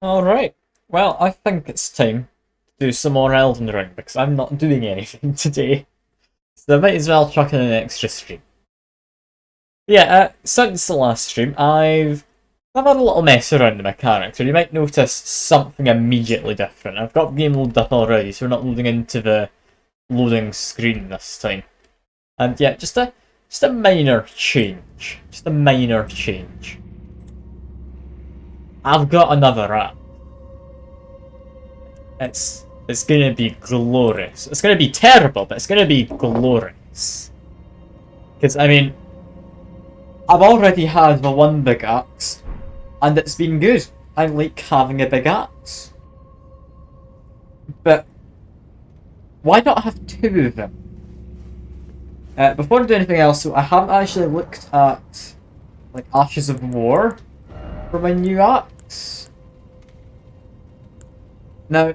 Alright, well, I think it's time to do some more Elden Ring because I'm not doing anything today. So I might as well chuck in an extra stream. Yeah, since the last stream, I've had a little mess around with my character. You might notice something immediately different. I've got the game loaded up already, so we're not loading into the loading screen this time. And yeah, just a minor change. Just a minor change. I've got another app. It's gonna be glorious. It's gonna be terrible, but it's gonna be glorious. Because, I mean, I've already had the one big axe, and it's been good. I like having a big axe. But, why not have two of them? Before I do anything else, so I haven't actually looked at, like, Ashes of War for my new axe. Now,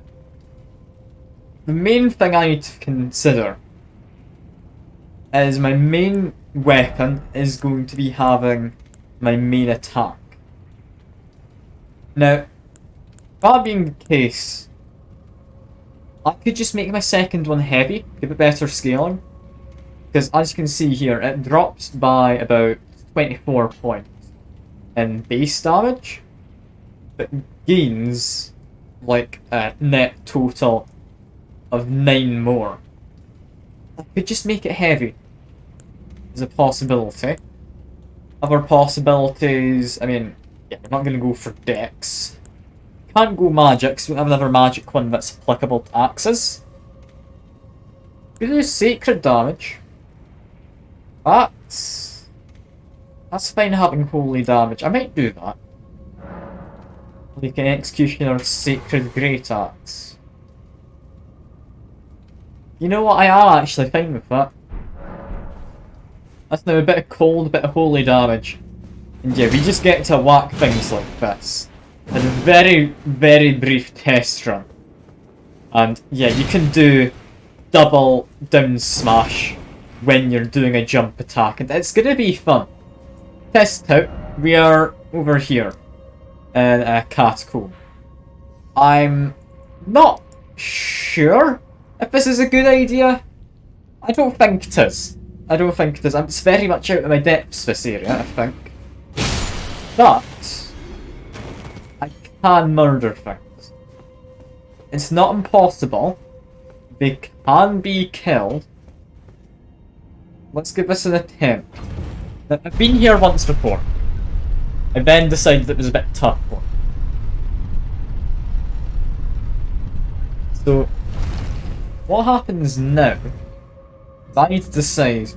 the main thing I need to consider is my main weapon is going to be having my main attack. Now, that being the case, I could just make my second one heavy, give it better scaling. Because as you can see here, it drops by about 24 points in base damage, but gains like a net total of 9 more. I could just make it heavy. There's a possibility. Other possibilities, I mean, yeah, I'm not going to go for Dex. Can't go magic, so we have another magic one that's applicable to axes. We do sacred damage. That's fine having holy damage. I might do that. Like an Executioner's Sacred Great Axe. You know what, I am actually fine with that. That's now a bit of cold, a bit of holy damage. And yeah, we just get to whack things like this. In a very, very brief test run. And yeah, you can do double down smash when you're doing a jump attack, and it's gonna be fun. Test out, we are over here in a catacomb. I'm not sure if this is a good idea. I don't think it is. I don't think it is. It's very much out of my depths, this area, I think. But I can murder things. It's not impossible. They can be killed. Let's give this an attempt. Now, I've been here once before. I then decided it was a bit tough for me. So, what happens now is I need to decide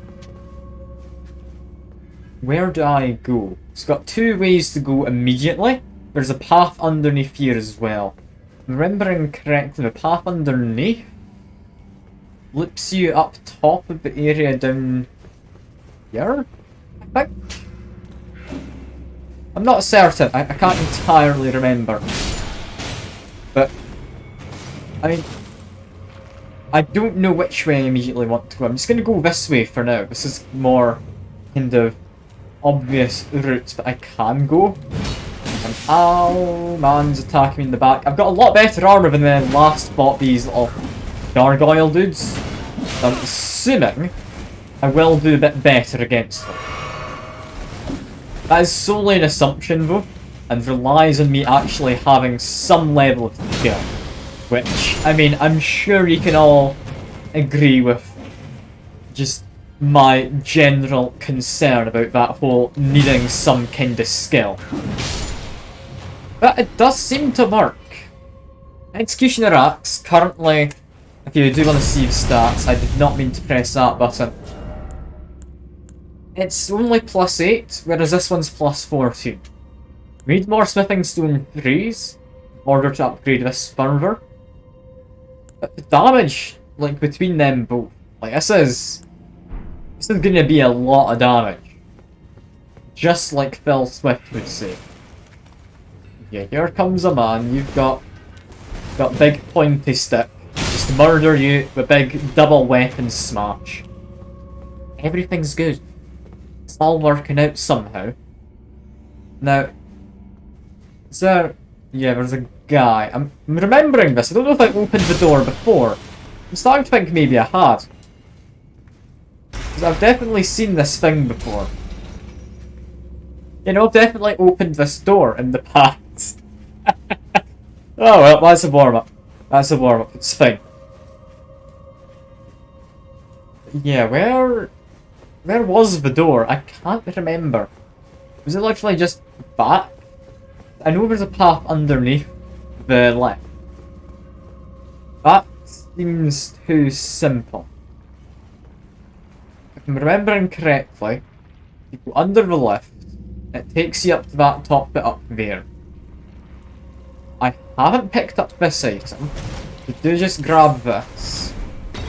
where do I go? It's got two ways to go immediately. There's a path underneath here as well. Remembering correctly, the path underneath loops you up top of the area down here, I think? I'm not certain, I can't entirely remember. But, I mean, I don't know which way I immediately want to go. I'm just going to go this way for now. This is more kind of obvious route that I can go. And ow, man's attacking me in the back. I've got a lot better armor than when I last fought these little gargoyle dudes. So I'm assuming I will do a bit better against them. That is solely an assumption though, and relies on me actually having some level of skill. Which, I mean, I'm sure you can all agree with just my general concern about that whole needing some kind of skill. But it does seem to work. Executioner Axe, currently, if you do want to see the stats, I did not mean to press that button. It's only +8, whereas this one's +14. We need more Smithing Stone 3s in order to upgrade this further. But the damage, like, between them both, like, this is gonna be a lot of damage. Just like Phil Swift would say. Yeah, here comes a man, you've got big pointy stick. Just murder you with big double weapon smash. Everything's good. It's all working out somehow. Now, is there... yeah, there's a guy. I'm remembering this. I don't know if I opened the door before. I'm starting to think maybe I had. Because I've definitely seen this thing before. You know, I've definitely opened this door in the past. Oh well, that's a warm-up. That's a warm-up. It's fine. Yeah, where was the door? I can't remember. Was it literally just back? I know there's a path underneath the left. That seems too simple. If I'm remembering correctly, you go under the lift, it takes you up to that top bit up there. I haven't picked up this item, but do just grab this.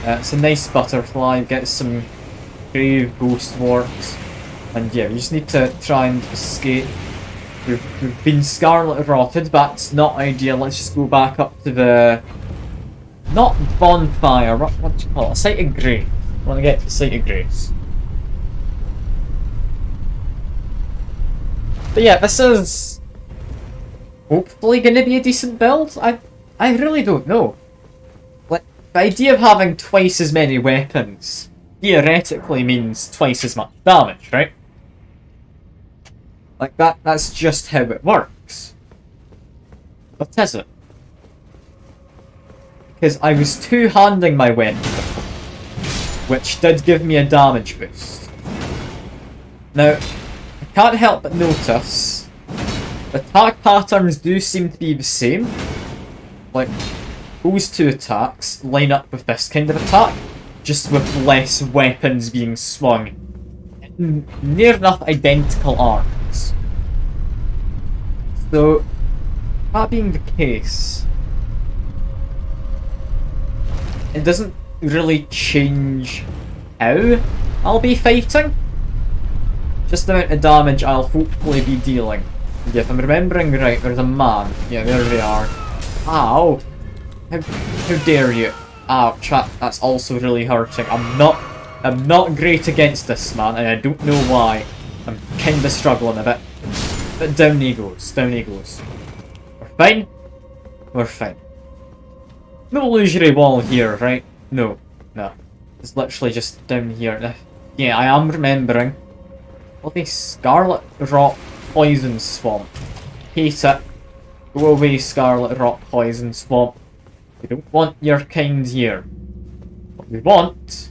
It's a nice butterfly, get some grave ghost warts, and yeah, we just need to try and escape. We've been scarlet rotted, that's not ideal. Let's just go back up to the... not bonfire, what do you call it? A site of grace. I want to get to the site of grace. But yeah, this is hopefully going to be a decent build. I really don't know. Like, the idea of having twice as many weapons theoretically means twice as much damage, right? Like, that's just how it works. But is it? Because I was two-handing my weapon, which did give me a damage boost. Now, I can't help but notice the attack patterns do seem to be the same. Like, those two attacks line up with this kind of attack, just with less weapons being swung. Near enough identical arms. So, that being the case, it doesn't really change how I'll be fighting. Just the amount of damage I'll hopefully be dealing. Yeah, if I'm remembering right, there's a man. Yeah, there they are. Ow! How dare you? Ouch, that's also really hurting. I'm not great against this man, and I don't know why. I'm kinda struggling a bit. But down he goes, down he goes. We're fine? We're fine. No illusory wall here, right? No. It's literally just down here. Yeah, I am remembering. Bloody Scarlet Rot Poison Swamp. Hate it. Go away, Scarlet Rot Poison Swamp. We don't want your kind here. What we want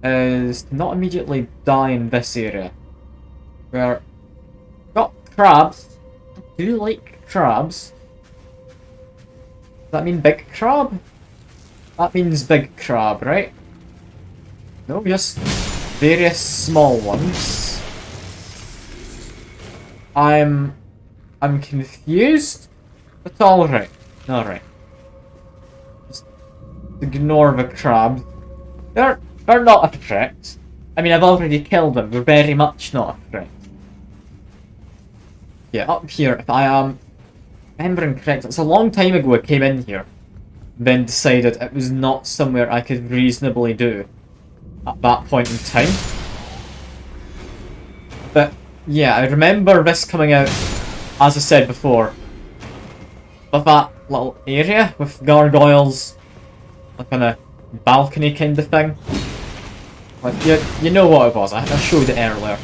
is to not immediately die in this area. Where got crabs. I do like crabs. Does that mean big crab? That means big crab, right? No, just various small ones. I'm confused, but alright. Alright. Just ignore the crabs. They're not a threat. I mean, I've already killed them. They're very much not a threat. Yeah, up here, if I am remembering correct, it's a long time ago I came in here, then decided it was not somewhere I could reasonably do at that point in time. But yeah, I remember this coming out, as I said before, of that little area with gargoyles, like on a balcony kind of thing. Like, you know what it was, I showed it earlier.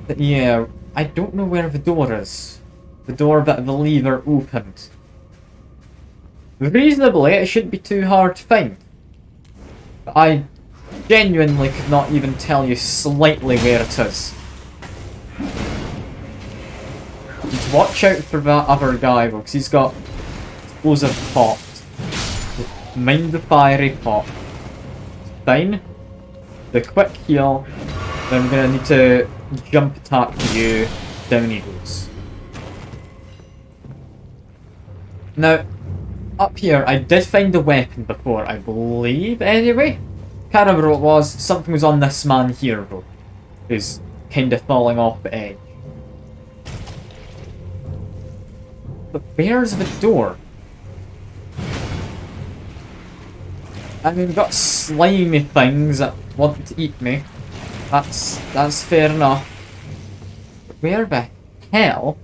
But yeah, I don't know where the door is. The door that the lever opened. Reasonably, it shouldn't be too hard to find. But I genuinely could not even tell you slightly where it is. Just watch out for that other guy, because he's got explosive pot. Mind the fiery pot. Fine. The quick heal. Then I'm gonna need to jump attack you. Down he goes. Now, up here, I did find a weapon before, I believe, anyway. Can't remember what it was. Something was on this man here, though. Who's kind of falling off the edge. But where's the door? I mean, we've got slimy things that want to eat me. That's fair enough. But where the hell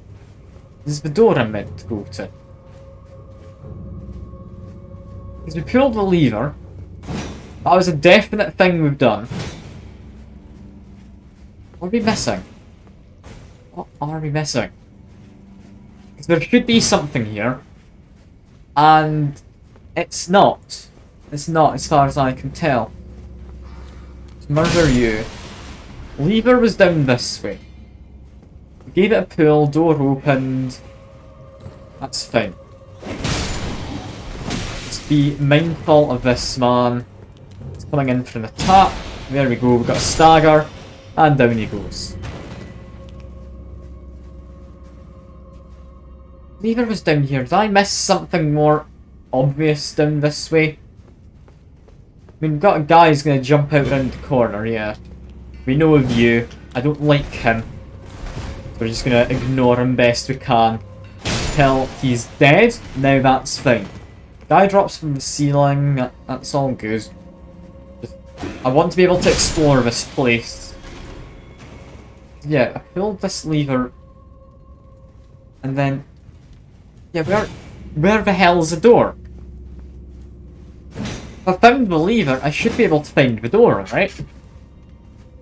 is the door I'm meant to go to? Because we pulled the lever. That was a definite thing we've done. What are we missing? What are we missing? Because there should be something here. And it's not. It's not as far as I can tell. Let's murder you. Lever was down this way. We gave it a pull, door opened. That's fine. Let's be mindful of this man. It's coming in from the top. There we go, we've got a stagger. And down he goes. Lever was down here. Did I miss something more obvious down this way? I mean, we've got a guy who's going to jump out around the corner, yeah. We know of you. I don't like him. So we're just going to ignore him best we can. Until he's dead. Now that's fine. Guy drops from the ceiling. That's all good. I want to be able to explore this place. Yeah, I pulled this lever. And then... yeah, where the hell is the door? If I found the lever, I should be able to find the door, right?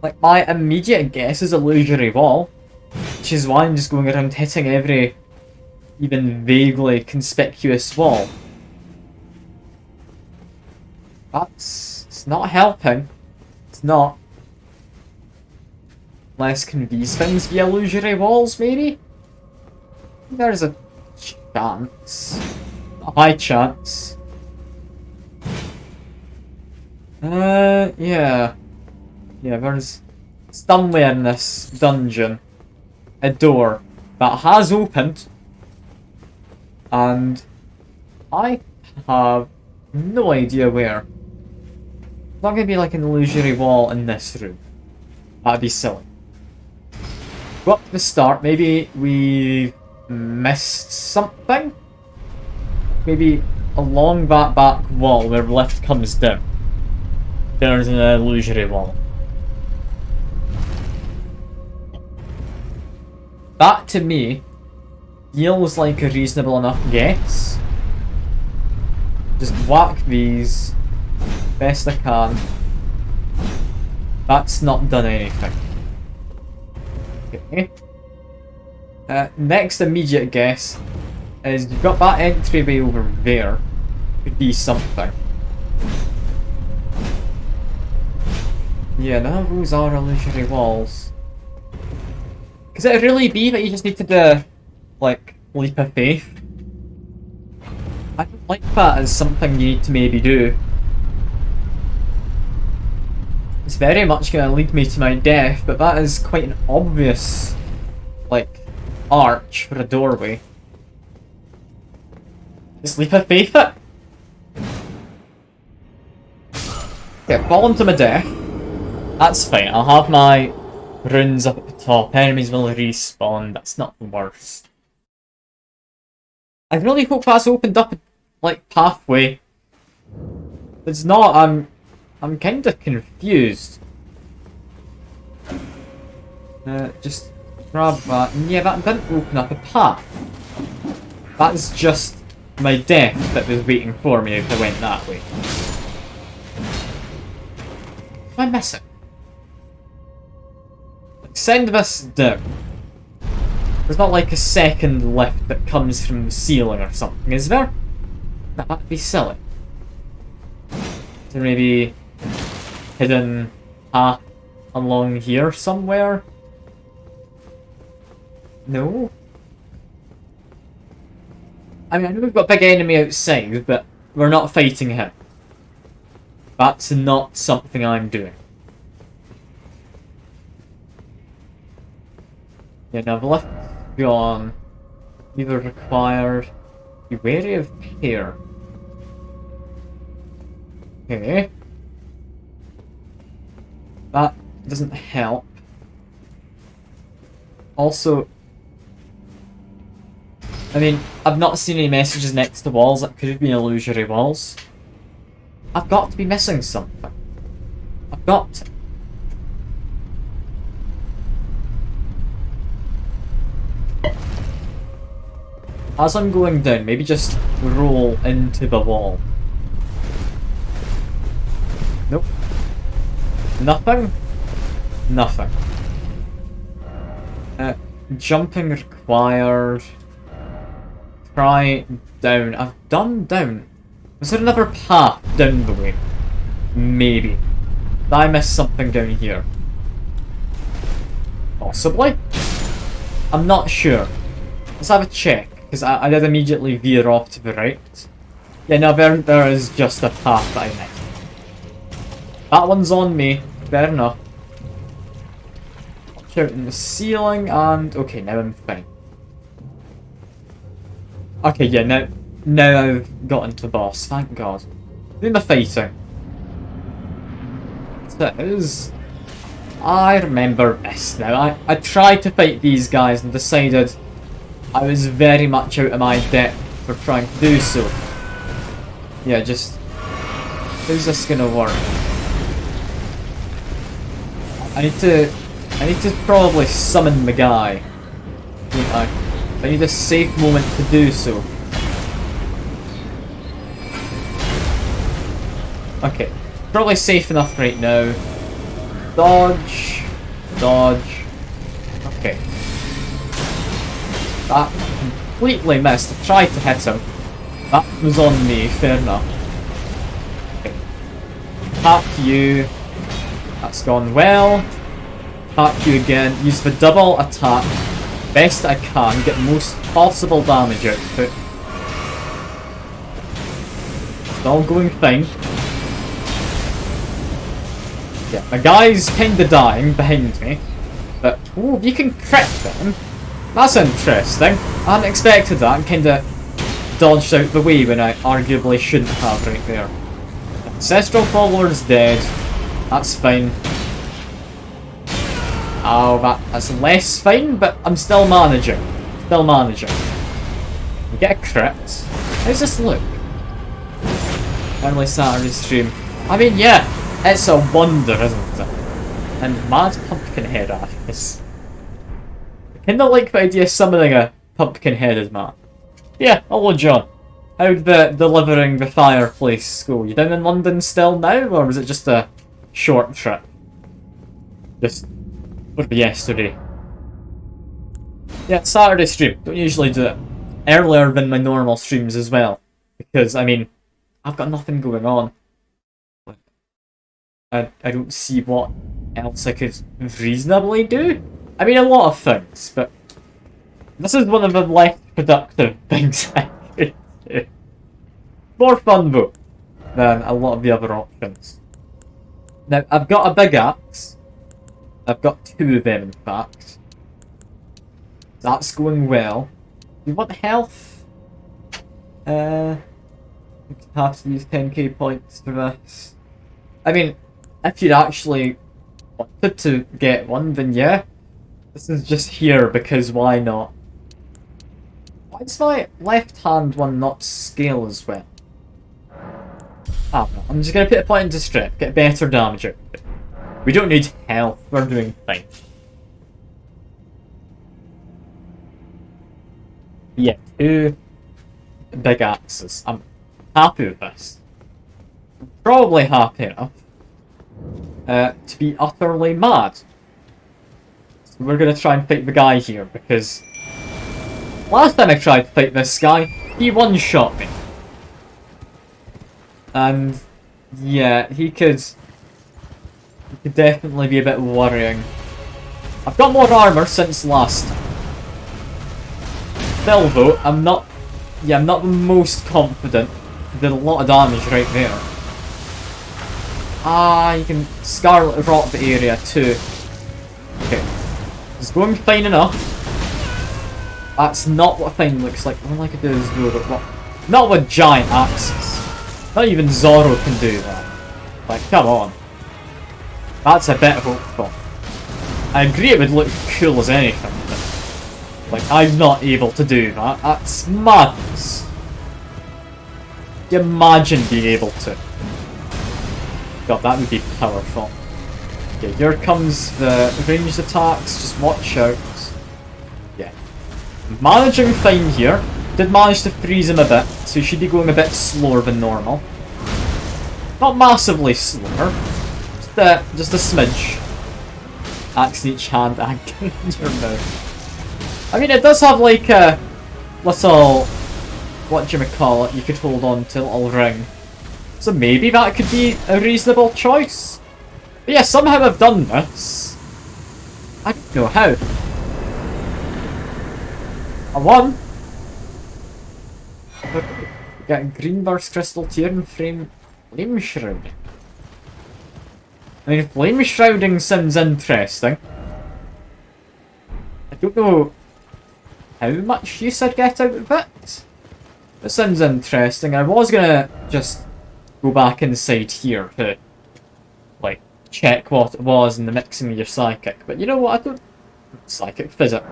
Like, my immediate guess is illusory wall. Which is why I'm just going around hitting every even vaguely conspicuous wall. It's not helping. It's not. Unless can these things be illusory walls, maybe? There's a chance. A high chance. Yeah. Yeah, there's somewhere in this dungeon a door that has opened. And I have no idea where. It's not going to be like an illusory wall in this room. That'd be silly. Go up to the start. Maybe we missed something? Maybe along that back wall where the lift comes down. There's an illusory wall. That to me feels like a reasonable enough guess. Just whack these best I can. That's not done anything. Okay. Next immediate guess is you've got that entryway over there. Could be something. Yeah, none of those are illusory walls. Could it really be that you just need to do, like, leap of faith? I don't like that as something you need to maybe do. It's very much going to lead me to my death, but that is quite an obvious, like, arch for a doorway. Just leap of faith it? Okay, I've fallen to my death. That's fine, I'll have my runes up at the top, enemies will respawn, that's not the worst. I really hope that's opened up, like, pathway. If it's not, I'm kinda confused. Just grab that, and yeah, that didn't open up a path. That's just my death that was waiting for me if I went that way. What am I missing? Send this down. There's not like a second lift that comes from the ceiling or something, is there? That'd be silly. Is there maybe hidden path along here somewhere? No? I mean, I know we've got a big enemy outside, but we're not fighting him. That's not something I'm doing. Yeah, now the lift's gone. Lever required. Be wary of here. Okay. That doesn't help. Also, I mean, I've not seen any messages next to walls that could have been illusory walls. I've got to be missing something. I've got to. as I'm going down, maybe just roll into the wall. Nope. Nothing? Nothing. Jumping required. Try down. I've done down. Was there another path down the way? Maybe. Did I miss something down here? Possibly? I'm not sure. Let's have a check, because I did immediately veer off to the right. Yeah, no, there is just a path that I missed. That one's on me. Fair enough. Watch out in the ceiling, and... okay, now I'm fine. Okay, yeah, now I've got into the boss, thank God. Doing the fighting. It is... I remember this now. I tried to fight these guys and decided I was very much out of my depth for trying to do so. Yeah, just... how's this gonna work? I need to probably summon the guy. Don't I need a safe moment to do so. Okay, probably safe enough right now. Dodge. Dodge. Okay. That completely missed. I tried to hit him. That was on me, fair enough. Okay. Attack you. That's gone well. Attack you again. Use the double attack. Best I can. Get most possible damage output. It's all going fine. Yeah, my guy's kinda dying behind me. But, oh, you can crit them. That's interesting. I hadn't expected that and kinda dodged out the way when I arguably shouldn't have right there. Ancestral follower's dead. That's fine. Oh, that's less fine, but I'm still managing. Still managing. We get a crit. How's this look? Early Saturday stream. I mean, yeah. It's a wonder, isn't it? And mad pumpkin-head ashes. I kinda like the idea of summoning a pumpkin-headed man. Yeah, hello John. How'd the delivering the fireplace go? You down in London still now, or was it just a short trip? Just for yesterday. Yeah, Saturday stream. Don't usually do it earlier than my normal streams as well. Because, I mean, I've got nothing going on. I don't see what else I could reasonably do. I mean, a lot of things, but this is one of the less productive things I could do. More fun, though, than a lot of the other options. Now, I've got a big axe. I've got two of them, in fact. That's going well. Do you want health? I have to use 10k points for this. I mean, if you'd actually wanted to get one, then yeah. This is just here because why not? Why does my left hand one not scale as well? Ah, no, I'm just gonna put a point into strength, get better damage out of it. We don't need health, we're doing fine. Yeah, two big axes. I'm happy with this. Probably happy enough to be utterly mad. So we're gonna try and fight the guy here because last time I tried to fight this guy, he one-shot me. And yeah, he could definitely be a bit worrying. I've got more armor since last time. Still though, I'm not the most confident. Did a lot of damage right there. Ah, you can Scarlet Rot the area too. Okay. It's going fine enough. That's not what fine looks like. All I could do is go with what? Not with giant axes. Not even Zoro can do that. Like, come on. That's a bit hopeful. I agree it would look cool as anything, but like, I'm not able to do that. That's madness. Can you imagine being able to? God, that would be powerful. Okay, here comes the ranged attacks. Just watch out. Yeah. Managing fine here. did manage to freeze him a bit, so he should be going a bit slower than normal. Not massively slower, just a smidge. Axe in each hand and gun in your mouth. I mean, it does have like a little, whatchamacallit, you could hold on to, a little ring. So maybe that could be a reasonable choice. But yeah, somehow I've done this. I don't know how. I won. Get green burst crystal tier and flame shrouding. I mean, flame shrouding sounds interesting. I don't know how much use I'd get out of it. It sounds interesting. I was gonna just go back inside here to, like, check what it was in the mixing of your psychic. But you know what? I don't... Psychic physic.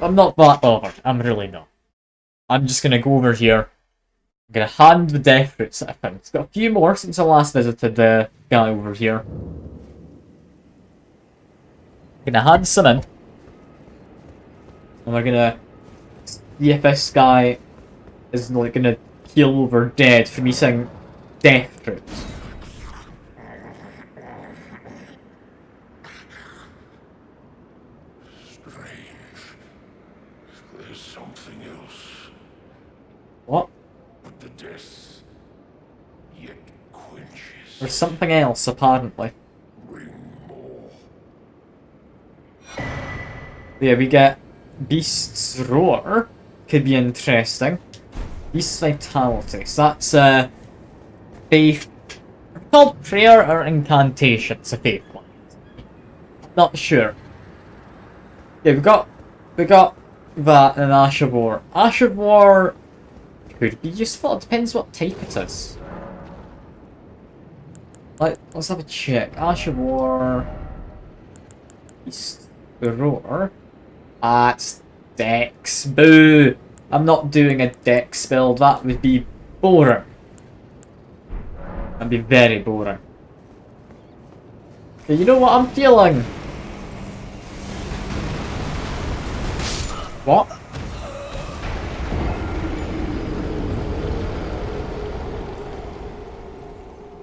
I'm not that bothered. I'm really not. I'm just gonna go over here. I'm gonna hand the death roots that I found. It's got a few more since I last visited the guy over here. I'm gonna hand some in. And we're gonna see if this guy is like gonna keel over dead from eating death roots. Strange. There's something else. What? But the death yet quenches. There's something else, apparently. Ring more. Yeah, we get Beast's Roar. Could be interesting. Beast's Vitality. So that's faith. Called prayer or incantation. It's a faith one. Not sure. Yeah, we got that and Ash of War. Ash of War could be useful. It depends what type it is. Let's have a check. Ash of War. Beast Roar. It's Dex. Boo! I'm not doing a Dex spell. That would be boring. That'd be very boring. Okay, you know what I'm feeling? What?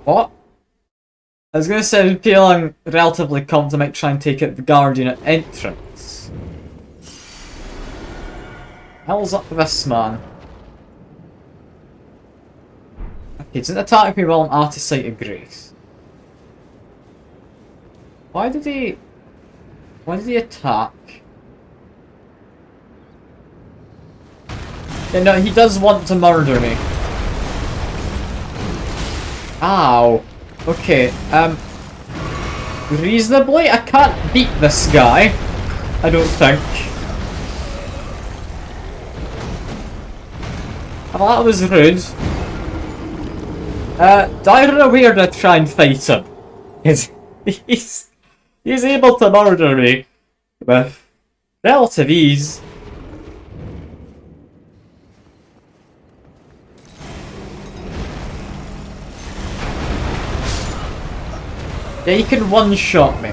What? I was gonna say I'm feeling relatively confident I might try and take out the Guardian at entrance. Hell's up with this man? Okay, doesn't attack me while I'm out of sight of Grace. Why did he attack? Yeah, no, he does want to murder me. Ow. Okay, reasonably, I can't beat this guy. I don't think. Well, that was rude. Dire aware to try and fight him. He's able to murder me with relative ease. Yeah, he can one-shot me.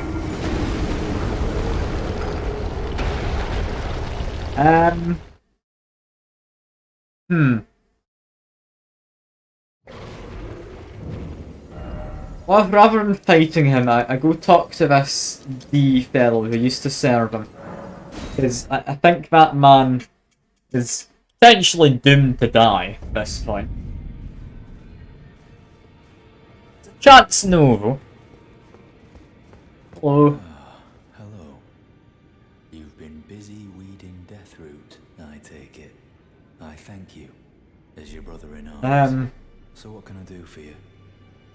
Well, rather than fighting him, I go talk to this D fellow who used to serve him. Because I think that man is potentially doomed to die at this point. It's a chance no, though. Hello. Hello. You've been busy weeding Deathroot, I take it. I thank you, as your brother in arms. So what can I do for you?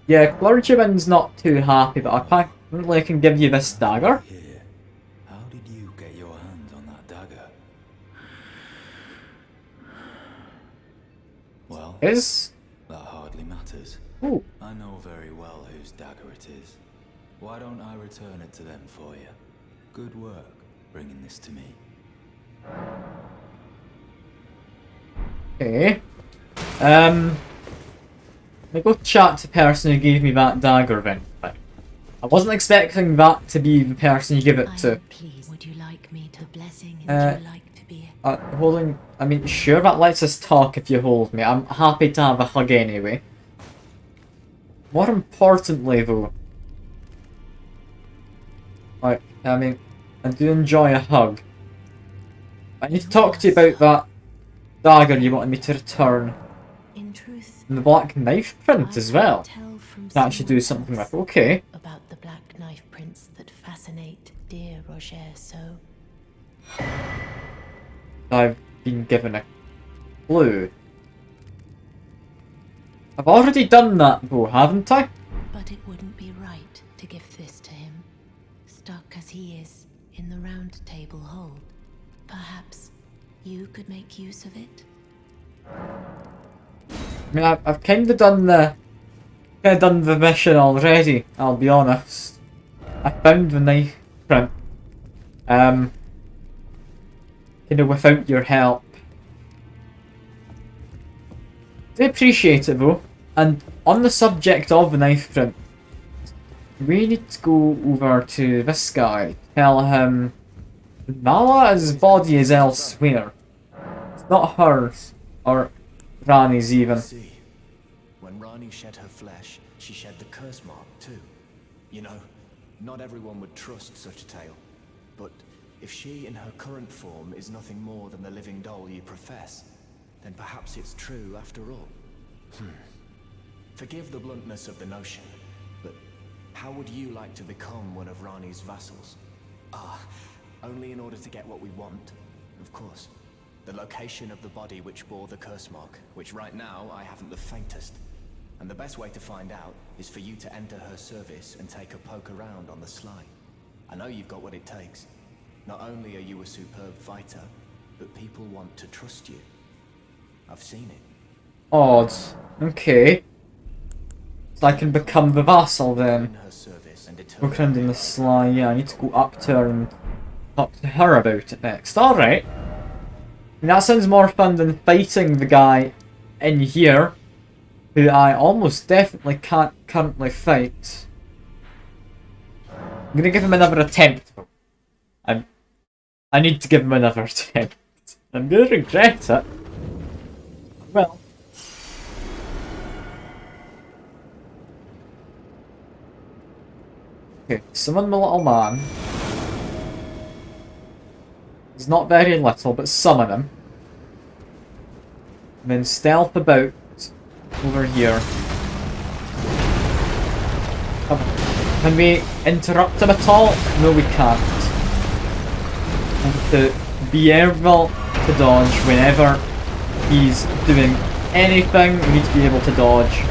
Yeah, Clergyman's not too happy, but apparently I can give you this dagger. Here. How did you get your hands on that dagger? Well, that hardly matters. Ooh. I know very well whose dagger it is. Why don't I return it to them for you? Good work, bringing this to me. Okay. Let me go chat to the person who gave me that dagger then. I wasn't expecting that to be the person you give it to. Please, would you like me to blessing and would you like to be holding I mean, sure, that lets us talk if you hold me. I'm happy to have a hug anyway. More importantly, though, like, I mean, I do enjoy a hug. I need to talk to you about that dagger you wanted me to return. In truth, And the black knife print as well. tell from To actually do something with. Okay. about the black knife prints that fascinate dear Roger so. I've been given a clue. I've already done that though, haven't I? But it wouldn't be right to give this to him, stuck as he is in the round table hold. Perhaps you could make use of it? I mean, I've kind of done the mission already. I'll be honest. I found the knife print. Kind of without your help. I appreciate it though. And on the subject of the knife print, we need to go over to this guy. Tell him Nala's body is elsewhere. It's not hers or Rani's even. See, when Rani shed her flesh, she shed the curse mark too. You know, not everyone would trust such a tale. But if she in her current form is nothing more than the living doll you profess, then perhaps it's true after all. Forgive the bluntness of the notion, but how would you like to become one of Rani's vassals? Only in order to get what we want, of course. The location of the body which bore the curse mark, which right now I haven't the faintest. And the best way to find out is for you to enter her service and take a poke around on the sly. I know you've got what it takes. Not only are you a superb fighter, but people want to trust you. I've seen it. Odd. Okay. So I can become the vassal then. In her service and determine Look around in the sly. Yeah, I need to go up to her and talk to her about it next. Alright. That sounds more fun than fighting the guy in here, who I almost definitely can't currently fight. I'm gonna give him another attempt. I need to give him another attempt. I'm gonna regret it. Well. Okay, summon the little man. He's not very little, but summon him. And then stealth about over here. Can we interrupt him at all? No, we can't. And to be able to dodge whenever he's doing anything, we need to be able to dodge.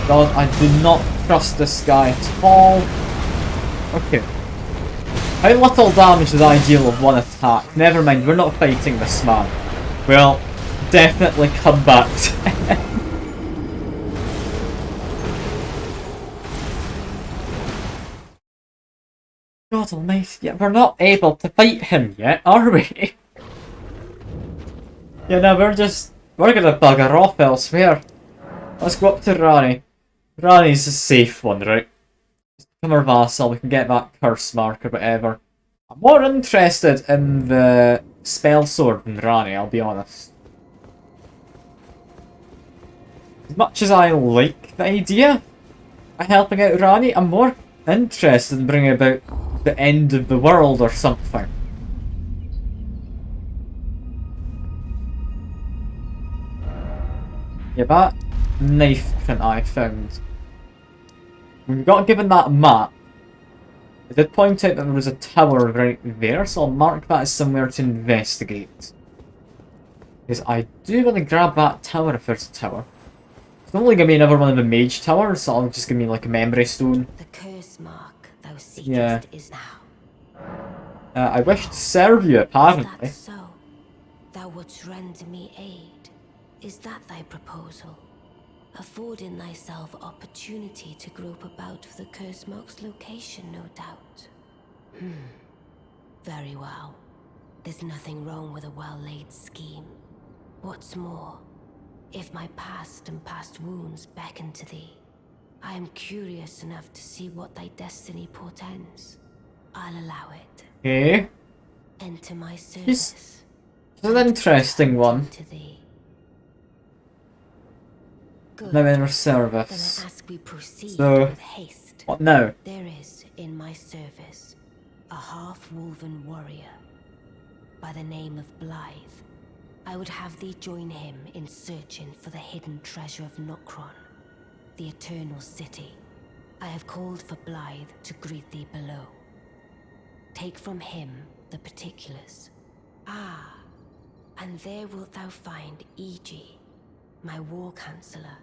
God, I do not trust this guy at all. Okay. How little damage did I deal with one attack? Never mind, we're not fighting this man. We'll definitely come back to him. God almighty, yeah, we're not able to fight him yet, are we? Yeah, no, we're gonna bugger off elsewhere. Let's go up to Rani. Rani's a safe one, right? Become our vassal, we can get that curse mark or whatever. I'm more interested in the spell sword than Rani, I'll be honest. As much as I like the idea of helping out Rani, I'm more interested in bringing about the end of the world or something. Yeah, that knife print I found. When we got given that map, it did point out that there was a tower right there, so I'll mark that as somewhere to investigate. Because I do want to grab that tower if there's a tower. It's not only going to be another one of the mage towers, so it'll just give me like a memory stone. The curse mark thou seekest Yeah. is now. I wish to serve you, Is apparently. that so? Thou wouldst render me aid. Is that thy proposal? Affording thyself opportunity to grope about for the curse mark's location, no doubt. Very well. There's nothing wrong with a well-laid scheme. What's more, if my past and past wounds beckon to thee, I am curious enough to see what thy destiny portends. I'll allow it. Okay. Enter my service. It's an interesting one. To thee. Good. Now in our Then I service. ask we proceed So, with haste. what now? There is in my service a half-woven warrior by the name of Blythe. I would have thee join him in searching for the hidden treasure of Nokron, the Eternal City. I have called for Blythe to greet thee below. Take from him the particulars. Ah, and there wilt thou find Iji, my war counselor,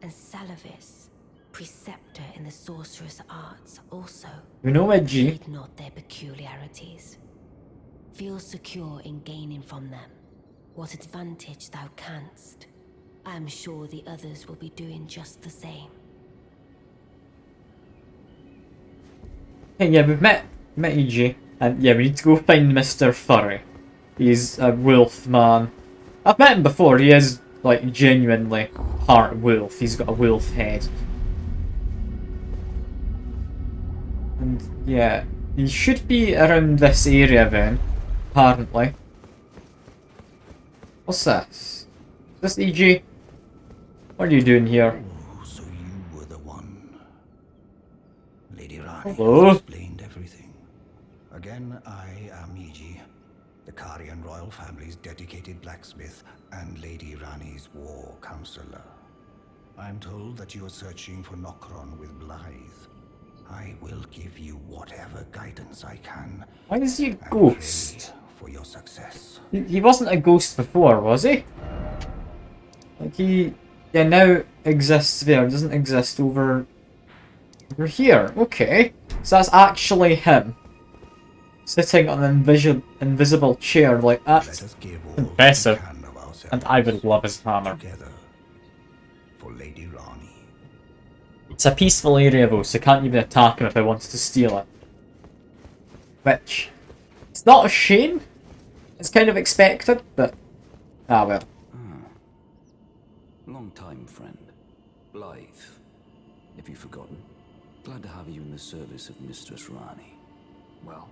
and Salavis, preceptor in the sorcerous arts also. We know Edgy. Heed not their peculiarities. Feel secure in gaining from them what advantage thou canst. I am sure the others will be doing just the same. Hey, yeah, we've met EG, and yeah, we need to go find Mr. Furry. He's a wolf man. I've met him before. He is like genuinely part wolf. He's got a wolf head, and yeah, he should be around this area then. Apparently. What's this? Is this EG? What are you doing here? Oh, so you were the one. Lady Rani Hello? explained everything. Again, I am Iji, the Karian royal family's dedicated blacksmith and Lady Rani's war counselor. I'm told that you are searching for Nokron with Blythe. I will give you whatever guidance I can. Why is he a and ghost? pray for your success. He wasn't a ghost before, was he? Like he, yeah, now exists there. Doesn't exist over here. Okay, so that's actually him sitting on an invisible chair. Like Let that's us give all impressive. we can of ourselves And I would love his hammer. together for Lady Rani. It's a peaceful area though, so I can't even attack him if I wanted to steal it. Which, it's not a shame. It's kind of expected, but ah well. Long time, friend. Blythe. If you've forgotten, glad to have you in the service of Mistress Rani. Well,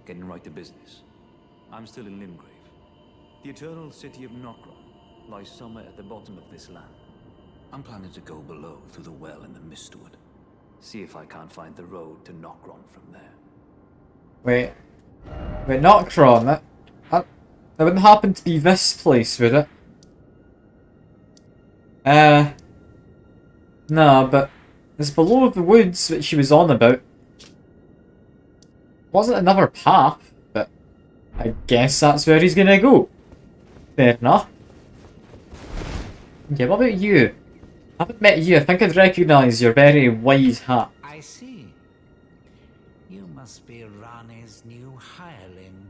getting right to business. I'm still in Limgrave. The eternal city of Nokron lies somewhere at the bottom of this land. I'm planning to go below through the well in the Mistwood. See if I can't find the road to Nokron from there. Wait, Noctron, that wouldn't happen to be this place, would it? No, but it's below the woods which she was on about. Wasn't another path, but I guess that's where he's gonna go. Fair enough. Yeah, what about you? I haven't met you. I think I'd recognise your very wide hat. I see. You must be Rani's new hireling.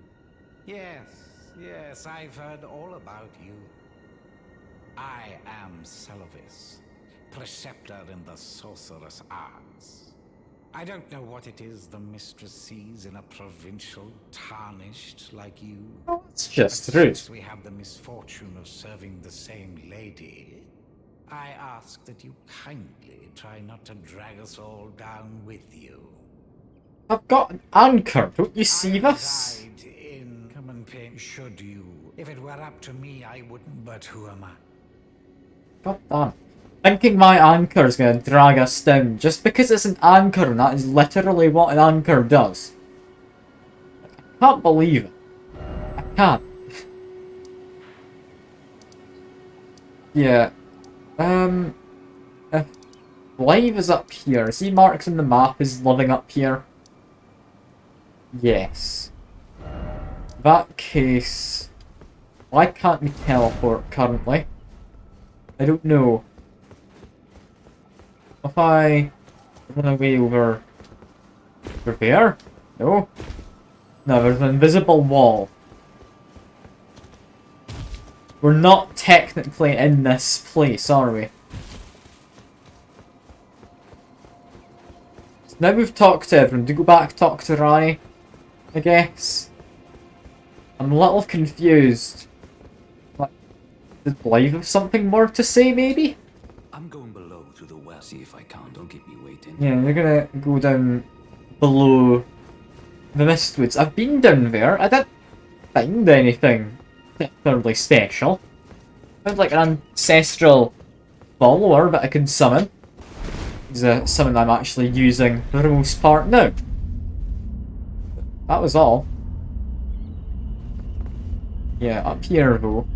Yes, I've heard all about you. I am Salavis, preceptor in the sorcerous arts. I don't know what it is the mistress sees in a provincial tarnished like you. Oh, it's just But rude. since we have the misfortune of serving the same lady, I ask that you kindly try not to drag us all down with you. I've got an anchor. Don't you see this? I reside in come and pay should you. If it were up to me, I wouldn't, but who am I? God damn. Thinking my anchor is going to drag us down just because it's an anchor and that is literally what an anchor does. I can't believe it. I can't. Yeah. If Blythe is up here, is he marked on the map as living up here? Yes. That case, why can't we teleport currently? I don't know. If I run away over there? No? No, there's an invisible wall. We're not technically in this place, are we? So now we've talked to everyone. Do we go back talk to Rani? I guess. I'm a little confused. What? Did Blythe have something more to say, maybe? I'm going below through the well. See if I can't. Don't keep me waiting. Yeah, we're gonna go down below the Mistwoods. I've been down there. find anything particularly special. Sounds like an ancestral follower that I can summon. Is something I'm actually using for the most part now. That was all. Yeah, up here though.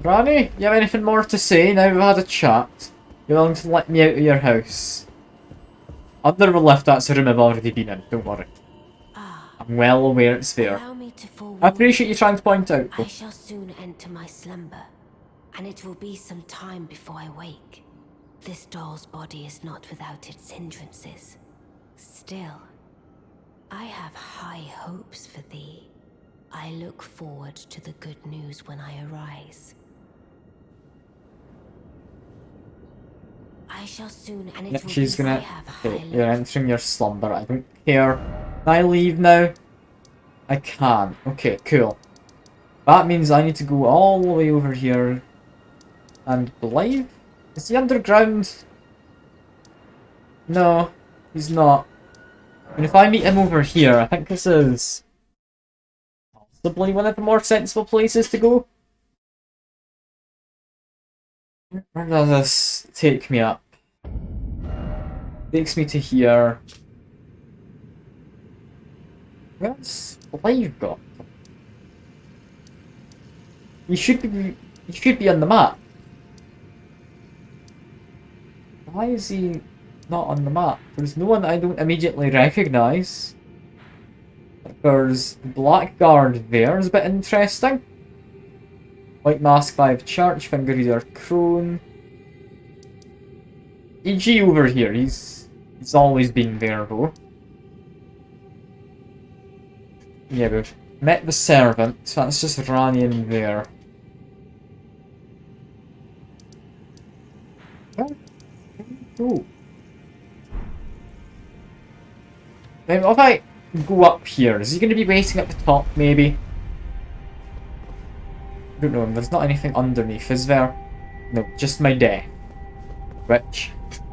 Rani, you have anything more to say now we've had a chat? You're willing to let me out of your house? Under the lift, that's a room I've already been in, don't worry. I'm well aware it's there. Allow me to forewarn I appreciate you trying to point out though. I shall soon enter my slumber, and it will be some time before I wake. This doll's body is not without its hindrances. Still, I have high hopes for thee. I look forward to the good news when I arise. I shall soon, and it Yep, will she's be gonna... I have high Okay, you're hopes. entering your slumber. I don't care. Can I leave now? I can. Okay, cool. That means I need to go all the way over here. And Blythe? Is he underground? No, he's not. And if I meet him over here, I think this is possibly one of the more sensible places to go. Where does this take me up? Takes me to here. Where's Blythe got? He should be on the map. Why is he not on the map? There's no one I don't immediately recognise. There's Blackguard there, is a bit interesting. White Mask 5 Church, Finger Eater Crone. EG over here, he's always been there though. Yeah, we've met the servant, that's just Rani in there. Where did he go? Now, if I go up here, is he going to be waiting at the top, maybe? I don't know, there's not anything underneath, is there? No, just my death. Which,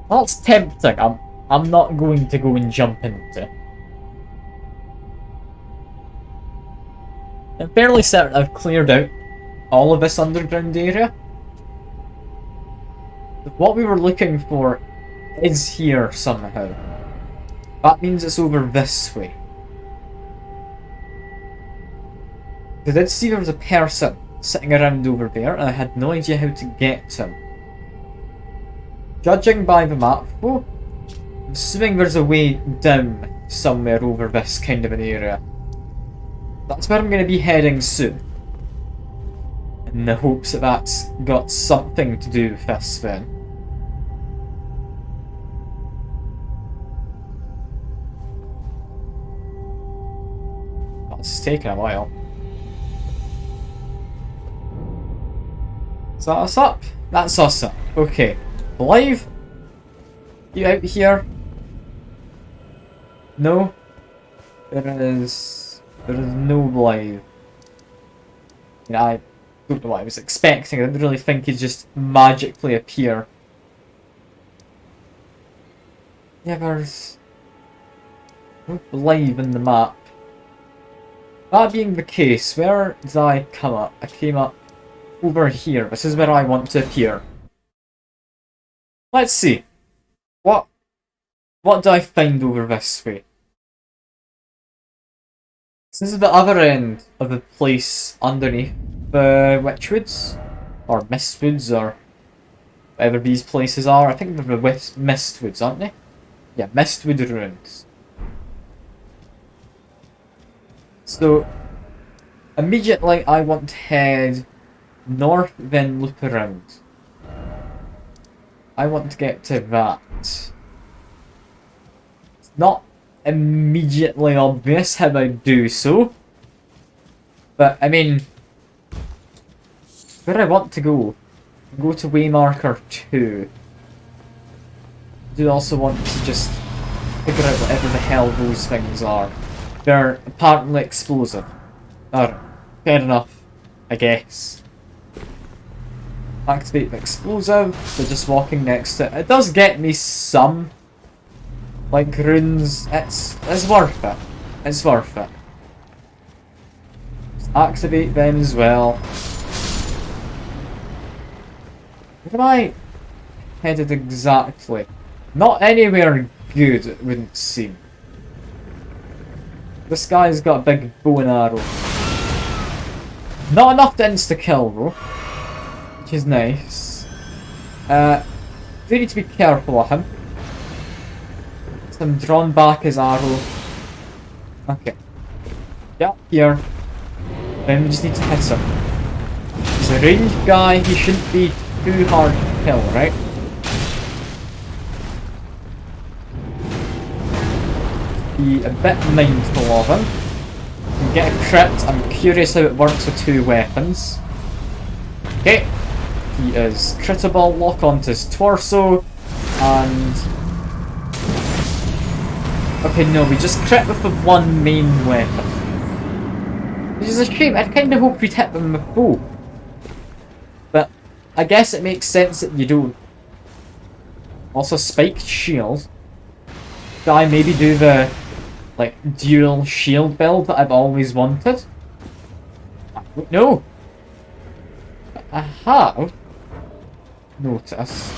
that's tempting. I'm not going to go and jump into. I'm fairly certain I've cleared out all of this underground area. What we were looking for is here somehow. That means it's over this way. I did see there was a person sitting around over there, and I had no idea how to get to him. Judging by the map, though, I'm assuming there's a way down somewhere over this kind of an area. That's where I'm going to be heading soon. In the hopes that that's got something to do with this then. It's taken a while. Is that us up? That's us up. Okay. Blythe? You out here? No? There is no Blythe. I don't know what I was expecting. I didn't really think he'd just magically appear. Yeah, there's no Blythe in the map. That being the case, where did I come up? I came up over here. This is where I want to appear. Let's see. What do I find over this way? This is the other end of the place underneath the Witchwoods. Or Mistwoods, or whatever these places are. I think they're the Mistwoods, aren't they? Yeah, Mistwood Ruins. So, immediately I want to head north, then loop around. I want to get to that. It's not immediately obvious how I do so. But, I mean, where I want to go to Waymarker 2. I do also want to just figure out whatever the hell those things are. They're apparently explosive. Alright, fair enough, I guess. Activate the explosive, they're just walking next to it. It does get me some, like, runes. It's worth it. It's worth it. Activate them as well. Where am I headed exactly? Not anywhere good, it wouldn't seem. This guy's got a big bow and arrow. Not enough to insta-kill though, which is nice. Do need to be careful of him. So I'm drawn back his arrow. Okay. Yeah, here. Then we just need to hit him. He's a ranged guy, he shouldn't be too hard to kill, right? Be a bit mindful of him. You can get a crit. I'm curious how it works with 2 weapons. Okay. He is crittable, lock onto his torso, and... Okay, no, we just crit with the 1 main weapon. Which is a shame, I kind of hope we'd hit them with both. But I guess it makes sense that you don't. Also, spiked shield. Should I maybe do the, like, dual shield build that I've always wanted? I don't know. But I have noticed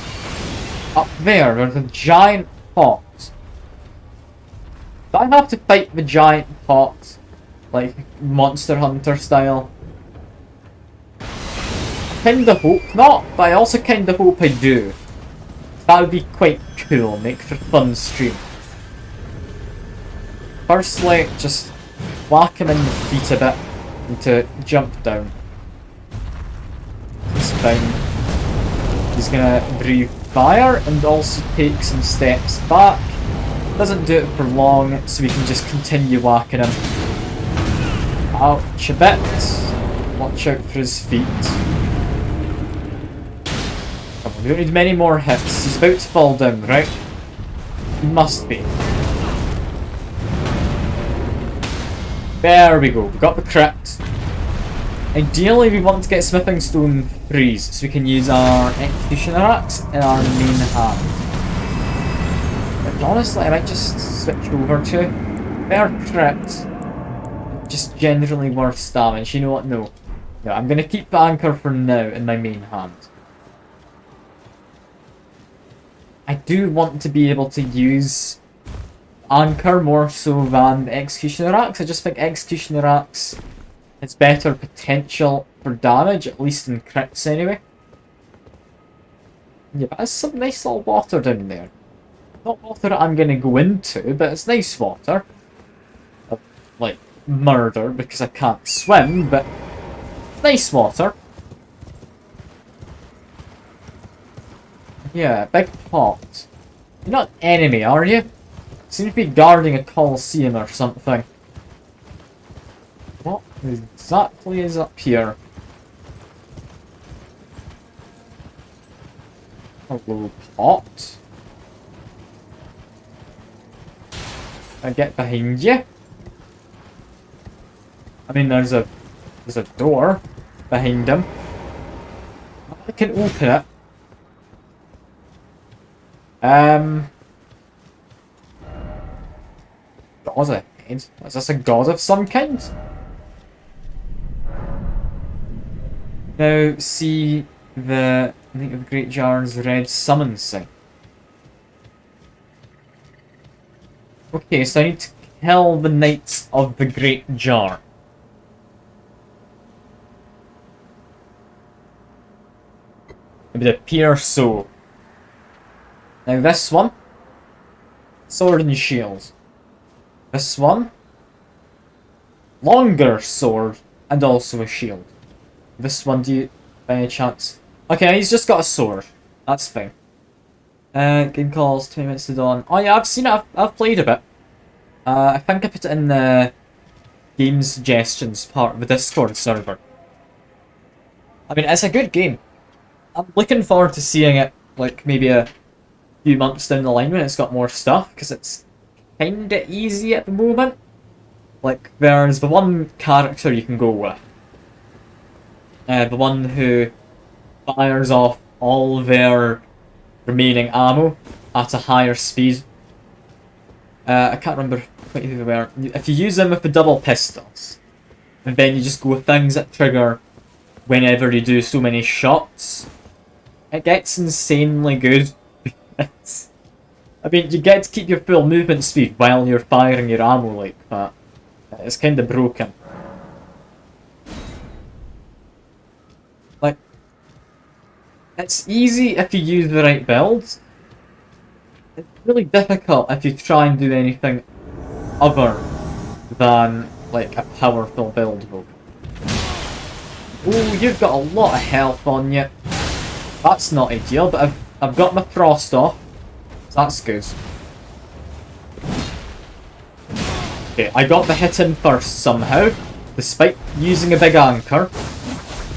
up there's a giant pot. Do I have to fight the giant pot, like Monster Hunter style? I kinda hope not, but I also kinda hope I do. That would be quite cool, make for fun stream. Firstly, just whack him in the feet a bit and to jump down. It's fine. He's gonna breathe fire and also take some steps back. Doesn't do it for long, so we can just continue whacking him. Ouch a bit. Watch out for his feet. Come on, we don't need many more hits. He's about to fall down, right? He must be. There we go, we got the crit. Ideally we want to get Smithing Stone freeze so we can use our Executioner Axe in our main hand. But honestly I might just switch over to better crit. Just generally worse damage, you know what, no. No, I'm gonna keep the anchor for now in my main hand. I do want to be able to use Anchor more so than the Executioner Axe. I just think Executioner Axe has better potential for damage, at least in crits anyway. Yeah, but there's some nice little water down there. Not water that I'm going to go into, but it's nice water. Like, murder, because I can't swim, but nice water. Yeah, big pot. You're not an enemy, are you? Seem to be guarding a coliseum or something. What exactly is up here? Hello, pot. I get behind you. I mean, there's a door behind him. I can open it. God ahead. Is this a god of some kind? Now see the Knight of Great Jar's red summon sign. Okay, so I need to kill the Knights of the Great Jar. It would appear so. Now this one, sword and shield. This one, longer sword and also a shield. This one, do you, by any chance? Okay, he's just got a sword. That's fine. Game calls, 20 minutes to dawn. Oh yeah, I've seen it, I've played a bit. I think I put it in the game suggestions part of the Discord server. I mean, it's a good game. I'm looking forward to seeing it, like, maybe a few months down the line when it's got more stuff, because it's kinda easy at the moment. Like, there's the one character you can go with. The one who fires off all their remaining ammo at a higher speed. I can't remember quite who they were. If you use them with the double pistols, And then you just go with things that trigger whenever you do so many shots. It gets insanely good. I mean, you get to keep your full movement speed while you're firing your ammo like that. It's kind of broken. Like, it's easy if you use the right builds. It's really difficult if you try and do anything other than, like, a powerful build though. Oh, you've got a lot of health on you. That's not ideal, but I've got my frost off. So that's good. Okay, I got the hit in first somehow, despite using a big anchor.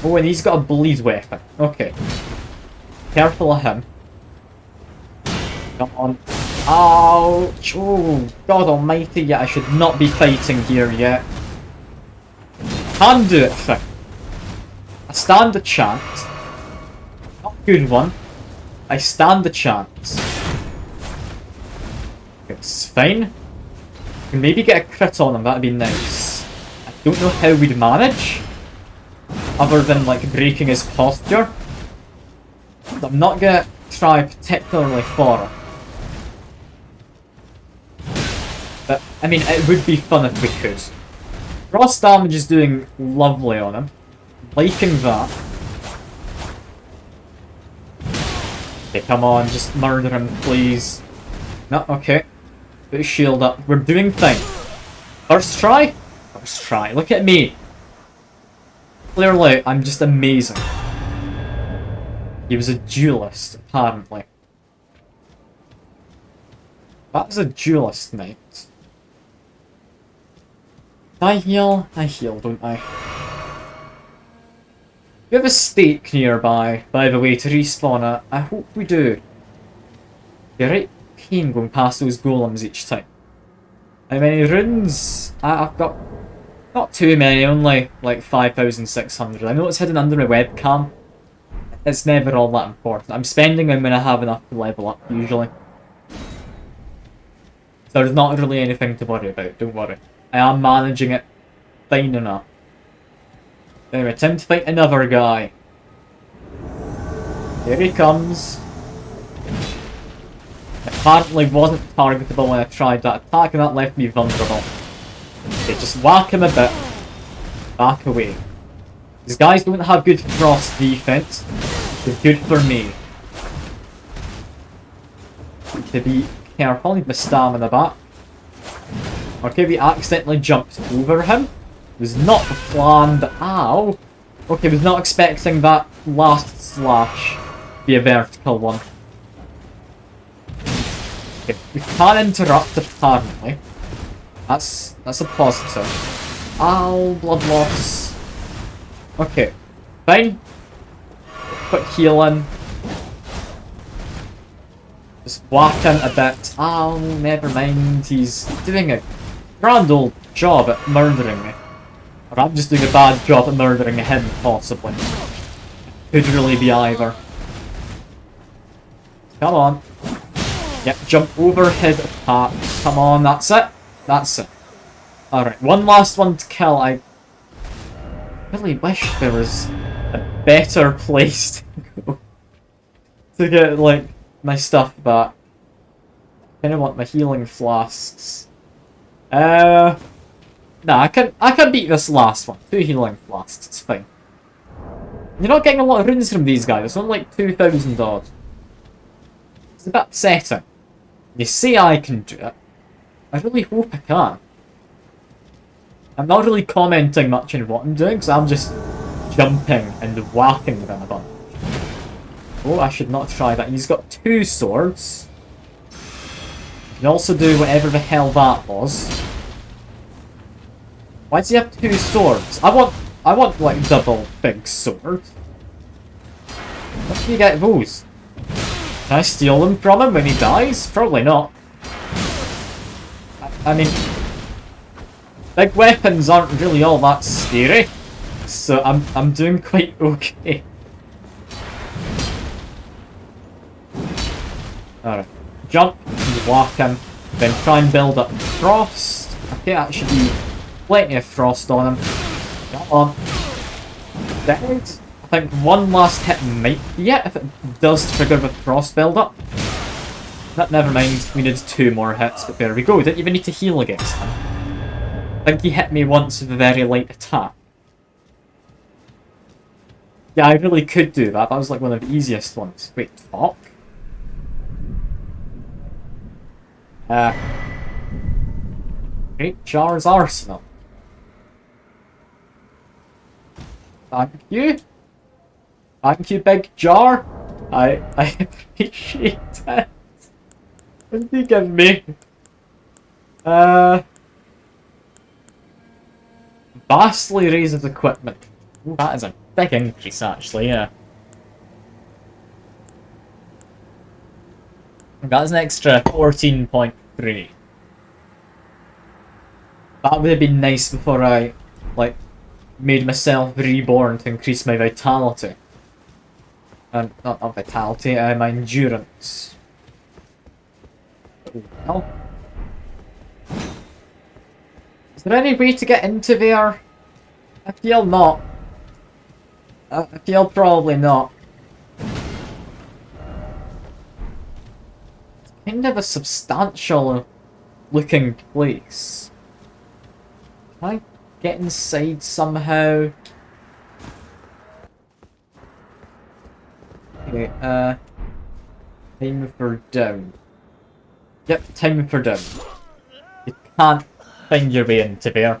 Oh, and he's got a bleed weapon. Okay. Careful of him. Come on. Ouch! Oh, God almighty, yeah, I should not be fighting here yet. Can do it, thing. I stand a chance. Not a good one. I stand a chance. It's fine. We can maybe get a crit on him, that'd be nice. I don't know how we'd manage, other than like breaking his posture. But I'm not gonna try particularly for it. But, I mean, it would be fun if we could. Frost damage is doing lovely on him. Liking that. Okay, come on, just murder him, please. No, okay. Put his shield up. We're doing fine. First try? First try. Look at me. Clearly, I'm just amazing. He was a duelist, apparently. That was a duelist knight. Do I heal? I heal, don't I? We have a stake nearby, by the way, to respawn it. I hope we do. You're right pain going past those golems each time. How many runes? I've got not too many, only like 5,600. I know it's hidden under my webcam. It's never all that important. I'm spending them when I have enough to level up, usually. So there's not really anything to worry about, don't worry. I am managing it fine enough. Anyway, time to fight another guy. Here he comes. Apparently wasn't targetable when I tried that attack, and that left me vulnerable. Okay, just whack him a bit. Back away. These guys don't have good frost defense. It's good for me. To be careful, need my stamina back. Okay, we accidentally jumped over him. It was not the plan, but ow! Okay, was not expecting that last slash to be a vertical one. Okay, we can interrupt apparently. That's a positive. Ow, blood loss. Okay, fine. Quick healing. Just whack him a bit. Ow, never mind. He's doing a grand old job at murdering me. Or I'm just doing a bad job at murdering him, possibly. Could really be either. Come on. Yep, jump over his attack. Come on, that's it. That's it. Alright, one last one to kill. I really wish there was a better place to go to get, like, my stuff back. I kinda want my healing flasks. Nah, I can beat this last one. 2 healing flasks, it's fine. You're not getting a lot of runes from these guys, it's only like 2,000 odd. It's a bit upsetting. You say I can do it. I really hope I can. I'm not really commenting much on what I'm doing, because I'm just jumping and whacking them a bunch. Oh, I should not try that. He's got 2 swords. You can also do whatever the hell that was. Why does he have 2 swords? I want like double big sword. Where can you get those? Can I steal them from him when he dies? Probably not. I mean, big weapons aren't really all that scary, so I'm doing quite okay. Alright, jump, whack him, then try and build up frost. Okay, that should be plenty of frost on him. on. Dead. I think one last hit might be it if it does trigger with cross build-up. Never mind, we need 2 more hits, but there we go. Didn't even need to heal against him. I think he hit me once with a very light attack. Yeah, I really could do that. That was like one of the easiest ones. Wait, talk? Great Jar's Arsenal. Thank you. Thank you, Big Jar. I appreciate it. What did you give me? Vastly raises equipment. Ooh, that is a big increase, actually, yeah. That's an extra 14.3. That would have been nice before I, like, made myself reborn to increase my vitality. Not vitality, my endurance. Oh. Is there any way to get into there? I feel not. I feel probably not. It's kind of a substantial looking place. Can I get inside somehow? Okay, time for down. Yep, time for down. You can't find your way into there.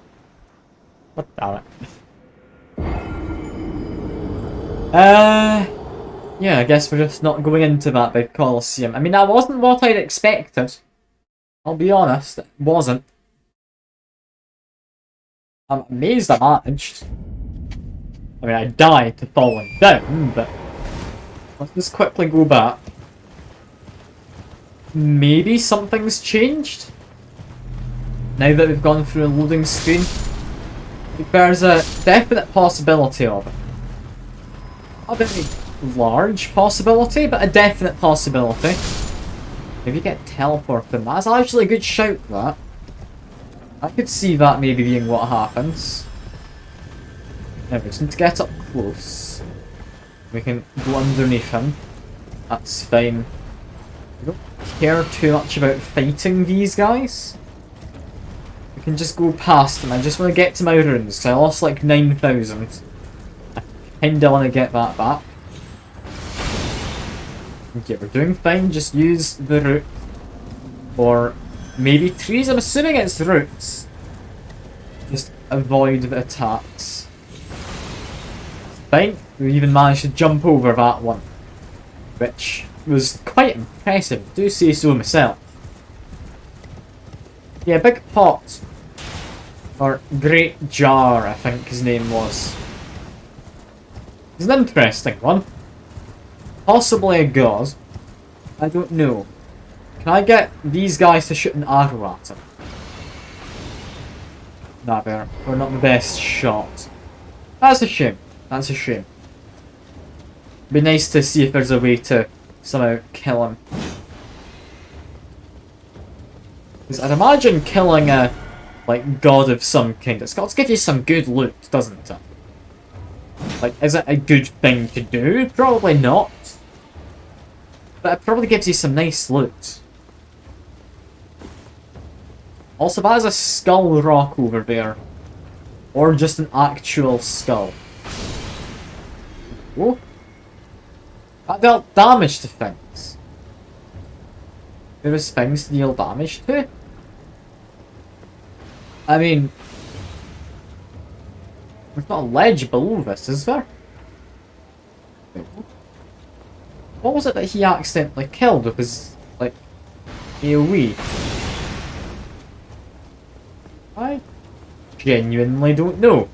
What damn it. Yeah, I guess we're just not going into that big Colosseum. I mean, that wasn't what I'd expected. I'll be honest, it wasn't. I'm amazed I managed. I mean, I died to falling down, but let's just quickly go back. Maybe something's changed? Now that we've gone through a loading screen? There's a definite possibility of it. Not a very large possibility, but a definite possibility. If you get teleported, that's actually a good shout, that. I could see that maybe being what happens. Now we just need to get up close. We can go underneath him. That's fine. I don't care too much about fighting these guys. We can just go past them. I just want to get to my runes, because I lost like 9,000. I kinda want to get that back. Okay, we're doing fine. Just use the root. Or maybe trees? I'm assuming it's roots. Just avoid the attacks. Fine. We even managed to jump over that one. Which was quite impressive. Do say so myself. Yeah, Big Pot. Or Great Jar, I think his name was. He's an interesting one. Possibly a god. I don't know. Can I get these guys to shoot an arrow at him? Nah, we're not the best shot. That's a shame. That's a shame. Be nice to see if there's a way to somehow kill him. Because I'd imagine killing a, like, god of some kind, it's got to give you some good loot, doesn't it? Like, is it a good thing to do? Probably not. But it probably gives you some nice loot. Also, that is a skull rock over there. Or just an actual skull. Oh. That dealt damage to things. There was things to deal damage to? I mean... There's not a ledge below this, is there? What was it that he accidentally killed with his, like, AoE? I genuinely don't know.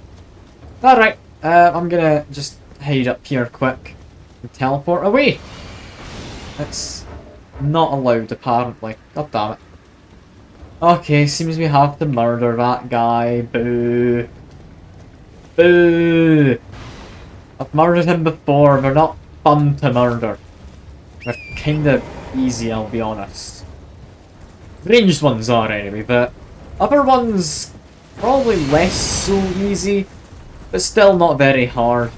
Alright, I'm gonna just hide up here quick and teleport away. It's not allowed, apparently. God damn it. Okay, seems we have to murder that guy. Boo. Boo! I've murdered him before, they're not fun to murder. They're kinda easy, I'll be honest. Ranged ones are anyway, but other ones probably less so easy. But still not very hard.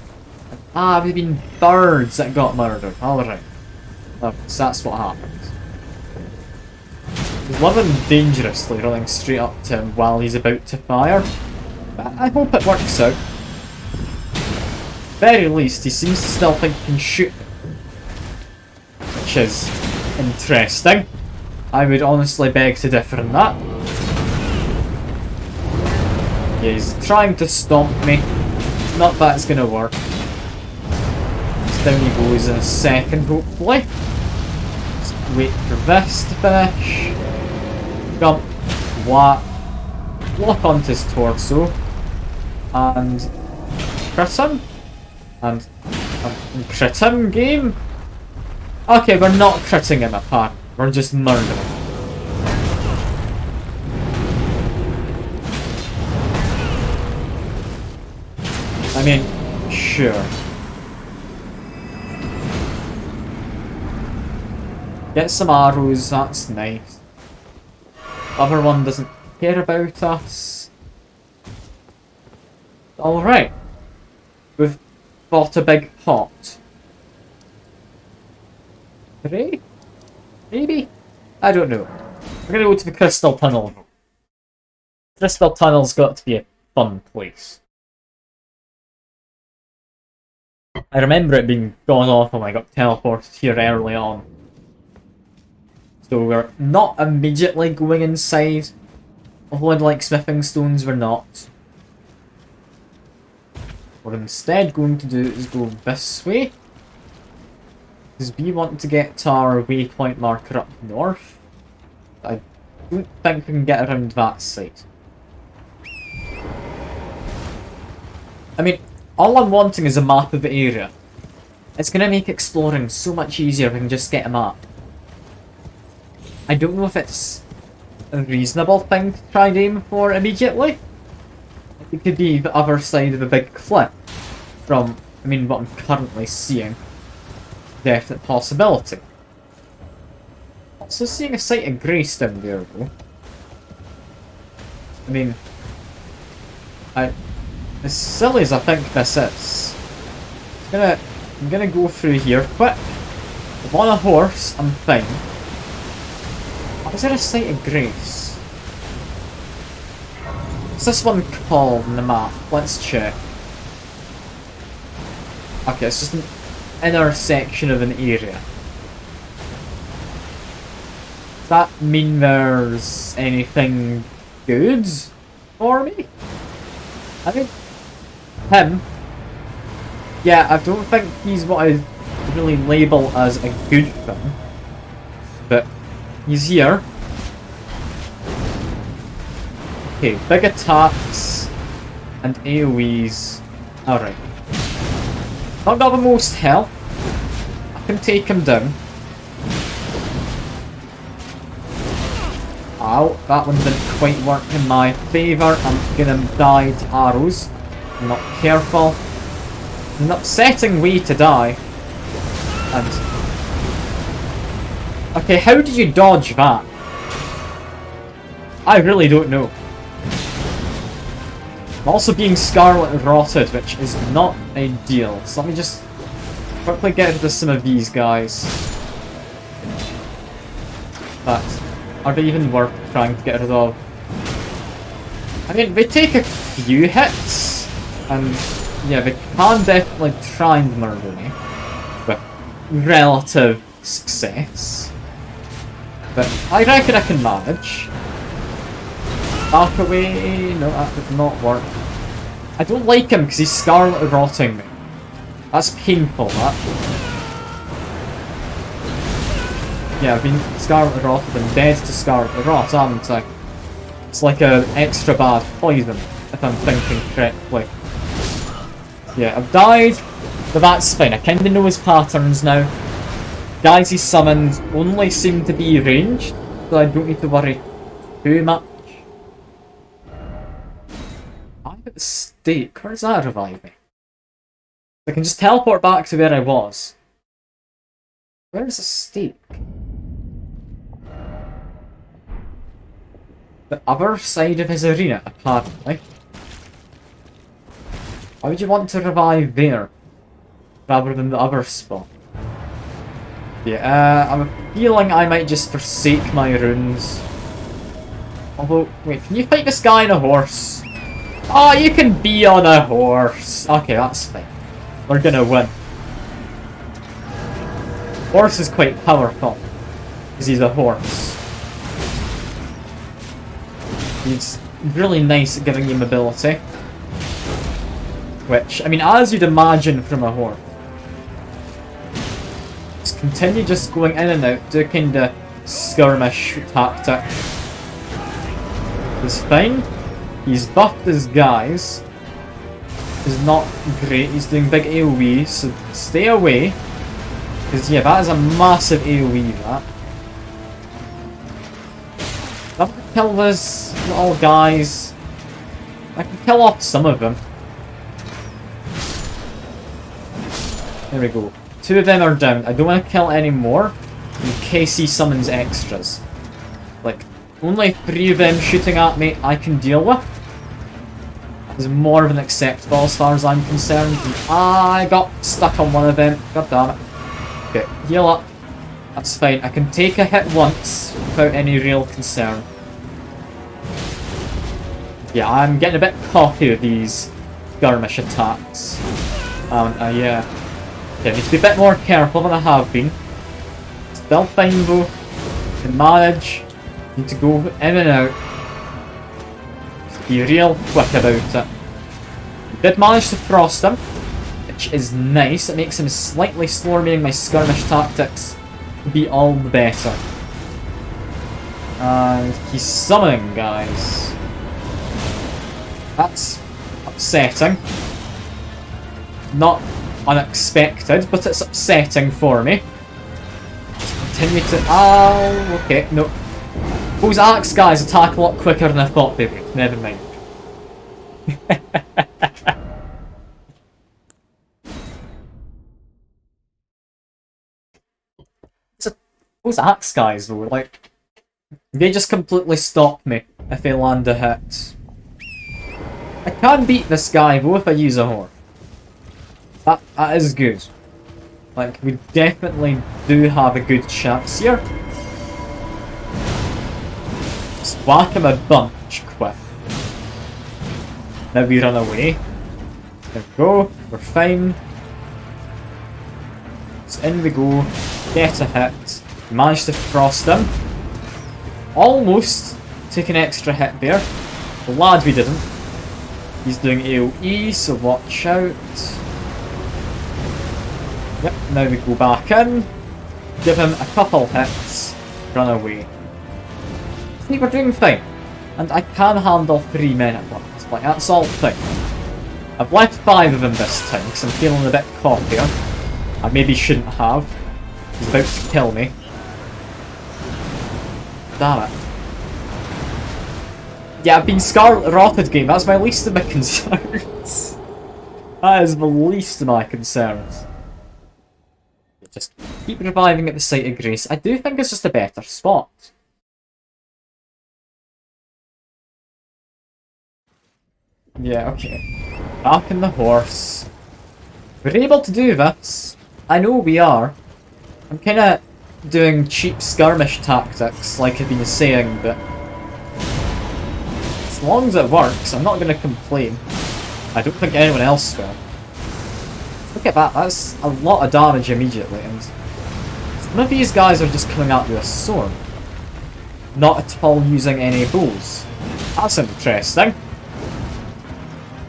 Ah, we've been birds that got murdered. Alright. So that's what happens. He's living dangerously, running straight up to him while he's about to fire. But I hope it works out. Very least, he seems to still think he can shoot me. Which is interesting. I would honestly beg to differ in that. Yeah, he's trying to stomp me. Not that it's gonna work. Down he goes in a second, hopefully. Just wait for this to finish. Jump, whack, lock onto his torso, and crit him. And crit him, game? Okay, we're not critting him apart. We're just murdering him. I mean, sure. Get some arrows, that's nice. The other one doesn't care about us. Alright. We've bought a big pot. 3? Maybe? I don't know. We're gonna go to the Crystal Tunnel. Crystal Tunnel's got to be a fun place. I remember it being gone off when I got teleported here early on. So we're not immediately going inside of wood like smithing stones, we're not. What we're instead going to do is go this way. Because we want to get to our waypoint marker up north. I don't think we can get around that side. I mean, all I'm wanting is a map of the area. It's going to make exploring so much easier if we can just get a map. I don't know if it's a reasonable thing to try and aim for immediately. It could be the other side of a big cliff from, I mean, what I'm currently seeing. Definite possibility. Also seeing a sight of grace down there though. I mean, as silly as I think this is, I'm gonna go through here quick. I'm on a horse, I'm fine. Is there a sight of grace? What's this one called on the map? Let's check. Okay, it's just an inner section of an area. Does that mean there's anything good for me? I mean, him. Yeah, I don't think he's what I really label as a good thing. But he's here. Okay, big attacks and AoEs. Alright. Not got the most health. I can take him down. Ow, that one didn't quite work in my favour. I'm gonna die to arrows. I'm not careful. An upsetting way to die. And okay, how do you dodge that? I really don't know. I'm also being scarlet rotted, which is not ideal. So let me just quickly get rid of some of these guys. But are they even worth trying to get rid of? I mean, they take a few hits, and yeah, they can definitely try and murder me with relative success. But I reckon I can manage. Back away. No, that did not work. I don't like him because he's scarlet rotting me. That's painful, that. Yeah, I've been scarlet rotted and dead to scarlet rot, haven't I? It's like an extra bad poison, if I'm thinking correctly. Yeah, I've died, but that's fine. I kind of know his patterns now. Guys he summons only seem to be ranged, so I don't need to worry too much. I'm at the stake. Where does that revive me? I can just teleport back to where I was. Where is the stake? The other side of his arena, apparently. Why would you want to revive there rather than the other spot? Yeah, I'm feeling I might just forsake my runes. Although, wait, can you fight this guy on a horse? Oh, you can be on a horse. Okay, that's fine. We're gonna win. Horse is quite powerful. Because he's a horse. He's really nice at giving you mobility. Which, I mean, as you'd imagine from a horse. Just continue just going in and out, do a kinda skirmish tactic. He's fine. He's buffed his guys. He's not great. He's doing big AoE, so stay away. Because, yeah, that is a massive AoE, that. I'm gonna kill those little guys. I can kill off some of them. There we go. 2 of them are down. I don't want to kill any more in case he summons extras. Like, only 3 of them shooting at me I can deal with. Is more than acceptable as far as I'm concerned. And I got stuck on one of them. God damn it. Okay, heal up. That's fine. I can take a hit once without any real concern. Yeah, I'm getting a bit cocky with these skirmish attacks. Yeah. Okay, I need to be a bit more careful than I have been. Still fine though. Can manage. Need to go in and out. Just be real quick about it. Did manage to frost him, which is nice. It makes him slightly slower, meaning my skirmish tactics will be all the better. And he's summoning, guys. That's upsetting. Not unexpected, but it's upsetting for me. Continue to... Oh, okay, no. Those axe guys attack a lot quicker than I thought they would. Never mind. Those axe guys though, like, they just completely stop me if they land a hit. I can beat this guy though if I use a horse. That is good. Like, we definitely do have a good chance here. Just whack him a bunch quick. Now we run away. There we go, we're fine. So in we go, get a hit. Managed to frost him. Almost took an extra hit there. Glad we didn't. He's doing AoE, so watch out. Yep, now we go back in. Give him a couple hits. Run away. See, we're doing fine. And I can handle 3 men at once. Like, that's all fine. I've left 5 of them this time, because I'm feeling a bit cockier. I maybe shouldn't have. He's about to kill me. Damn it. Yeah, I've been Scarlet Rotted game. That's my least of my concerns. That is the least of my concerns. Just keep reviving at the site of grace. I do think it's just a better spot. Yeah, okay. Back in the horse. We're able to do this. I know we are. I'm kinda doing cheap skirmish tactics, like I've been saying, but as long as it works, I'm not going to complain. I don't think anyone else will. Look at that, that's a lot of damage immediately, and some of these guys are just coming out with a sword. Not at all using any bows. That's interesting.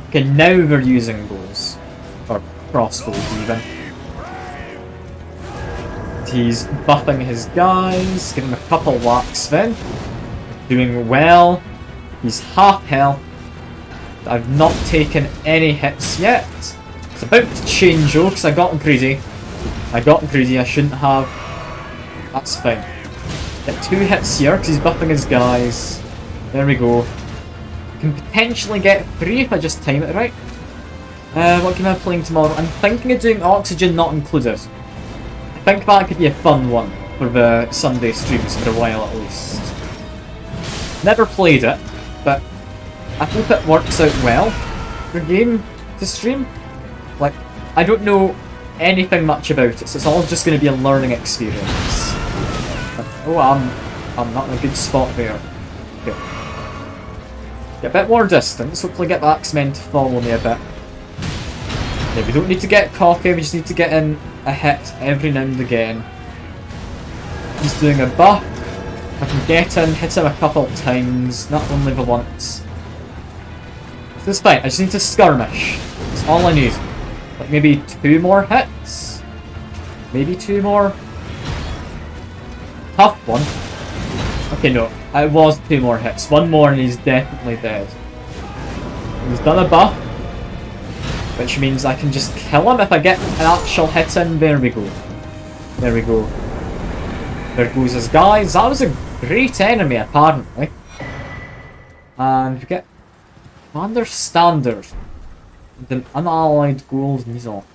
Okay, now they're using bows. Or crossbows even. He's buffing his guys, giving him a couple whacks then. Doing well. He's half health. I've not taken any hits yet. It's about to change though, because I got greedy. I shouldn't have. That's fine. Get 2 hits here, because he's buffing his guys. There we go. Can potentially get 3 if I just time it right. What game am I playing tomorrow? I'm thinking of doing Oxygen Not Included. I think that could be a fun one for the Sunday streams for a while at least. Never played it, but I hope it works out well. The game to stream. Like, I don't know anything much about it, so it's all just going to be a learning experience. But, oh, I'm not in a good spot there. Okay. Get a bit more distance, hopefully get the Axemen to follow me a bit. Yeah, we don't need to get cocky, we just need to get in a hit every now and again. He's doing a buff. I can get in, hit him a couple of times, not only the once. This is fine, I just need to skirmish. That's all I need. Like maybe 2 more hits? Maybe 2 more? Tough one. Okay, no, it was 2 more hits. 1 more and he's definitely dead. He's done a buff, which means I can just kill him if I get an actual hit in. There we go. There we go. There goes his guys. That was a great enemy, apparently. And we get Commander Standard. The unallied gold missile.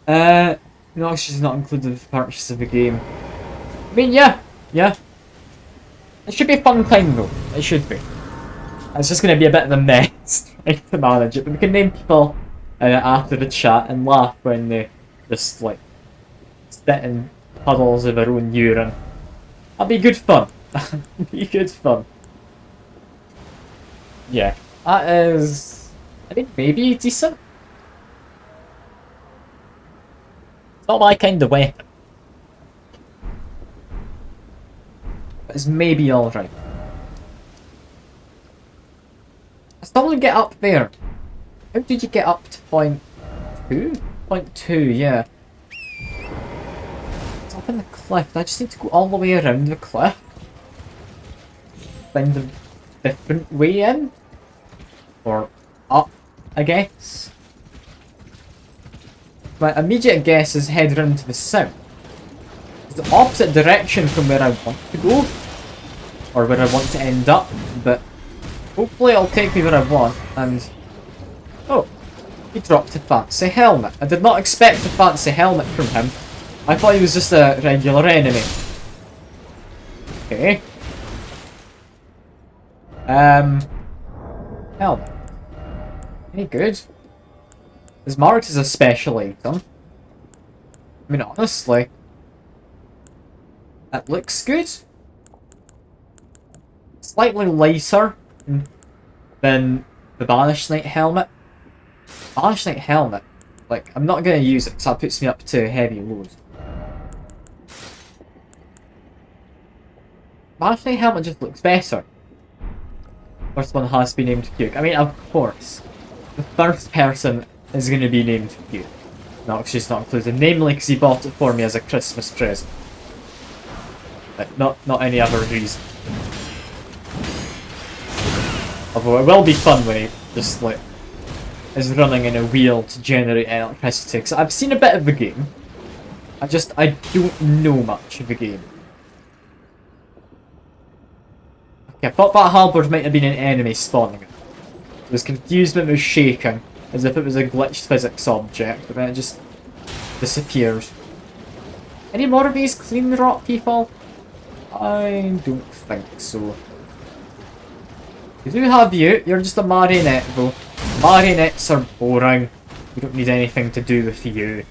No, she's not included with the purchase of the game. I mean, yeah. It should be a fun time though. It should be. It's just going to be a bit of a mess trying to manage it, but we can name people after the chat and laugh when they just like sit in puddles of their own urine. That'd be good fun. That'd be good fun. Yeah, that is, I think, maybe decent. It's not my kind of weapon. But it's maybe alright. I still want to get up there. How did you get up to point 2? Point 2, yeah. It's up in the cliff. I just need to go all the way around the cliff. Find a different way in. Or up, I guess. My immediate guess is head round to the south. It's the opposite direction from where I want to go. Or where I want to end up, but hopefully it'll take me where I want, and... Oh, he dropped a fancy helmet. I did not expect a fancy helmet from him. I thought he was just a regular enemy. Okay. Helmet. Any good? Is marked as a special item. I mean, honestly, it looks good. Slightly lighter than the Banished Knight helmet. Banished Knight helmet, like, I'm not going to use it because that puts me up to heavy load. Banished Knight helmet just looks better. First one has been named Puke. I mean, of course, the first person is going to be named Puke. No, it's just not included. Namely, because he bought it for me as a Christmas present. But not any other reason. Although it will be fun when he just like is running in a wheel to generate electricity. Because I've seen a bit of the game. I don't know much of the game. Okay, I thought that halberd might have been an enemy spawning it. I was confused when it was shaking, as if it was a glitched physics object, but then it just disappeared. Any more of these clean rock people? I don't think so. You do have you. You're just a marionette though. Marionettes are boring. We don't need anything to do with you.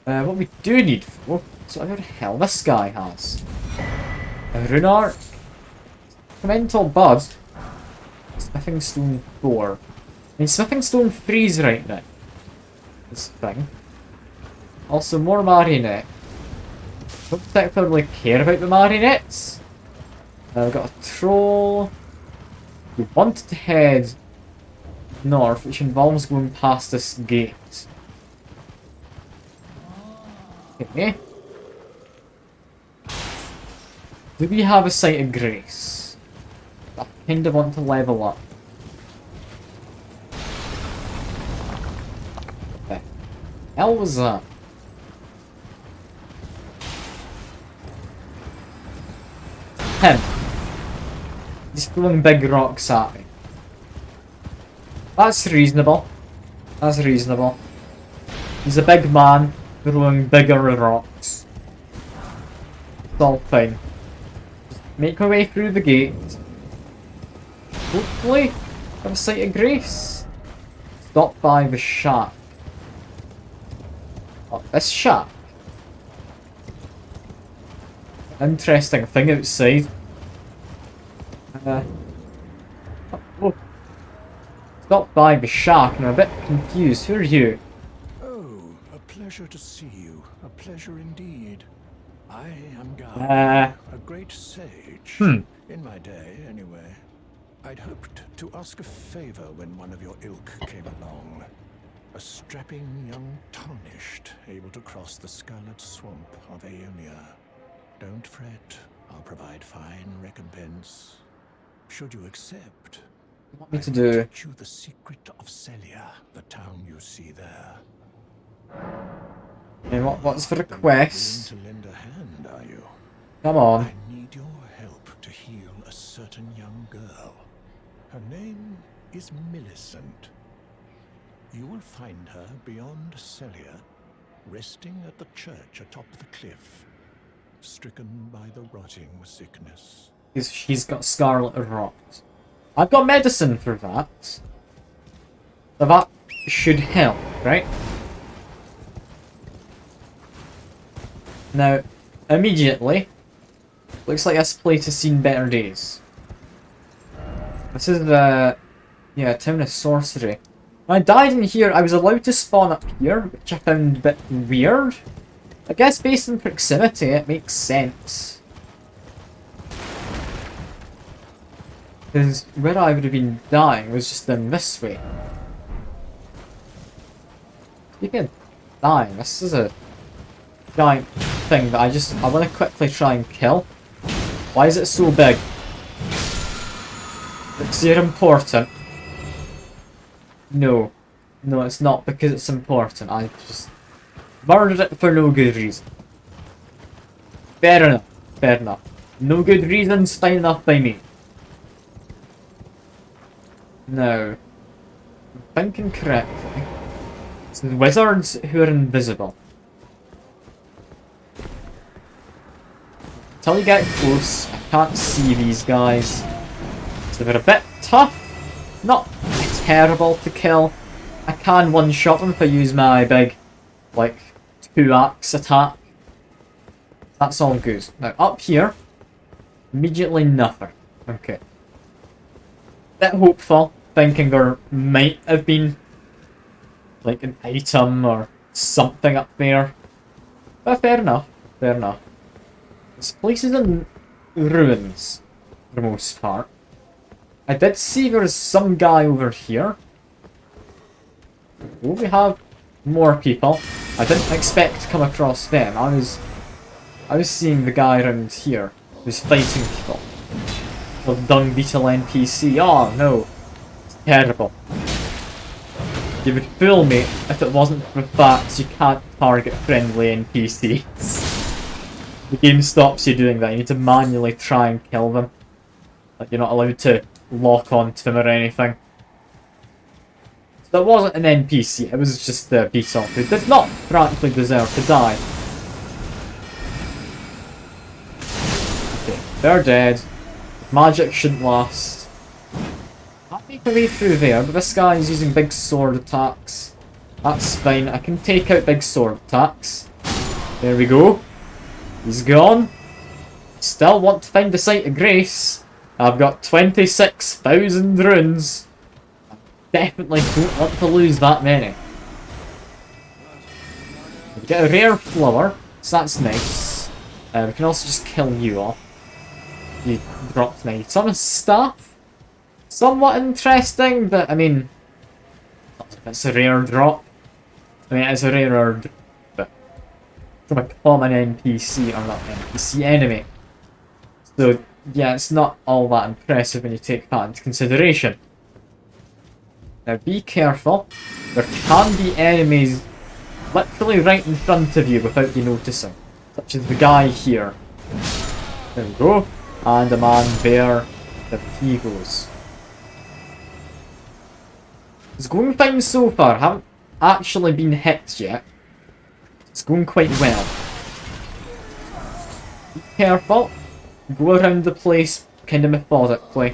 What we do need though is whatever the hell this guy has. A rune arc. Mental bud. Smithing stone 4. I mean, smithing stone 3's right now. This thing. Also more marionette. Don't particularly care about the marionettes. We've got a troll. We want to head north, which involves going past this gate. Okay. Do we have a Sight of Grace? I kind of want to level up. What the hell was that? Him. He's throwing big rocks at me. That's reasonable. That's reasonable. He's a big man throwing bigger rocks. It's all fine. Just make my way through the gate. Hopefully Have a sight of grace. Stop by the shack. Oh, this shack. Interesting thing outside. Oh. Stop by the shack and I'm a bit confused. Who are you? Oh, a pleasure to see you. A pleasure indeed. I am Guy, a great sage. In my day, anyway. I'd hoped to ask a favor when one of your ilk came along. A strapping young tarnished, able to cross the scarlet swamp of Aeonia. Don't fret, I'll provide fine recompense. Should you accept, What want me to I do? will teach you the secret of Celia, the town you see there. And what's the Then you're request? willing to lend a hand, are you? Come on. I need your help to heal a certain young girl. Her name is Millicent. You will find her beyond Celia, resting at the church atop the cliff, stricken by the rotting sickness. She's got scarlet rot. I've got medicine for that. So that should help, right? Now, immediately, looks like this place has seen better days. This is the, yeah, Town of Sorcery. When I died in here, I was allowed to spawn up here, which I found a bit weird. I guess based on proximity, it makes sense. Because where I would have been dying was just in this way. Speaking of dying, this is a giant thing that I want to quickly try and kill. Why is it so big? It's important. No. No, it's not because it's important. I just murdered it for no good reason. Fair enough. Fair enough. No good reasons, fine enough by me. Now, I'm thinking correctly. It's the wizards who are invisible. Until you get close, I can't see these guys. So they're a bit tough. Not terrible to kill. I can one-shot them if I use my big, like, 2-axe attack. That's all good. Now, up here, immediately nothing. Okay. Bit hopeful, thinking there might have been, like, an item or something up there. But fair enough, fair enough. This place is in ruins, for the most part. I did see there's some guy over here. Will we have more people? I didn't expect to come across them. I was seeing the guy around here who's fighting people. The dung beetle NPC. Oh no. It's terrible. You would fool me if it wasn't for the fact you can't target friendly NPCs. The game stops you doing that. You need to manually try and kill them. Like, you're not allowed to lock onto them or anything. So it wasn't an NPC, it was just the beetle who did not practically deserve to die. Okay, they're dead. Magic shouldn't last. Can't make my way through there, but this guy is using big sword attacks. That's fine, I can take out big sword attacks. There we go. He's gone. Still want to find the site of grace. I've got 26,000 runes. I definitely don't want to lose that many. We get a rare flower, so that's nice. We can also just kill you off. You dropped an item. Stuff. Somewhat interesting, but I mean, it's a rare drop. I mean, it's a rarer drop, but from a common NPC, or not NPC, enemy. So, yeah, it's not all that impressive when you take that into consideration. Now, be careful. There can be enemies literally right in front of you without you noticing. Such as the guy here. There we go. And the man there. There he goes. It's going fine so far. Haven't actually been hit yet. It's going quite well. Be careful. Go around the place kind of methodically.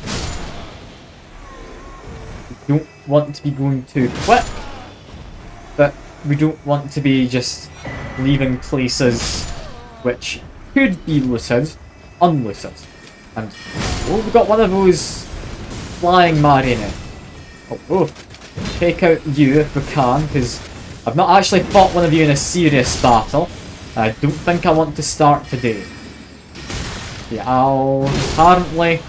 don't want to be going too quick, but we don't want to be just leaving places which could be looted, unlooted. And, oh, we got one of those flying marionette. Oh, take out you if we can, because I've not actually fought one of you in a serious battle. I don't think I want to start today. Yeah, I'll apparently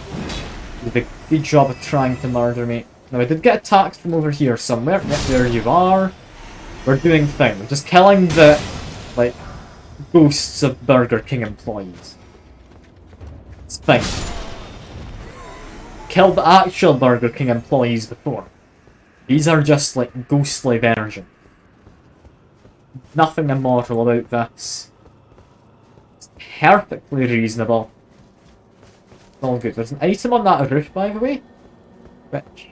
do a good job of trying to murder me. Now, I did get attacked from over here somewhere. Yep, there you are. We're doing things. We're just killing the, like, ghosts of Burger King employees. It's fine. Killed the actual Burger King employees before. These are just, like, ghostly versions. Nothing immortal about this. It's perfectly reasonable. It's all good. There's an item on that roof, by the way. Which...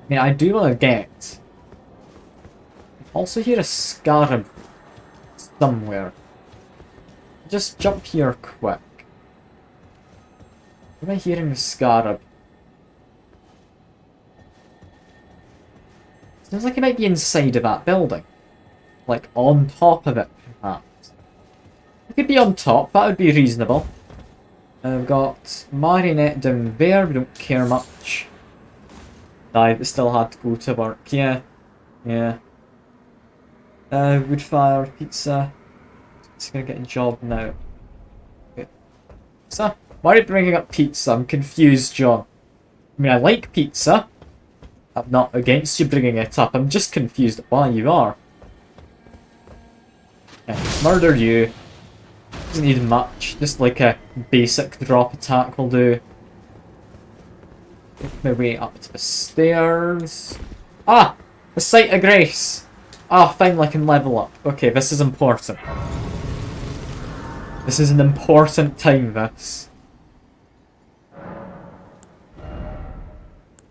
I mean, I do want to get... I also hear a scarab somewhere. Just jump here quick. Am I hearing a scarab? Sounds like it might be inside of that building. Like, on top of it, perhaps. It could be on top, that would be reasonable. We've got marionette down there, we don't care much. Died, but still had to go to work, yeah. Yeah. Wood fire, pizza. It's gonna get a job now. Okay. So, why are you bringing up pizza? I'm confused, John. I mean, I like pizza. I'm not against you bringing it up. I'm just confused at why you are. Yeah, murder you. Doesn't need much. Just like a basic drop attack will do. Make my way up to the stairs. Ah! The Sight of Grace! Ah, finally I can level up. Okay, this is important. This is an important time, this.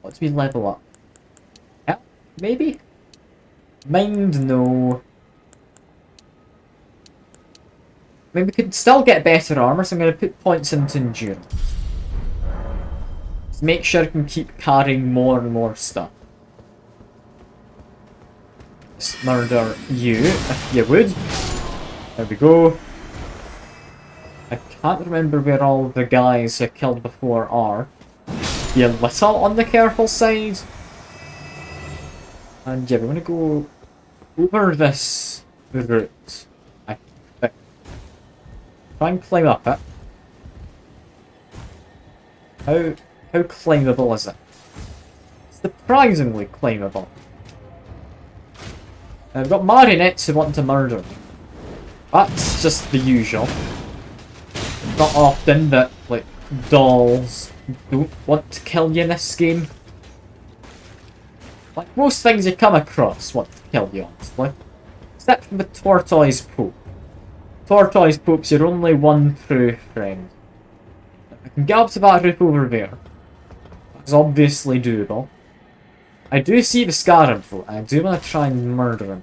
What do we level up? Yeah, maybe? Mind, no. I mean, we could still get better armor, so I'm going to put points into endurance. Just make sure I can keep carrying more and more stuff. Just murder you, if you would. There we go. I can't remember where all the guys I killed before are. Be a little on the careful side. And yeah, we're going to go over this route. I think. Try and climb up it. How climbable is it? Surprisingly climbable. I've got marionettes who want to murder me. That's just the usual. It's not often that, like, dolls don't want to kill you in this game. Like, most things you come across want to kill you, honestly. Except for the Tortoise Pope. Tortoise Pope's your only one true friend. I can get up to that roof over there. That's obviously doable. I do see the scarab though, and I do want to try and murder him.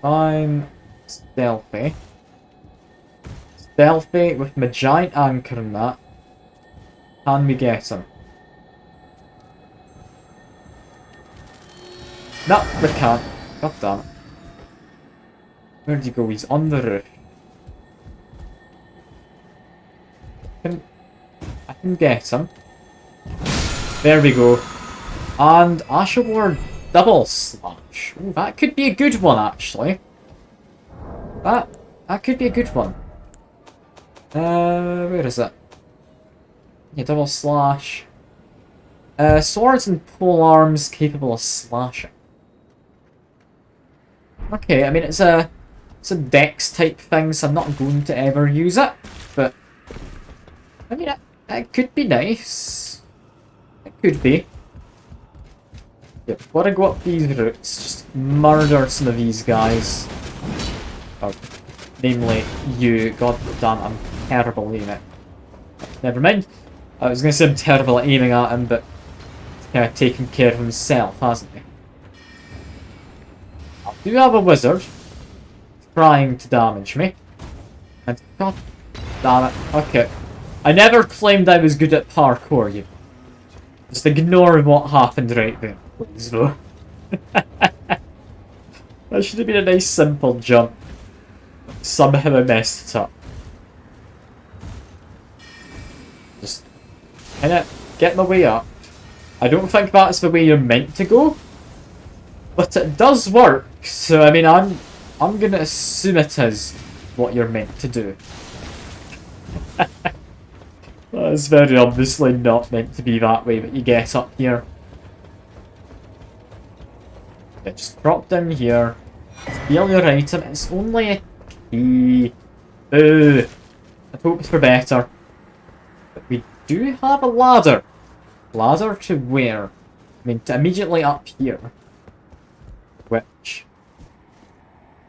I'm stealthy. Stealthy with my giant anchor and that. Can we get him? No, we can't. God damn it. Where'd he go? He's on the roof. I can get him. There we go. And Ashaward double slash. Ooh, that could be a good one, actually. That could be a good one. Where is it? Yeah, double slash. Swords and pole arms capable of slashing. Okay, I mean it's a dex type thing, so I'm not going to ever use it. But I mean it could be nice. It could be. Yep, gotta go up these routes. Just murder some of these guys. Oh, namely you. God damn, I'm terrible aiming it. Never mind. I was going to say I'm terrible at aiming at him, but he's kind of taken care of himself, hasn't he? I do have a wizard trying to damage me. And god damn it. Okay. I never claimed I was good at parkour, you know. Just ignore what happened right there, please, though. That should have been a nice simple jump. Somehow I messed it up. Just kinda get my way up. I don't think that's the way you're meant to go. But it does work, so I mean I'm gonna assume it is what you're meant to do. It's very obviously not meant to be that way, but you get up here. Yeah, just drop down here. Steal your item. It's only a key. Boo. I'd hoped for better. But we do have a ladder. Ladder to where? I mean, to immediately up here. Which...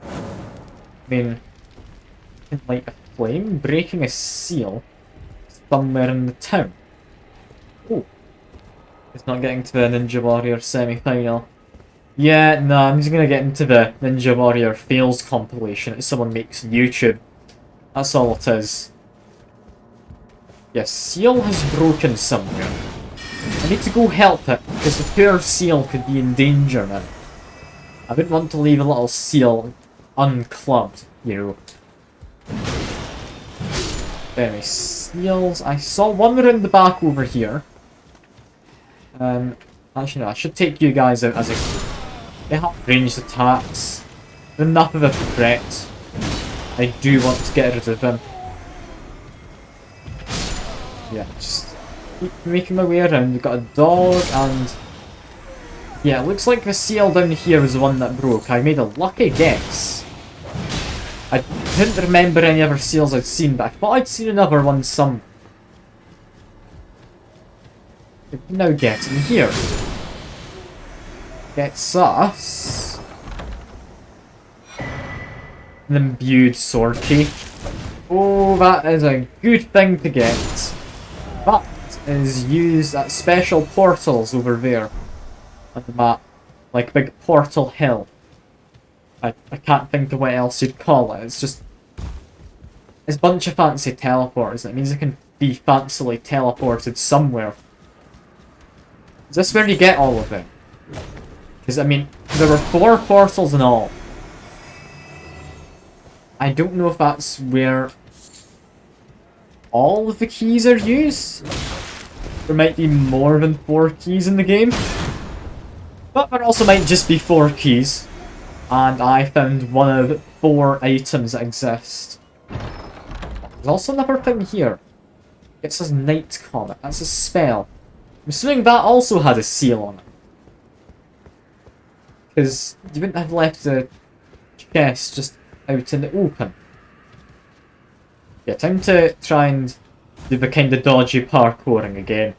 I mean... Light a flame, breaking a seal somewhere in the town. Oh. It's not getting to the Ninja Warrior semi-final. Yeah, no, I'm just gonna get into the Ninja Warrior fails compilation that someone makes on YouTube. That's all it is. Yeah, seal has broken somewhere. I need to go help it, because the poor seal could be in danger now. I wouldn't want to leave a little seal unclubbed, you know. Anyway, seals. I saw one around the back over here. Actually no, I should take you guys out as a... They have ranged attacks. Enough of a threat. I do want to get rid of them. Yeah, just keep making my way around. We've got a dog and... Yeah, it looks like the seal down here is the one that broke. I made a lucky guess. I didn't remember any other seals I'd seen, but I thought I'd seen another one somewhere. We can now get in here. Gets us... an imbued sword key. Oh, that is a good thing to get. That is used at special portals over there on the map. Like big portal hill. I can't think of what else you'd call it. It's just... It's a bunch of fancy teleporters. It means it can be fancily teleported somewhere. Is this where you get all of them? Because, I mean, there were 4 portals in all. I don't know if that's where all of the keys are used. There might be more than 4 keys in the game. But there also might just be 4 keys. And I found one of 4 items that exist. There's also another thing here. It says Night Comet. That's a spell. I'm assuming that also had a seal on it. Because you wouldn't have left the chest just out in the open. Yeah, time to try and do the kind of dodgy parkouring again.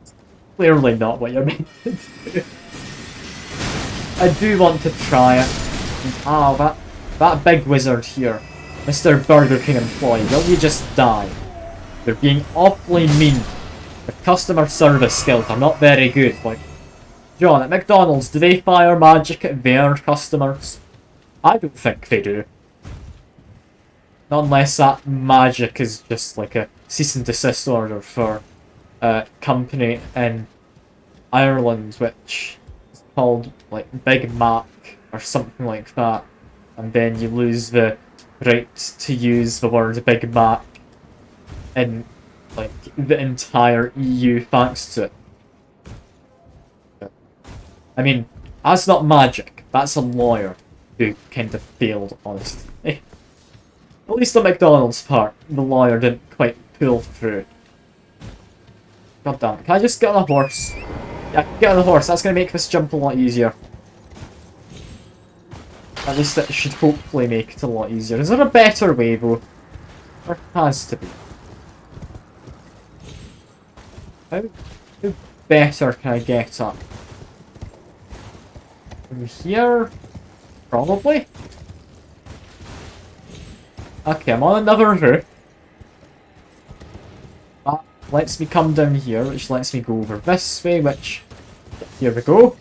It's clearly not what you're meant to do. I do want to try it. And, that big wizard here, Mr. Burger King employee, will you just die? They're being awfully mean. The customer service skills are not very good. Like, John, at McDonald's, do they fire magic at their customers? I don't think they do. Not unless that magic is just like a cease and desist order for a company in Ireland, which is called like Big Mac or something like that. And then you lose the right to use the word Big Mac in like the entire EU thanks to it. I mean, that's not magic. That's a lawyer who kind of failed, honestly. At least the McDonald's part, the lawyer didn't quite pull through. God damn it. Can I just get on a horse? Yeah, I can get on a horse. That's going to make this jump a lot easier. At least it should hopefully make it a lot easier. Is there a better way, though? There has to be. How better can I get up? From here? Probably? Okay, I'm on another route. That lets me come down here, which lets me go over this way, which... Here we go.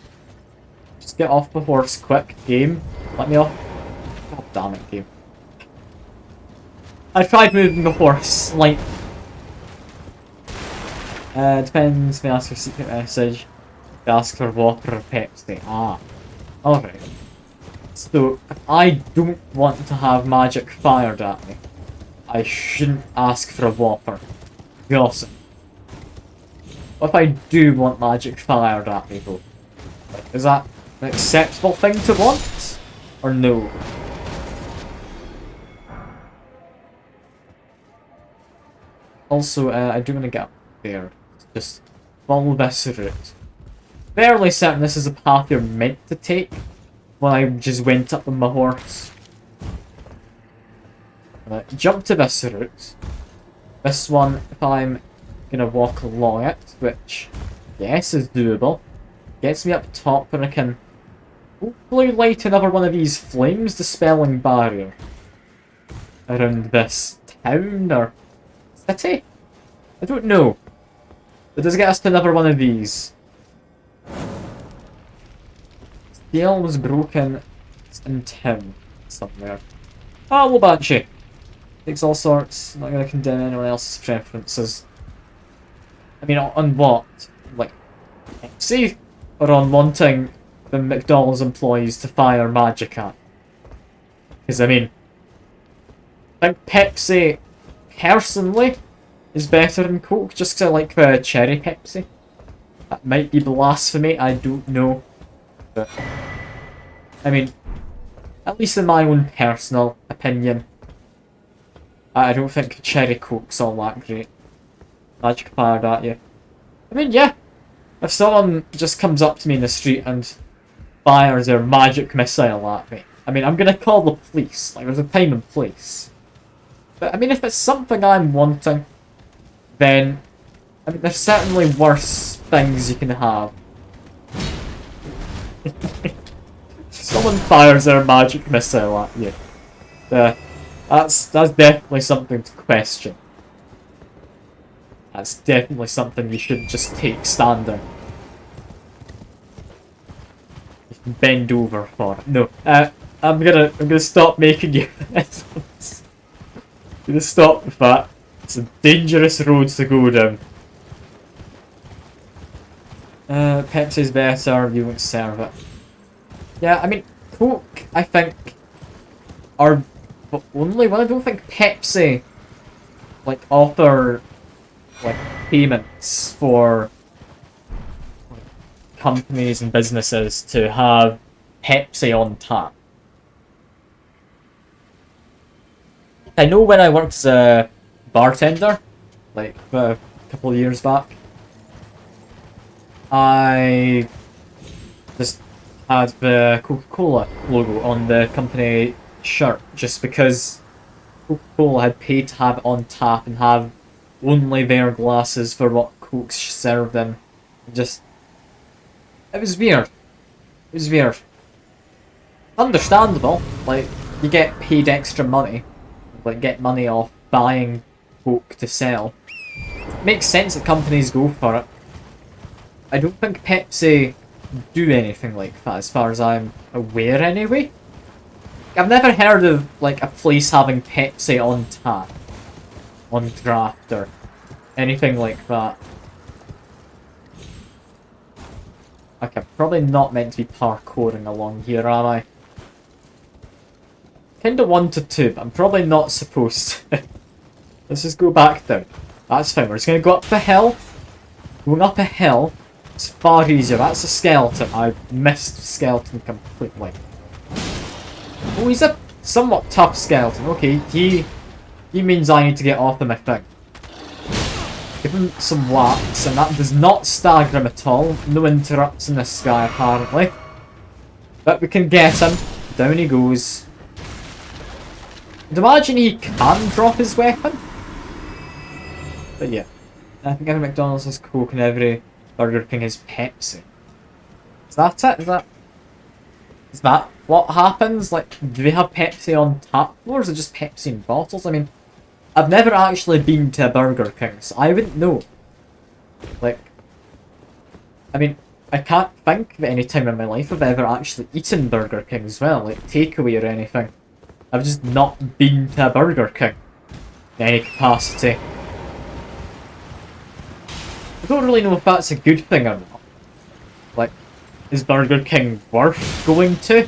Just get off the horse quick, game. Let me off. God damn it, game. I tried moving the horse slightly. Depends if they ask for secret message. If they ask for water or Pepsi. Ah. Alright. So, if I don't want to have magic fired at me, I shouldn't ask for a Whopper. Be awesome. What if I do want magic fired at me though? Is that an acceptable thing to want? Or no? Also, I do want to get up there. Just follow this route. Fairly certain this is the path you're meant to take. When I just went up on my horse. Jump to this route. This one, if I'm gonna walk along it, which, yes, is doable, gets me up top and I can hopefully light another one of these flames dispelling barrier around this town or city? I don't know. But does it get us to another one of these? Steel was broken. It's in town somewhere. Ah, little banshee. Takes all sorts. Not gonna condemn anyone else's preferences. I mean, on what? Like, Pepsi? Or on wanting the McDonald's employees to fire magic at? Because, I mean, I think Pepsi, personally, is better than Coke, just because I like the cherry Pepsi. That might be blasphemy, I don't know. But, I mean, at least in my own personal opinion, I don't think cherry Coke's all that great. Magic fired at you. I mean, yeah. If someone just comes up to me in the street and fires their magic missile at me, I mean, I'm gonna call the police. Like, there's a time and place. But, I mean, if it's something I'm wanting, then, I mean, there's certainly worse things you can have. Someone fires their magic missile at you. That's definitely something to question. That's definitely something you shouldn't just take standing. You can bend over for it. No, I'm gonna stop making you this. I'm gonna stop with that. It's a dangerous road to go down. Pepsi's better, you won't serve it. Yeah, I mean, Coke, I think, are the only one. I don't think Pepsi, like, offer, like, payments for companies and businesses to have Pepsi on tap. I know when I worked as a bartender, like, a couple of years back, I just had the Coca-Cola logo on the company shirt just because Coca-Cola had paid to have it on tap and have only their glasses for what Coke served them. Just, it was weird. It was weird. Understandable. Like, you get paid extra money, like get money off buying Coke to sell. It makes sense that companies go for it. I don't think Pepsi do anything like that, as far as I'm aware anyway. I've never heard of, like, a place having Pepsi on tap, on draft, or anything like that. Okay, I'm probably not meant to be parkouring along here, am I? Kinda wanted to, but I'm probably not supposed to. Let's just go back down. That's fine, we're just gonna go up the hill. Going up a hill, it's far easier. That's a skeleton. I missed skeleton completely. Oh, he's a somewhat tough skeleton. Okay, he means I need to get off him, I think. Give him some whacks, and that does not stagger him at all. No interrupts in this guy, apparently. But we can get him. Down he goes. I'd imagine he can drop his weapon. But yeah. I think every McDonald's has Coke and every Burger King has Pepsi. Is that it? Is that what happens? Like, do they have Pepsi on tap or is it just Pepsi in bottles? I mean, I've never actually been to a Burger King, so I wouldn't know. Like, I mean, I can't think of any time in my life I've ever actually eaten Burger King as well, like takeaway or anything. I've just not been to a Burger King in any capacity. I don't really know if that's a good thing or not. Like, is Burger King worth going to?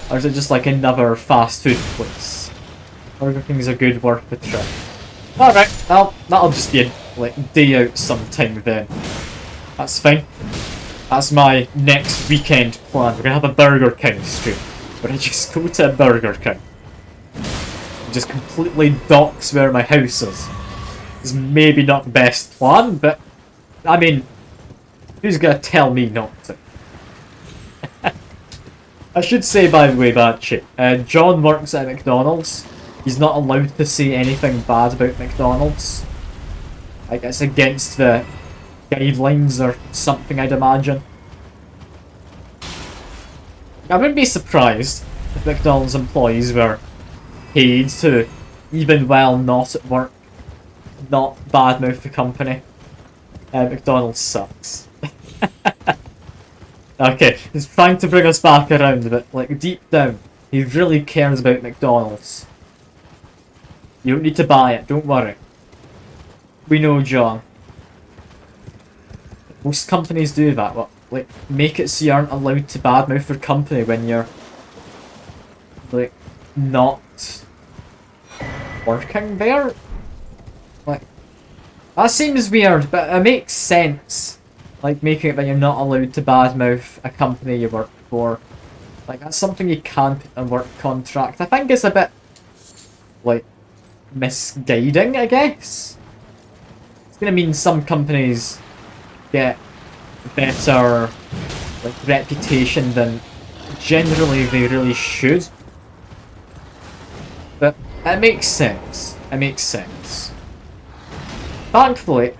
Or is it just like another fast food place? Burger King's a good worth a trip. Alright, well, that'll just be a day out sometime then. That's fine. That's my next weekend plan. We're gonna have a Burger King stream. Where I just go to a Burger King. Just completely docks where my house is. It's maybe not the best plan, but I mean, who's gonna tell me not to? I should say, by the way, Banshee, John works at McDonald's. He's not allowed to say anything bad about McDonald's. Like, it's against the guidelines or something, I'd imagine. I wouldn't be surprised if McDonald's employees were paid to, even while not at work, not badmouth the company. McDonald's sucks. Okay, he's trying to bring us back around, but like deep down, he really cares about McDonald's. You don't need to buy it, don't worry. We know, John. Most companies do that. What, like, make it so you aren't allowed to badmouth your company when you're, like, not working there? Like, that seems weird, but it makes sense. Like, making it that you're not allowed to badmouth a company you work for. Like, that's something you can't put in a work contract. I think it's a bit, like, misguiding, I guess. It's gonna mean some companies get better, like, reputation than generally they really should. But it makes sense. It makes sense. Thankfully,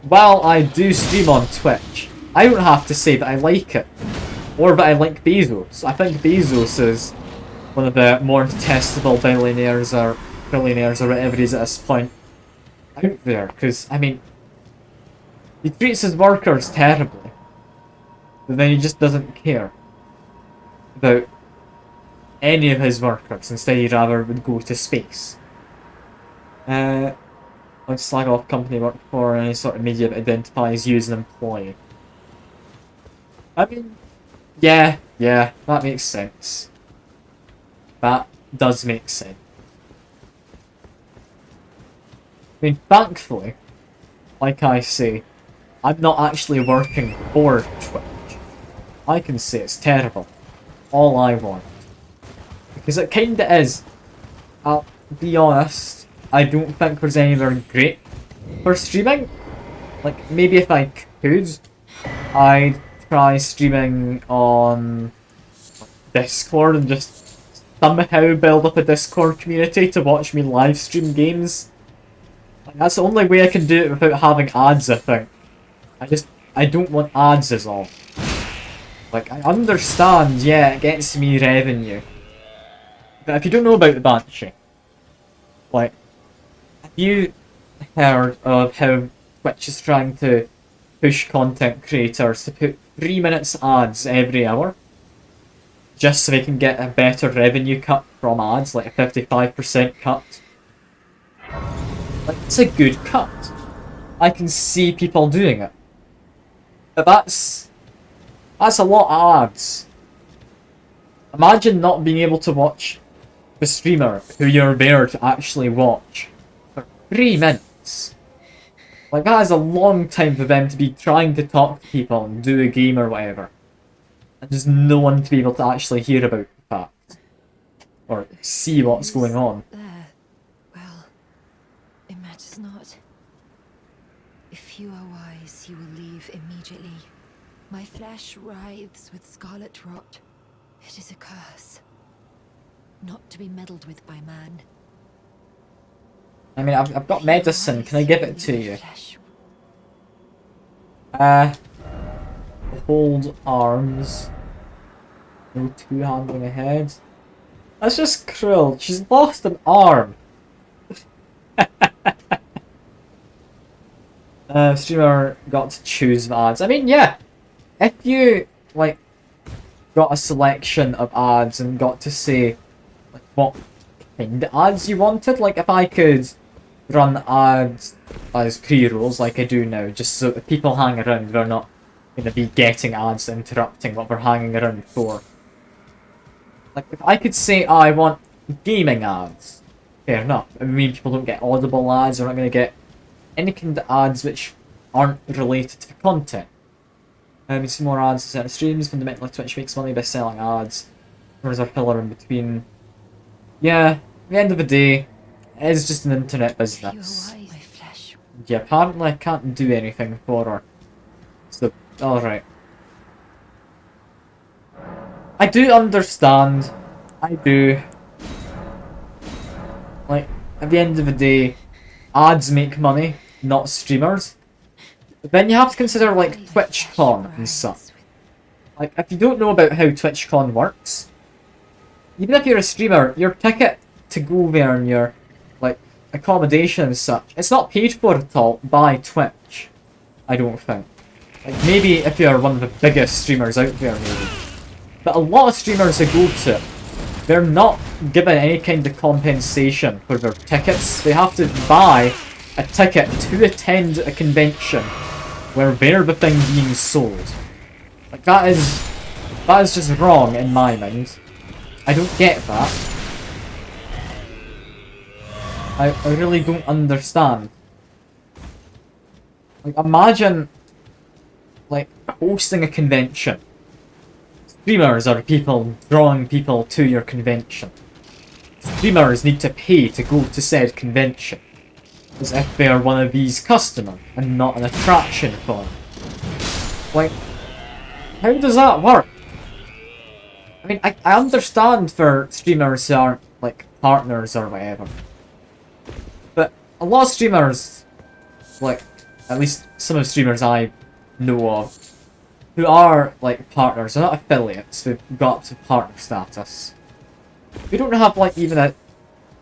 while I do stream on Twitch, I don't have to say that I like it. Or that I like Bezos. I think Bezos is one of the more detestable billionaires or whatever he is at this point out there. Because, I mean, he treats his workers terribly. But then he just doesn't care about any of his workers. Instead, he rather would go to space. Like slag off company work for any sort of media that identifies you as an employee. I mean, yeah, that makes sense. That does make sense. I mean, thankfully, like I say, I'm not actually working for Twitch. I can say it's terrible. All I want. Because it kinda is. I'll be honest, I don't think there's anywhere great for streaming. Like, maybe if I could, I'd try streaming on Discord and just somehow build up a Discord community to watch me live stream games. Like, that's the only way I can do it without having ads, I think. I don't want ads is all. Like, I understand, yeah, it gets me revenue. But if you don't know about the Banshee, like, have you heard of how Twitch is trying to push content creators to put 3 minutes ads every hour? Just so they can get a better revenue cut from ads, like a 55% cut. Like, it's a good cut. I can see people doing it. But that's a lot of ads. Imagine not being able to watch the streamer who you're there to actually watch for 3 minutes. Like, that is a long time for them to be trying to talk to people and do a game or whatever. And just no one to be able to actually hear about the fact. Or see what's going on. There. Well, it matters not. If you are wise, you will leave immediately. My flesh writhes with scarlet rot. It is a curse. Not to be meddled with by man. I mean, I've got medicine. Can I give it to you? Hold arms. No two-handing ahead. That's just cruel. She's lost an arm. Streamer got to choose the ads. I mean, yeah. If you, like, got a selection of ads and got to say, like, what kind of ads you wanted. Like, if I could run ads as pre-rolls like I do now, just so if people hang around, they're not going to be getting ads interrupting what they're hanging around for. Like, if I could say, oh, I want gaming ads, fair enough. I mean, people don't get Audible ads, they're not going to get any kind of ads which aren't related to the content. We see more ads in certain streams. Fundamentally, Twitch makes money by selling ads. There's a filler in between. Yeah, at the end of the day, it is just an internet business. Yeah, apparently I can't do anything for her. So, alright. I do understand. I do. Like, at the end of the day, ads make money, not streamers. But then you have to consider, like, TwitchCon and stuff. Like, if you don't know about how TwitchCon works, even if you're a streamer, your ticket to go there and your, like, accommodation and such, it's not paid for at all by Twitch. I don't think. Like, maybe if you're one of the biggest streamers out there, maybe. But a lot of streamers who go to it, they're not given any kind of compensation for their tickets. They have to buy a ticket to attend a convention where they're the thing being sold. Like, that is just wrong in my mind. I don't get that. I really don't understand. Like, imagine, like, hosting a convention. Streamers are people drawing people to your convention. Streamers need to pay to go to said convention, as if they are one of these customers and not an attraction for them. Like, how does that work? I mean, I understand for streamers who aren't, like, partners or whatever. But a lot of streamers, like, at least some of the streamers I know of, who are, like, partners, they're not affiliates, they've got up to partner status. We don't have, like, even a,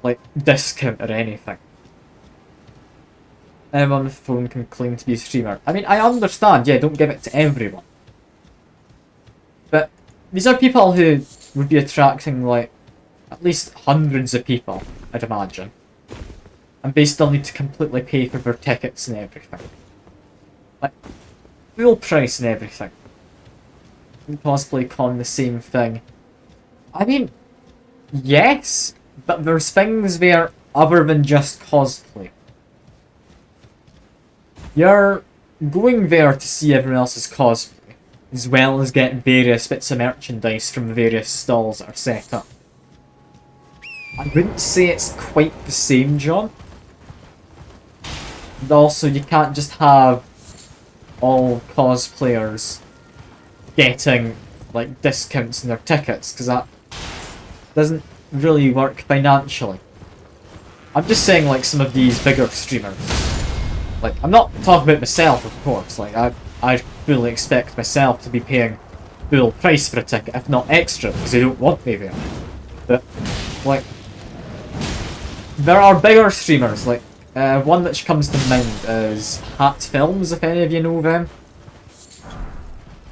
like, discount or anything. Anyone on the phone can claim to be a streamer. I mean, I understand, yeah, don't give it to everyone. But these are people who would be attracting, like, at least hundreds of people, I'd imagine. And they still need to completely pay for their tickets and everything. Like, full price and everything. Cosplay Con, the same thing. I mean, yes, but there's things there other than just cosplay. You're going there to see everyone else's cosplay, as well as get various bits of merchandise from the various stalls that are set up. I wouldn't say it's quite the same, John. And also, you can't just have all cosplayers getting, like, discounts in their tickets, because that doesn't really work financially. I'm just saying, like, some of these bigger streamers. Like, I'm not talking about myself, of course. Like, I fully expect myself to be paying full price for a ticket, if not extra, because they don't want me there. But, like, there are bigger streamers, like, one which comes to mind is Hat Films, if any of you know them.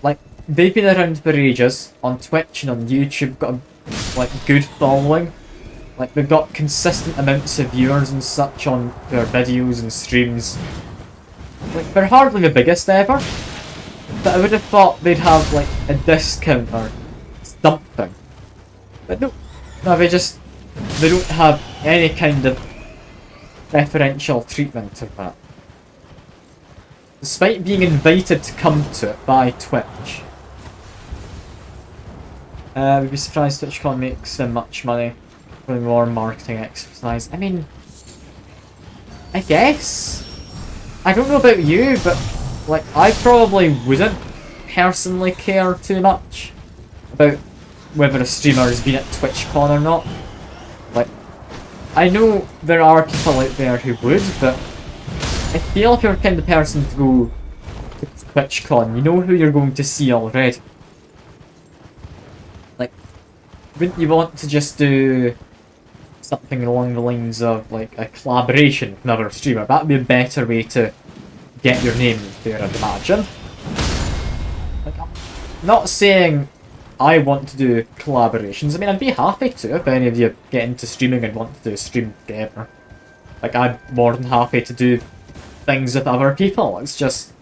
Like, they've been around for ages, on Twitch and on YouTube, got a, like, good following. Like, they've got consistent amounts of viewers and such on their videos and streams. Like, they're hardly the biggest ever, but I would have thought they'd have, like, a discount or something. But no, they don't have any kind of preferential treatment of that. Despite being invited to come to it by Twitch. We'd be surprised TwitchCon makes them much money. Really more marketing exercise. I mean, I guess. I don't know about you, but, like, I probably wouldn't personally care too much about whether a streamer has been at TwitchCon or not. Like, I know there are people out there who would, but I feel if you're the kind of person to go to TwitchCon, you know who you're going to see already. Like, wouldn't you want to just do something along the lines of, like, a collaboration with another streamer? That would be a better way to get your name there, I'd imagine. Like, I'm not saying I want to do collaborations. I mean, I'd be happy to if any of you get into streaming and want to do a stream together. Like, I'm more than happy to do things with other people. It's just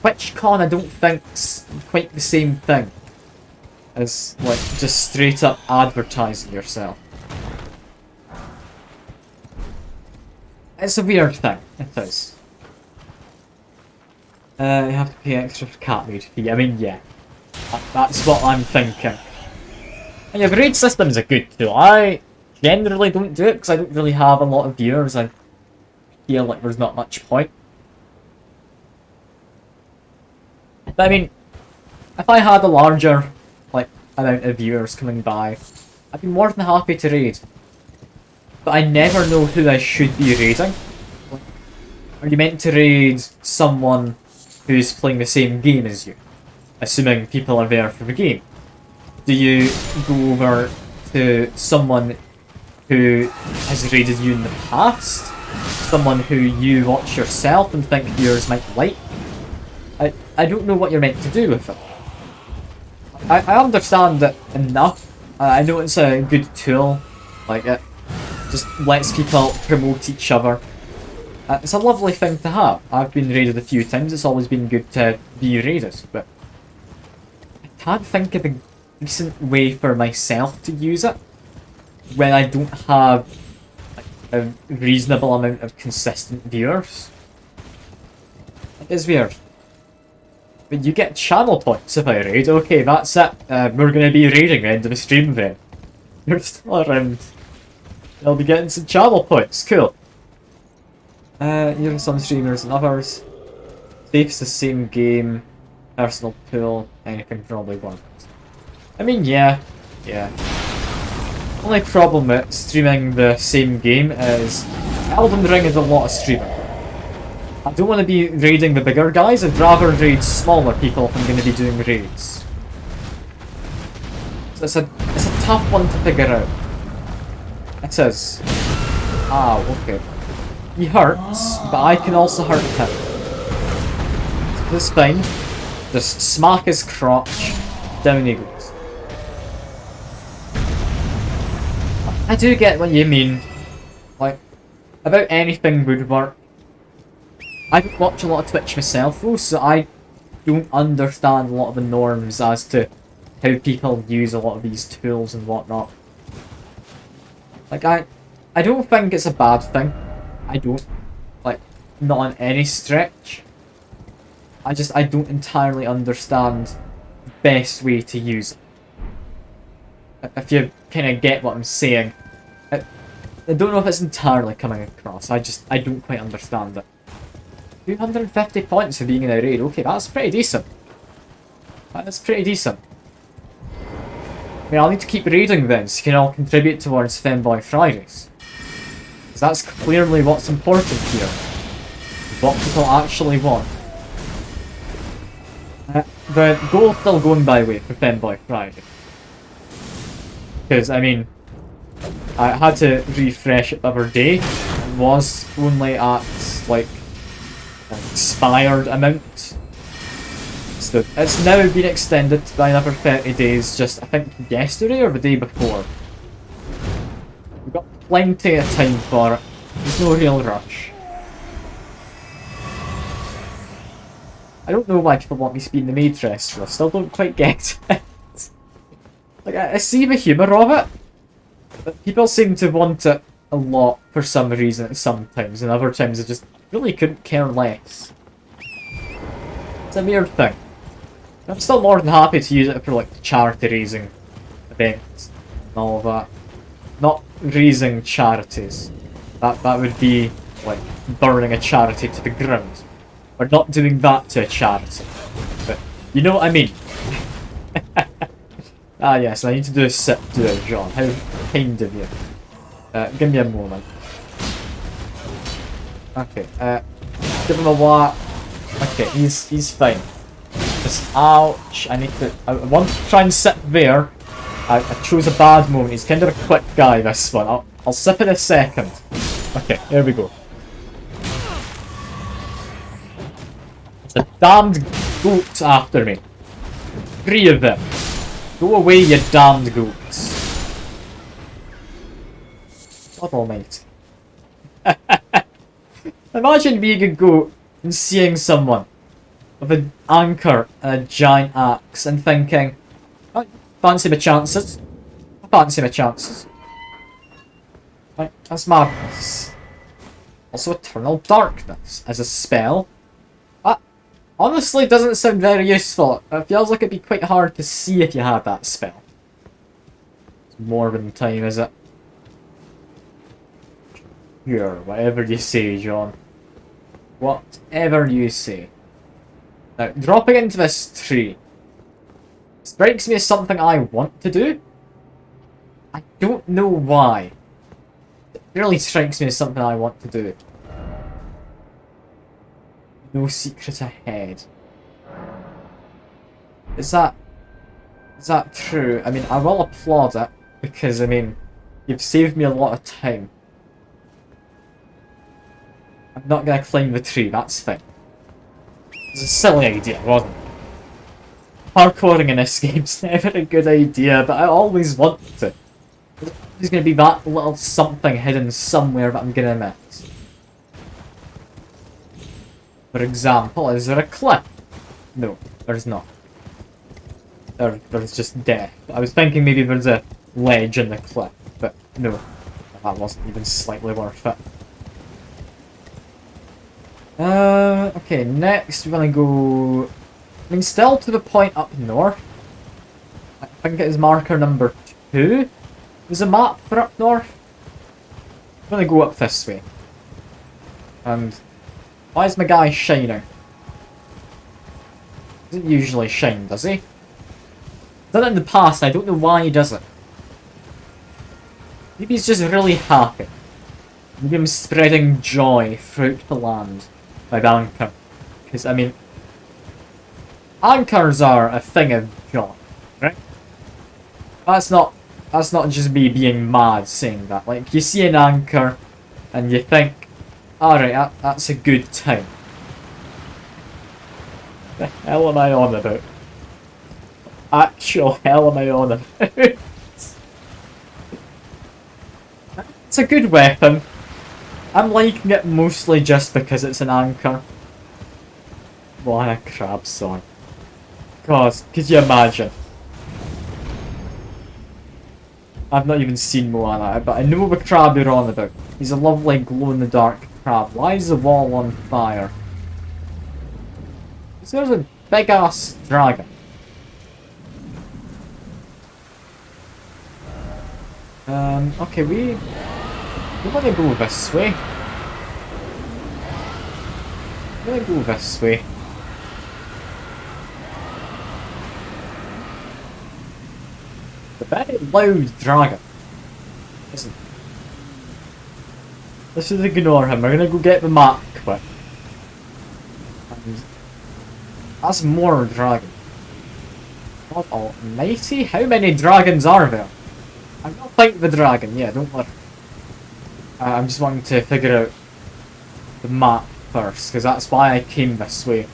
TwitchCon I don't think's quite the same thing as like just straight up advertising yourself. It's a weird thing, it is. You have to pay extra for cat raid fee. I mean, yeah. That's what I'm thinking. And yeah, the raid system is a good tool. I generally don't do it because I don't really have a lot of viewers. I feel like there's not much point. But I mean, if I had a larger like amount of viewers coming by, I'd be more than happy to raid. But I never know who I should be raiding. Are you meant to raid someone who's playing the same game as you? Assuming people are there for the game. Do you go over to someone who has raided you in the past? Someone who you watch yourself and think viewers might like? I don't know what you're meant to do with it. I understand it enough. I know it's a good tool. Like, it just lets people promote each other. It's a lovely thing to have. I've been raided a few times. It's always been good to be raided. But I can't think of a decent way for myself to use it when I don't have like, a reasonable amount of consistent viewers. It is weird. But you get channel points if I raid. Okay, that's it. We're going to be raiding the end of the stream then. You're still around. I'll be getting some channel points. Cool. Here are some streamers and others. Safe's the same game. Personal pool. Anything probably works. I mean, yeah. Only problem with streaming the same game is Elden Ring is a lot of streaming. I don't want to be raiding the bigger guys, I'd rather raid smaller people if I'm going to be doing raids. So it's a tough one to figure out. It is. Ah, okay. He hurts, but I can also hurt him. So this is fine. Just smack his crotch, down he goes. I do get what you mean. Like, about anything would work. I don't watch a lot of Twitch myself though, so I don't understand a lot of the norms as to how people use a lot of these tools and whatnot. Like, I don't think it's a bad thing. I don't. Like, not on any stretch. I don't entirely understand the best way to use it. If you kind of get what I'm saying. I don't know if it's entirely coming across. I don't quite understand it. 250 points for being in a raid. Okay, that's pretty decent. That's pretty decent. I mean, I'll need to keep raiding then, so you can all contribute towards Femboy Fridays. Because that's clearly what's important here. What people actually want. The goal's still going by way for Femboy Friday. Because, I mean, I had to refresh it the other day. It was only at, like, expired amount. So it's now been extended by another 30 days, just I think yesterday or the day before. We've got plenty of time for it. There's no real rush. I don't know why people want me to be in the maid dress, so I still don't quite get it. Like, I see the humour of it, but people seem to want it a lot for some reason sometimes, and other times I just really couldn't care less. It's a weird thing. I'm still more than happy to use it for like charity raising events and all of that. Not raising charities. That would be like burning a charity to the ground. We're not doing that to a charity. But you know what I mean. Ah yes, I need to do a sit to it, John. How kind of you. Give me a moment. Okay, give him a whack. Okay, he's fine. Just ouch. I need to. I want to try and sit there. I chose a bad moment. He's kind of a quick guy, this one. I'll sip in a second. Okay, here we go. It's a damned goat after me. 3 of them. Go away, you damned goats. God almighty. Imagine being a goat and seeing someone with an anchor and a giant axe and thinking, "I fancy my chances. I fancy my chances." Right, that's madness. Also, Eternal Darkness as a spell. That honestly doesn't sound very useful. It feels like it'd be quite hard to see if you had that spell. It's Morbin time, is it? Sure, whatever you say, John. Whatever you say. Now, dropping into this tree strikes me as something I want to do. I don't know why. It really strikes me as something I want to do. No secret ahead. Is that true? I mean, I will applaud it because, I mean, you've saved me a lot of time. I'm not gonna climb the tree, that's fine. It's a silly idea, wasn't it? Parkouring in this game's never a good idea, but I always want to. There's gonna be that little something hidden somewhere that I'm gonna miss. For example, is there a cliff? No, there's not. There's just death. I was thinking maybe there's a ledge in the cliff, but no. That wasn't even slightly worth it. Okay, next we're gonna go... I mean, still to the point up north. I think it is marker number 2. There's a map for up north. I'm gonna go up this way. And... why is my guy shining? Doesn't usually shine, does he? Done it in the past, I don't know why he does it. Maybe he's just really happy. Maybe I'm spreading joy throughout the land by the anchor. Because, I mean, anchors are a thing of joy, right? That's not just me being mad saying that. Like, you see an anchor and you think, alright, that's a good time. The hell am I on about? Actual hell am I on about? It's a good weapon. I'm liking it mostly just because it's an anchor. What a crab song. God, could you imagine? I've not even seen Moana, but I know the crab you're on about. He's a lovely glow-in-the-dark crab. Why is the wall on fire? There's a big-ass dragon. Okay, we want to go this way. We're gonna go this way. The very loud dragon. Listen. Let's just ignore him. We're gonna go get the map quick. And that's more dragon. God almighty, how many dragons are there? I'm gonna fight the dragon, yeah, don't worry. I'm just wanting to figure out the map first, because that's why I came this way.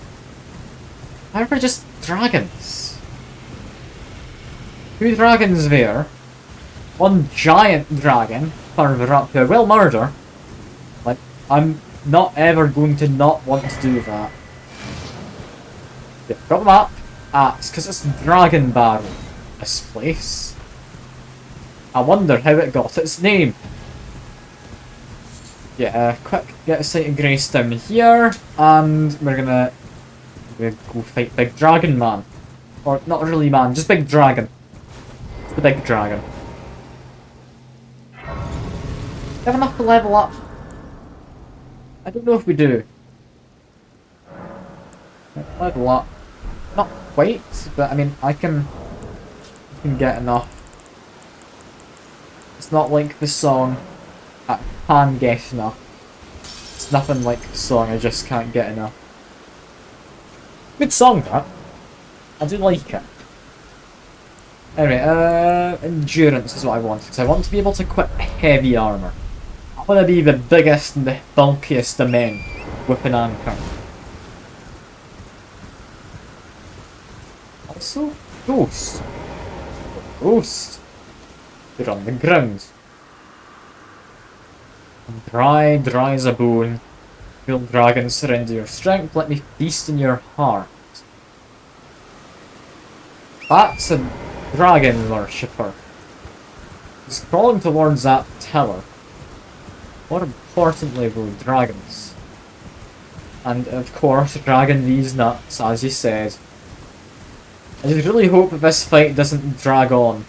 Why are there just dragons? 2 dragons there. 1 giant dragon further up here. Will murder. Like, I'm not ever going to not want to do that. Yeah, got the map. It's because it's Dragon Barrel, this place. I wonder how it got its name. Yeah, quick, get a sight of Grace down here, and we're gonna go fight Big Dragon Man. Or, not really man, just Big Dragon. It's the Big Dragon. Do we have enough to level up? I don't know if we do. Level up. Not quite, but I mean, I can get enough. It's not like the song, I can get enough. It's nothing like the song, I just can't get enough. Good song, that. I do like it. Anyway, endurance is what I want, because I want to be able to equip heavy armour. I want to be the biggest and the bulkiest of men with an anchor. Also, ghost. Ghost. They're on the ground. Dry, dry as a bone. Feel dragon, surrender your strength, let me feast in your heart. That's a dragon worshipper. He's crawling towards that tower. More importantly, though, dragons. And of course, dragon these nuts, as you said. I just really hope that this fight doesn't drag on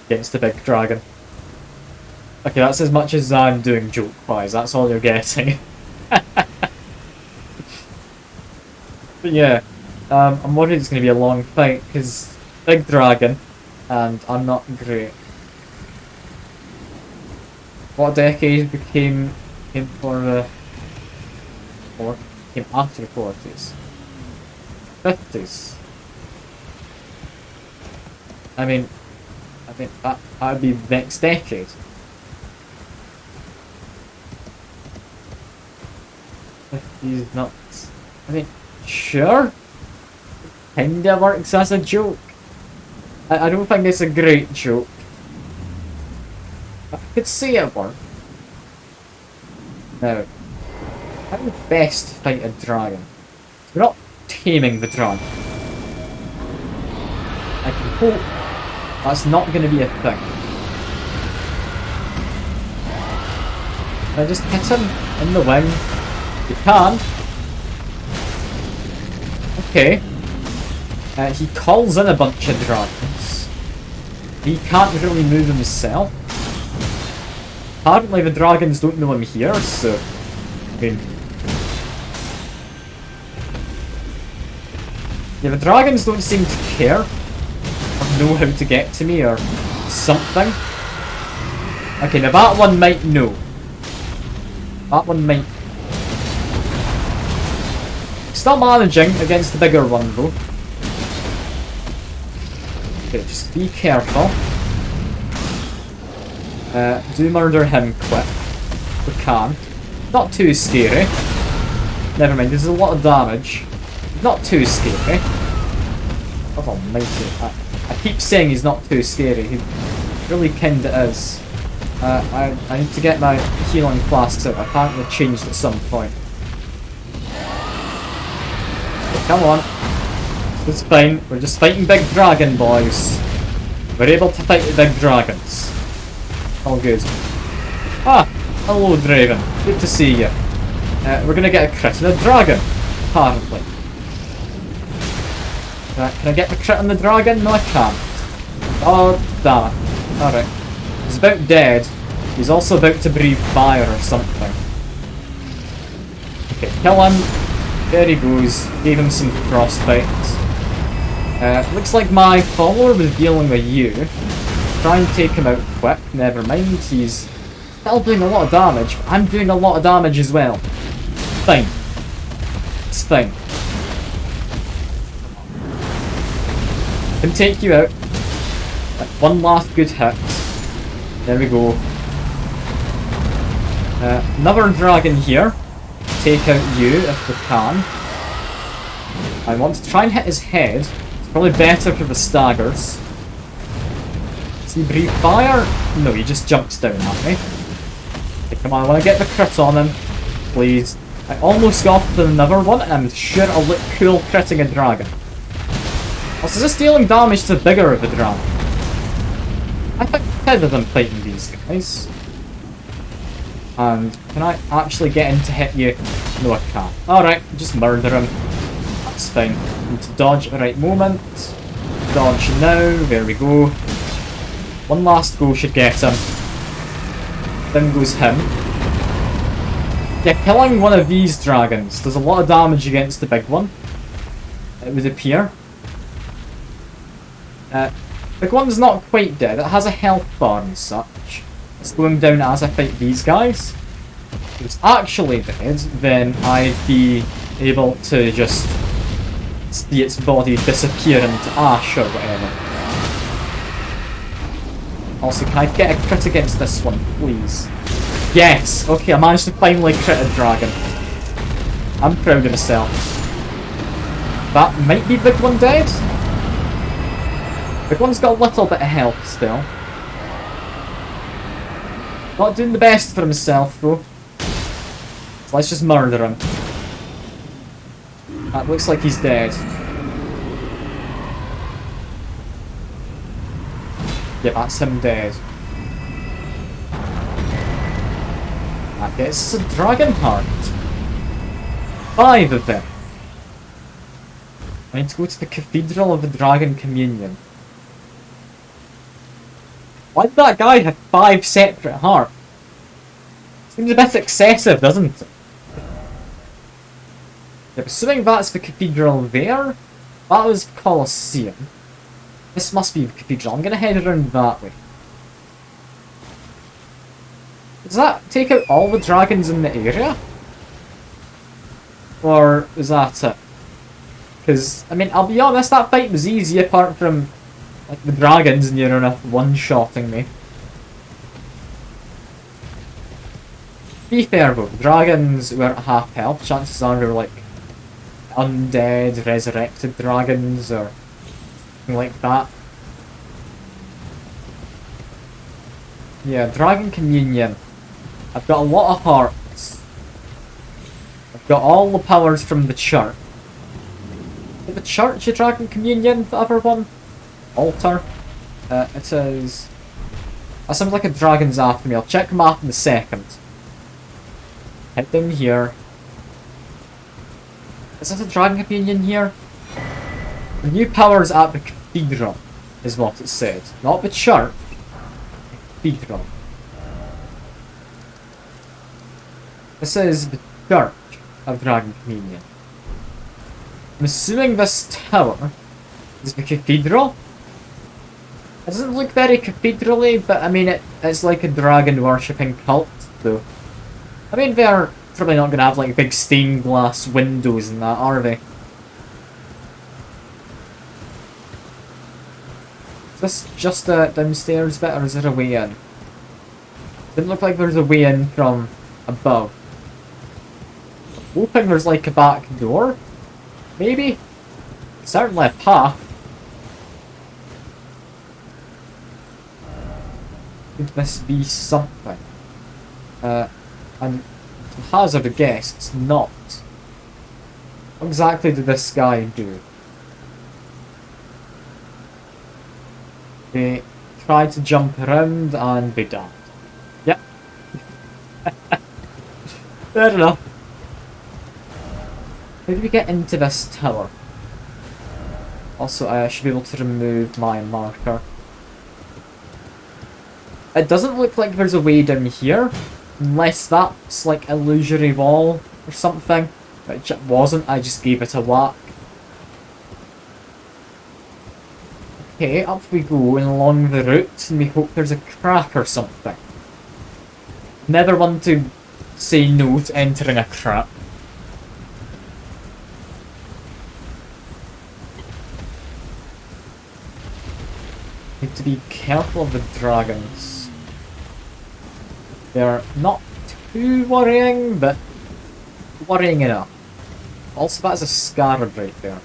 against the big dragon. Okay, that's as much as I'm doing joke-wise, that's all you're getting. But yeah, I'm worried it's going to be a long fight, because big dragon, and I'm not great. What decade came for the... or came after the 40s? 50s? I mean that would be the next decade. These nuts. I mean, sure. Kinda works as a joke. I don't think it's a great joke. I could see it work. Now, how do we best fight a dragon? We're not taming the dragon. I can hope that's not going to be a thing. Can I just hit him in the wing? You can. Okay. He calls in a bunch of dragons. He can't really move himself. Apparently the dragons don't know I'm here, so... I mean... yeah, the dragons don't seem to care. Or know how to get to me, or something. Okay, now that one might know. That one might... still managing against the bigger one, though. Okay, just be careful. Do murder him quick. We can. Not too scary. Never mind, there's a lot of damage. Not too scary. Oh almighty. I keep saying he's not too scary. He really kinda is. I need to get my healing flasks out. Apparently changed at some point. Okay, come on. It's fine. We're just fighting big dragon, boys. We're able to fight the big dragons. All good. Ah! Hello, Draven. Good to see you. We're gonna get a crit on the dragon, apparently. Can I get the crit on the dragon? No, I can't. Oh, damn it. Alright. He's about dead. He's also about to breathe fire or something. Okay, kill him. There he goes. Gave him some frostbite. Looks like my follower was dealing with you. Try and take him out quick. Never mind. He's still doing a lot of damage, but I'm doing a lot of damage as well. Fine. It's fine. Can take you out. Like one last good hit. There we go. Another dragon here. Take out you if we can. I want to try and hit his head. It's probably better for the staggers. Does he breathe fire? No, he just jumps down at me. Okay, come on, I want to get the crit on him. Please. I almost got another one, and I'm sure I'll look cool critting a dragon. Also, just dealing damage to the bigger of the dragon. I think better than fighting these guys. And can I actually get him to hit you? No, I can't. Alright, just murder him. That's fine. Need to dodge at the right moment. Dodge now. There we go. One last go should get him. Then goes him. Yeah, killing one of these dragons does a lot of damage against the big one. It would appear. Big one's not quite dead. It has a health bar and such. It's going down as I fight these guys. If it was actually dead, then I'd be able to just see its body disappear into ash or whatever. Also, can I get a crit against this one, please? Yes! Okay, I managed to finally crit a dragon. I'm proud of myself. That might be Big One dead? Big One's got a little bit of health still. Not doing the best for himself, though. So let's just murder him. That looks like he's dead. Yeah, that's him dead. That gets us a dragon heart. 5 of them. I need to go to the Cathedral of the Dragon Communion. Why did that guy have 5 separate hearts? Seems a bit excessive, doesn't it? Yeah, assuming that's the cathedral there, that was Colosseum. This must be the cathedral. I'm gonna head around that way. Does that take out all the dragons in the area? Or is that it? Because, I mean, I'll be honest, that fight was easy apart from like the dragons near enough one-shotting me. To be fair though, the dragons were at half health. Chances are they were like undead, resurrected dragons or something like that. Yeah, Dragon Communion. I've got a lot of hearts. I've got all the powers from the church. Is the church a Dragon Communion, the other one? Altar. It says... That sounds like a dragon's after me. I'll check the map in a second. Head down here. Is this a Dragon Communion here? The new powers at the Cathedral is what it said. Not the church. The Cathedral. This is the Church of Dragon Communion. I'm assuming this tower is the Cathedral. It doesn't look very cathedral-y, but I mean it's like a dragon worshipping cult though. I mean they're probably not gonna have like big stained glass windows and that, are they? Is this just a downstairs bit or is there a way in? Didn't look like there's a way in from above. I'm hoping there's like a back door? Maybe? Certainly a path. Could this be something? And to hazard a guess, it's not. What exactly did this guy do? They tried to jump around and they died. Yep. Fair enough. How do we get into this tower? Also, I should be able to remove my marker. It doesn't look like there's a way down here, unless that's like illusory wall or something, which it wasn't, I just gave it a whack. Okay, up we go and along the route, and we hope there's a crack or something. Never want to say no to entering a crack. Need to be careful of the dragons. They're not too worrying, but worrying enough. Also, that's a scarab right there.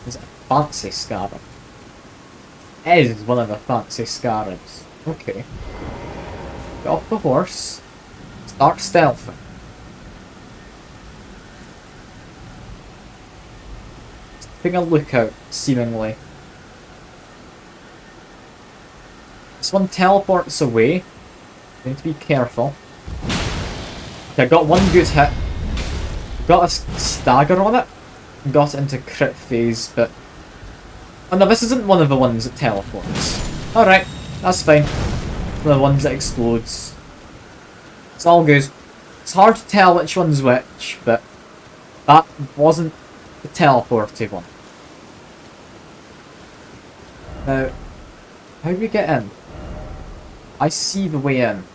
Is it a fancy scarab? It is one of the fancy scarabs. Okay. Get off the horse. Start stealthing. Just keeping a lookout, seemingly. This one teleports away. Need to be careful. Okay, I got one good hit. Got a stagger on it. Got it into crit phase, but... Oh no, this isn't one of the ones that teleports. Alright, that's fine. One of the ones that explodes. It's all good. It's hard to tell which one's which, but... That wasn't the teleported one. Now, how do we get in? I see the way in.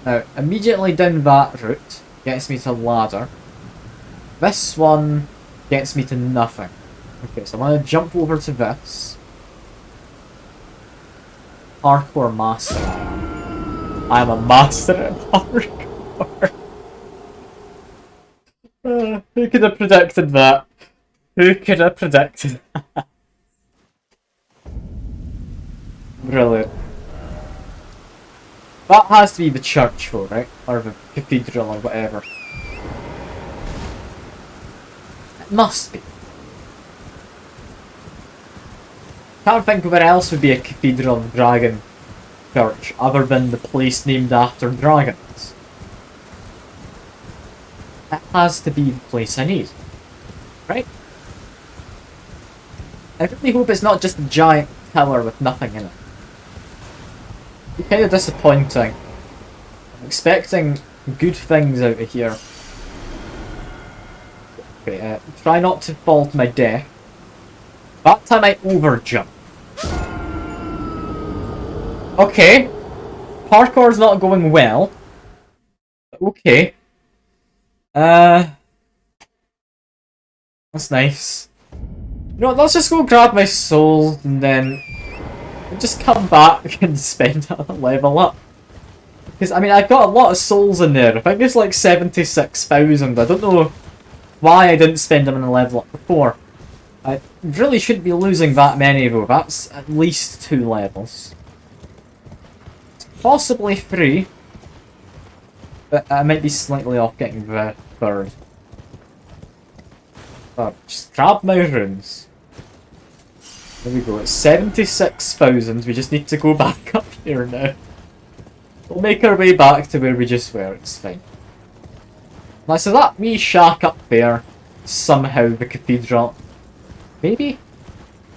Now, immediately down that route gets me to ladder. This one gets me to nothing. Okay, so I'm going to jump over to this. Parkour master. I am a master at parkour. Who could have predicted that? Who could have predicted that? Brilliant. That has to be the church though, right? Or the cathedral or whatever. It must be. Can't think of where else would be a cathedral and dragon church other than the place named after dragons. That has to be the place I need. Right? I really hope it's not just a giant tower with nothing in it. It's kind of disappointing. I'm expecting good things out of here. Okay, try not to fall to my death. That time I overjump. Okay. Parkour's not going well. Okay. That's nice. You know what, let's just go grab my soul and then just come back and spend a level up. Because, I mean, I've got a lot of souls in there. I think it's like 76,000. I don't know why I didn't spend them in a level up before. I really shouldn't be losing that many though. That's at least 2 levels. Possibly 3. But I might be slightly off getting the 3rd. Oh, just grab my runes. There we go, it's 76,000. We just need to go back up here now. We'll make our way back to where we just were, it's fine. Now, so that wee shack up there, somehow the cathedral. Maybe?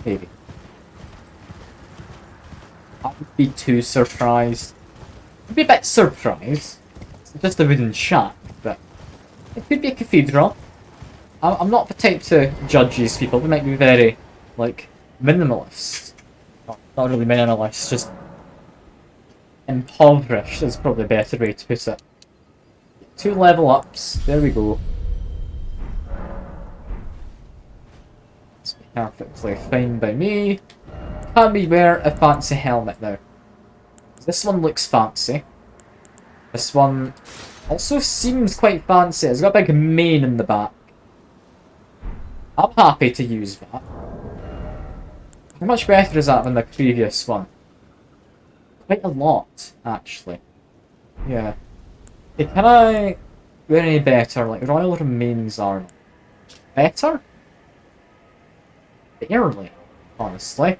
Maybe. I wouldn't be too surprised. I'd be a bit surprised. It's just a wooden shack, but it could be a cathedral. I'm not the type to judge these people. They might be very, like, minimalist. Not really minimalist, just impoverished is probably a better way to put it. 2 level ups. There we go. That's perfectly fine by me. Can we wear a fancy helmet now? This one looks fancy. This one also seems quite fancy. It's got a big mane in the back. I'm happy to use that. How much better is that than the previous one? Quite a lot, actually. Yeah. Okay, can I do any better? Like, Royal Remains are better? Barely, honestly.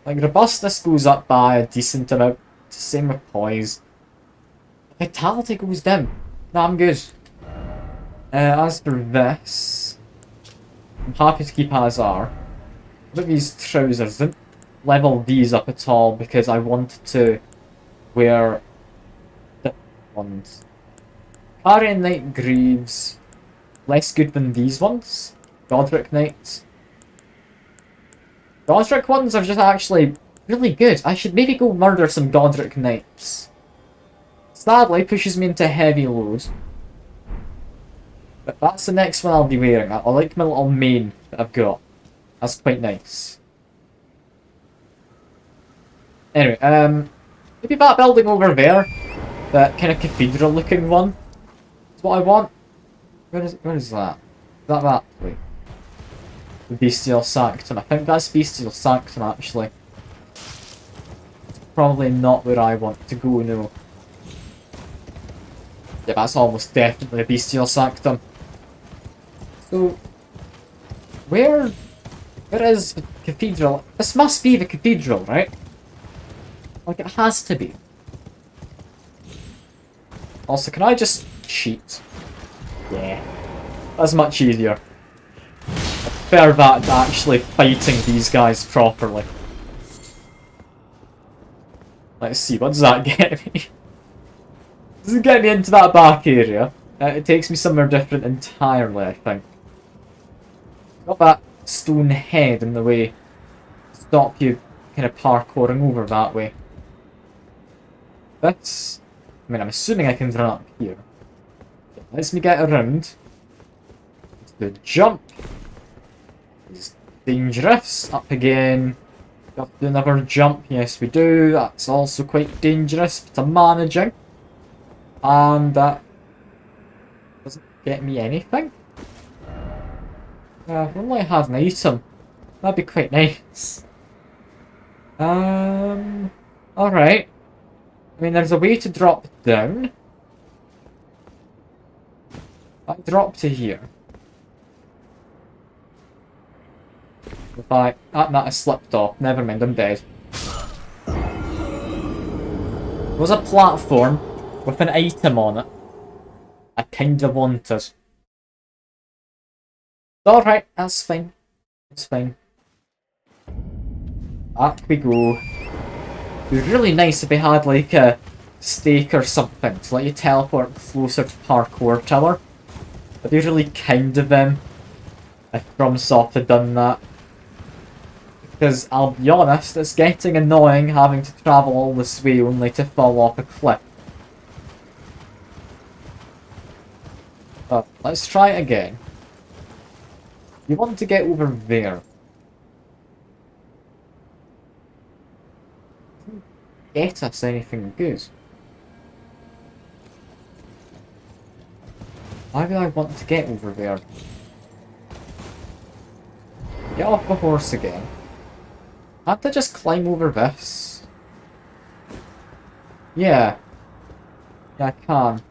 Like, Robustness goes up by a decent amount. Same with Poise. Vitality goes down. No, I'm good. As for this, I'm happy to keep as are. Look at these trousers. Didn't level these up at all because I wanted to wear different ones. Carrion Knight Greaves. Less good than these ones. Godric Knight. Godric ones are just actually really good. I should maybe go murder some Godric Knights. Sadly, pushes me into heavy load. But that's the next one I'll be wearing. I like my little mane that I've got. That's quite nice. Anyway, maybe that building over there, that kind of cathedral looking one, is what I want. Where is that? Is that way? The Bestial Sanctum. I think that's Bestial Sanctum actually. It's probably not where I want to go, no. Yeah, that's almost definitely a Bestial Sanctum. So, where is the cathedral? This must be the cathedral, right? Like, it has to be. Also, can I just cheat? Yeah. That's much easier. I prefer that to actually fighting these guys properly. Let's see, what does that get me? Does it get me into that back area? It takes me somewhere different entirely, I think. Got that stone head in the way. Stop you kind of parkouring over that way. That's... I mean, I'm assuming I can run up here. Lets me get around. The jump is dangerous. Up again. Got to do another jump. Yes, we do. That's also quite dangerous, but I'm managing. And that doesn't get me anything. If only I had an item. That'd be quite nice. Alright. I mean, there's a way to drop down. I drop to here. If I... that has slipped off. Never mind, I'm dead. There was a platform with an item on it. I kinda wanted. Alright, that's fine. That's fine. Back we go. It'd be really nice if we had like a stake or something to let you teleport closer to Parkour Tower. It'd be really kind of them if FromSoft had done that. Because I'll be honest, it's getting annoying having to travel all this way only to fall off a cliff. But let's try it again. You want to get over there. Get us anything good. Why would I want to get over there? Get off the horse again. Can't I just climb over this? Yeah. Yeah, I can.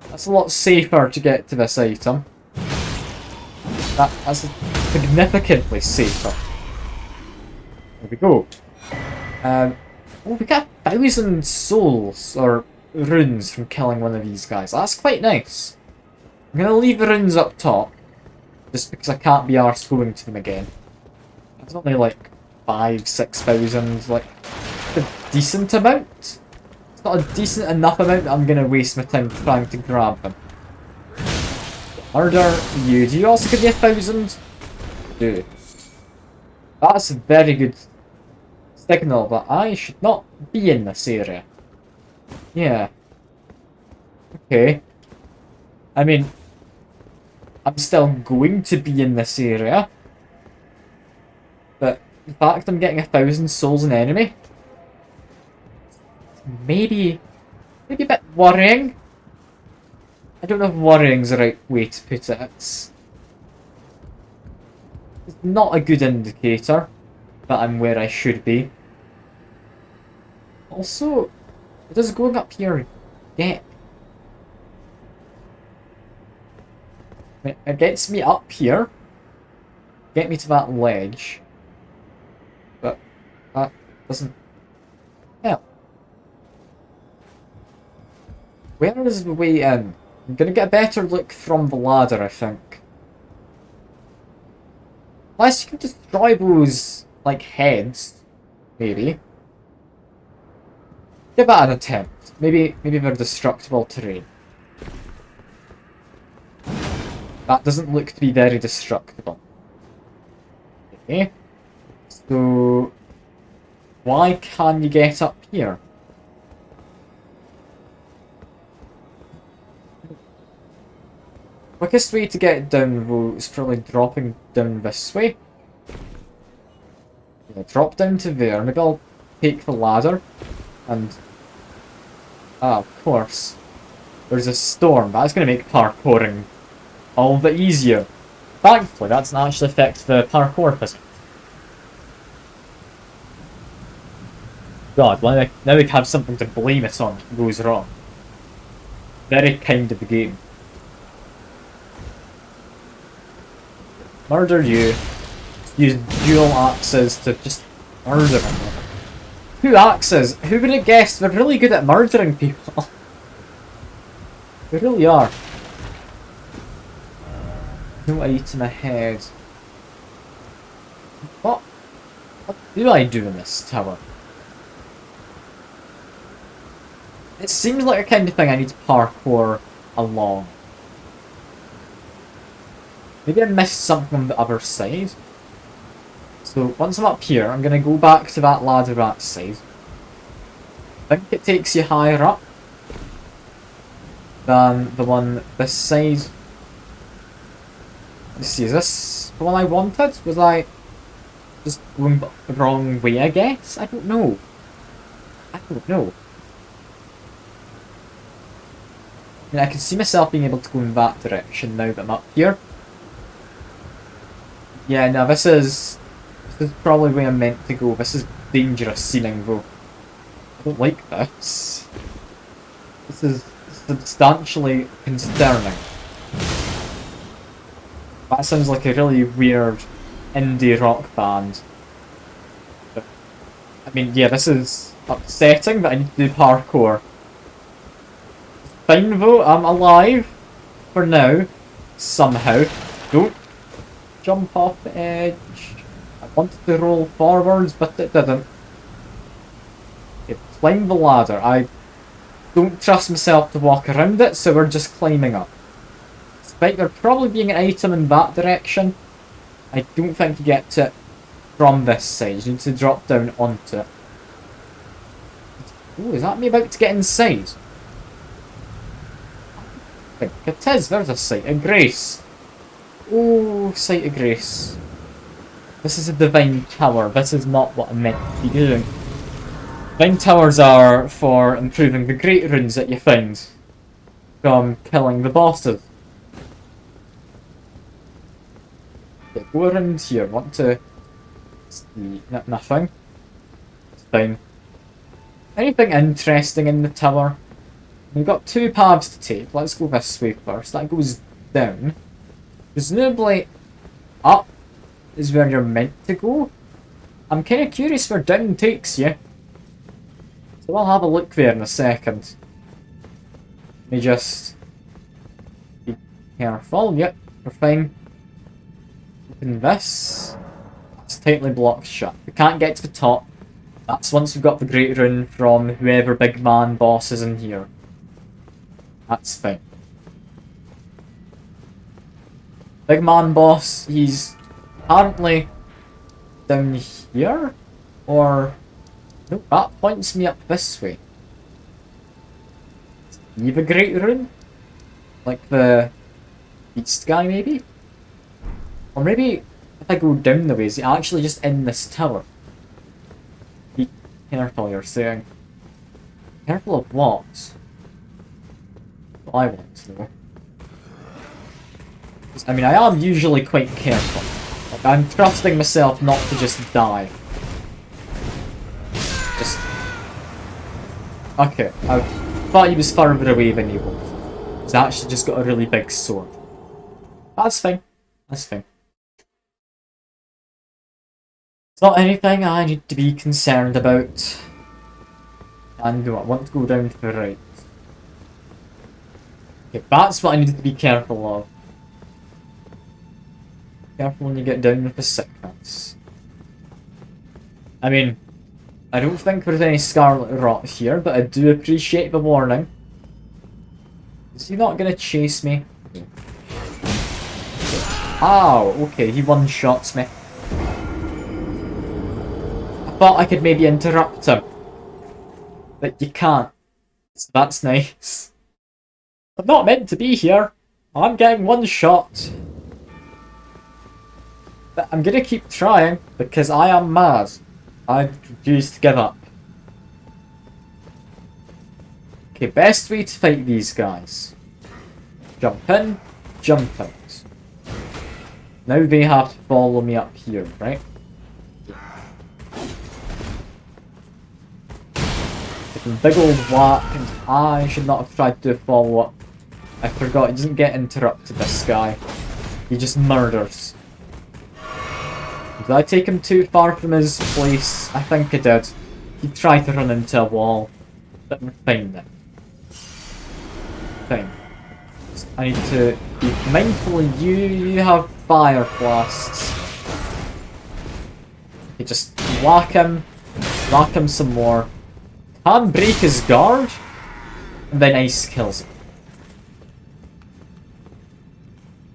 That's a lot safer to get to this item. That's significantly safer. There we go. Oh, we got 1,000 souls, or runes, from killing one of these guys. That's quite nice. I'm gonna leave the runes up top, just because I can't be arsed going to them again. It's only like 5,000-6,000, like, a decent amount. It's not a decent enough amount that I'm gonna waste my time trying to grab them. Murder you. Do you also give me 1,000? Do. That's a very good signal that I should not be in this area. Yeah. Okay. I mean, I'm still going to be in this area. But the fact I'm getting 1,000 souls an enemy, maybe a bit worrying. I don't know if worrying's the right way to put it. It's not a good indicator that I'm where I should be. Also, does going up here get... It gets me up here, get me to that ledge, but that doesn't help. Where is the way in? I'm gonna get a better look from the ladder, I think. Unless you can destroy those, like, heads, maybe. Give that an attempt. Maybe they're destructible terrain. That doesn't look to be very destructible. Okay. So, why can you get up here? Quickest way to get down though is probably dropping down this way. Yeah, drop down to there. Maybe I'll take the ladder and... ah, of course. There's a storm. That's going to make parkouring all the easier. Thankfully, that doesn't actually affect the parkour physics. God, now we have something to blame it on if it goes wrong. Very kind of the game. Murder you. Use dual axes to just murder them. 2 axes? Who would have guessed? They're really good at murdering people. They really are. No item ahead. What do I do in this tower? It seems like a kind of thing I need to parkour along. Maybe I missed something on the other side. So once I'm up here, I'm going to go back to that ladder that side. I think it takes you higher up than the one this side. Let's see, is this the one I wanted? Was I just going the wrong way, I guess? I don't know. I don't know. I mean, I can see myself being able to go in that direction now that I'm up here. Yeah, no, this is probably where I'm meant to go. This is dangerous seeming though. I don't like this. This is substantially concerning. That sounds like a really weird indie rock band. But, I mean, yeah, this is upsetting, but I need to do parkour. Fine though, I'm alive. For now. Somehow. Don't jump off the edge. I wanted to roll forwards, but it didn't. Okay, climb the ladder. I don't trust myself to walk around it, so we're just climbing up. Despite there probably being an item in that direction, I don't think you get to it from this side. You need to drop down onto it. Oh, is that me about to get inside? I think it is. There's a Sight of Grace. Oh, Sight of Grace. This is a Divine Tower. This is not what I'm meant to be doing. Divine Towers are for improving the Great Runes that you find from killing the bosses. Okay, go around here. Want to see nothing? It's fine. Anything interesting in the tower? We've got two paths to take. Let's go this way first. That goes down. Presumably up is where you're meant to go. I'm kind of curious where down takes you. So I'll have a look there in a second. Let me just be careful. Yep, we're fine. Open this. It's tightly blocked shut. We can't get to the top. That's once we've got the Great Rune from whoever big man boss is in here. That's fine. Big man boss, he's apparently down here? Or... no, that points me up this way. Do you have a Great Rune? Like the beast guy, maybe? Or maybe if I go down the way, is he actually just in this tower? Be careful, you're saying. Careful of what? I want to know. I mean, I am usually quite careful. Like, I'm trusting myself not to just die. Just... okay, I thought he was further away than he was. He's actually just got a really big sword. That's fine. That's fine. It's not anything I need to be concerned about. And I want to go down to the right. Okay, that's what I need to be careful of. Careful when you get down with the sickness. I mean, I don't think there's any scarlet rot here, but I do appreciate the warning. Is he not gonna chase me? Ow, okay, he one-shots me. I thought I could maybe interrupt him. But you can't. So that's nice. I'm not meant to be here. I'm getting one shot. But I'm gonna keep trying, because I am mad. I refuse to give up. Okay, best way to fight these guys. Jump in, jump out. Now they have to follow me up here, right? Give them a big old whack, and I should not have tried to follow up. I forgot, he doesn't get interrupted, this guy. He just murders. Did I take him too far from his place? I think I did. He tried to run into a wall. But we're fine then. Fine. I need to be mindful of you. You have fire blasts. Okay, just whack him some more. Can break his guard, and then ice kills him.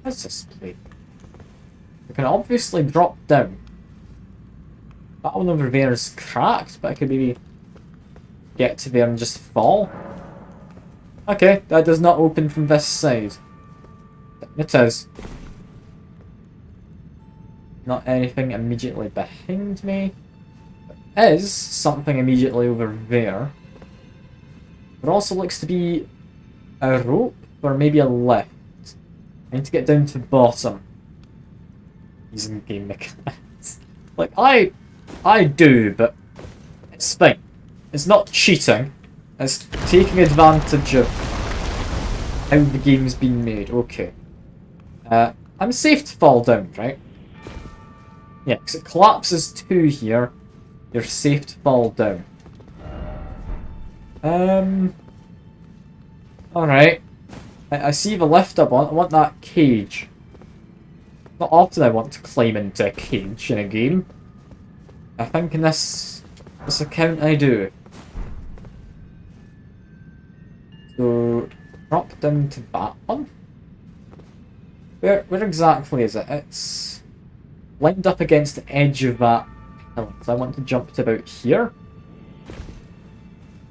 What's this plate? I can obviously drop down. That one over there is cracked, but I could maybe get to there and just fall. Okay, that does not open from this side. It is. Not anything immediately behind me. There is something immediately over there. There also looks to be a rope, or maybe a lift. I need to get down to the bottom. Using game mechanics. Like, I do, but It's fine. It's not cheating. It's taking advantage of how the game's been made. Okay. I'm safe to fall down, right? Yeah, because it collapses 2 here. You're safe to fall down. Alright. I see the lift I want that cage. Not often I want to climb into a cage in a game. I think in this account I do. So, drop down to that one. Where exactly is it? It's lined up against the edge of that pillar. So I want to jump to about here.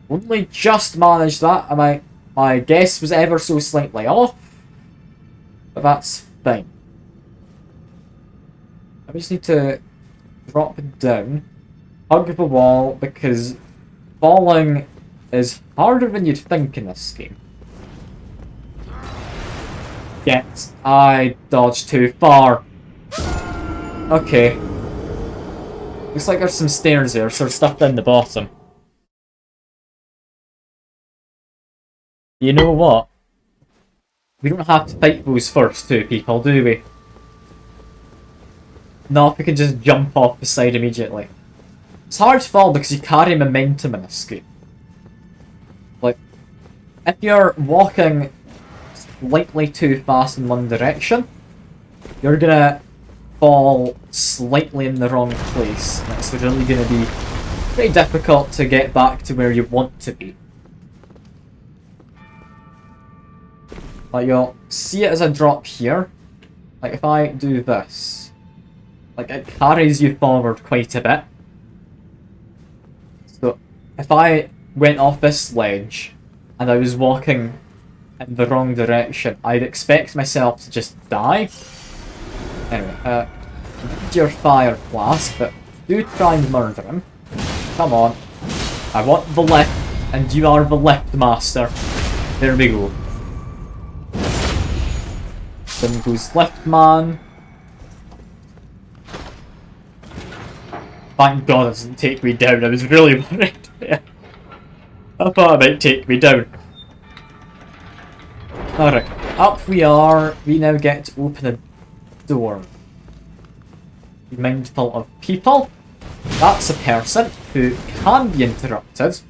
Only just managed that, and my guess was ever so slightly off. But that's fine. I just need to drop down, hug the wall, because falling is harder than you'd think in this game. Yet, I dodged too far. Okay. Looks like there's some stairs there, so there's stuff down the bottom. You know what? We don't have to fight those first 2 people, do we? No, if we can just jump off the side immediately. It's hard to fall because you carry momentum in this game. Like, if you're walking slightly too fast in one direction, you're gonna fall slightly in the wrong place. And it's really gonna be pretty difficult to get back to where you want to be. Like, you'll see it as a drop here. Like, if I do this, like, it carries you forward quite a bit. So, if I went off this ledge and I was walking in the wrong direction, I'd expect myself to just die. Anyway, need your fire flask, but do try and murder him. Come on. I want the lift, and you are the lift master. There we go. Then goes lift man. Thank God it doesn't take me down. I was really worried there. I thought it might take me down. Alright, up we are. We now get to open a door. Be mindful of people. That's a person who can be interrupted.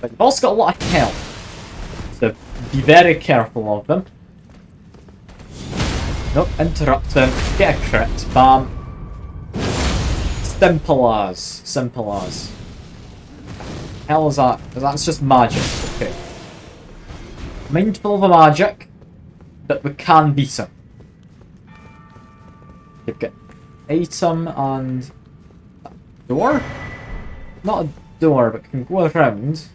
But you've also got a lot of health. So be very careful of them. Nope, interrupt them. Get a crit. Bam. Simple as. Simple as. Hell is that? That's just magic. Okay. Mindful of the magic, but we can beat him. You've got item and a door? Not a door, but can go around,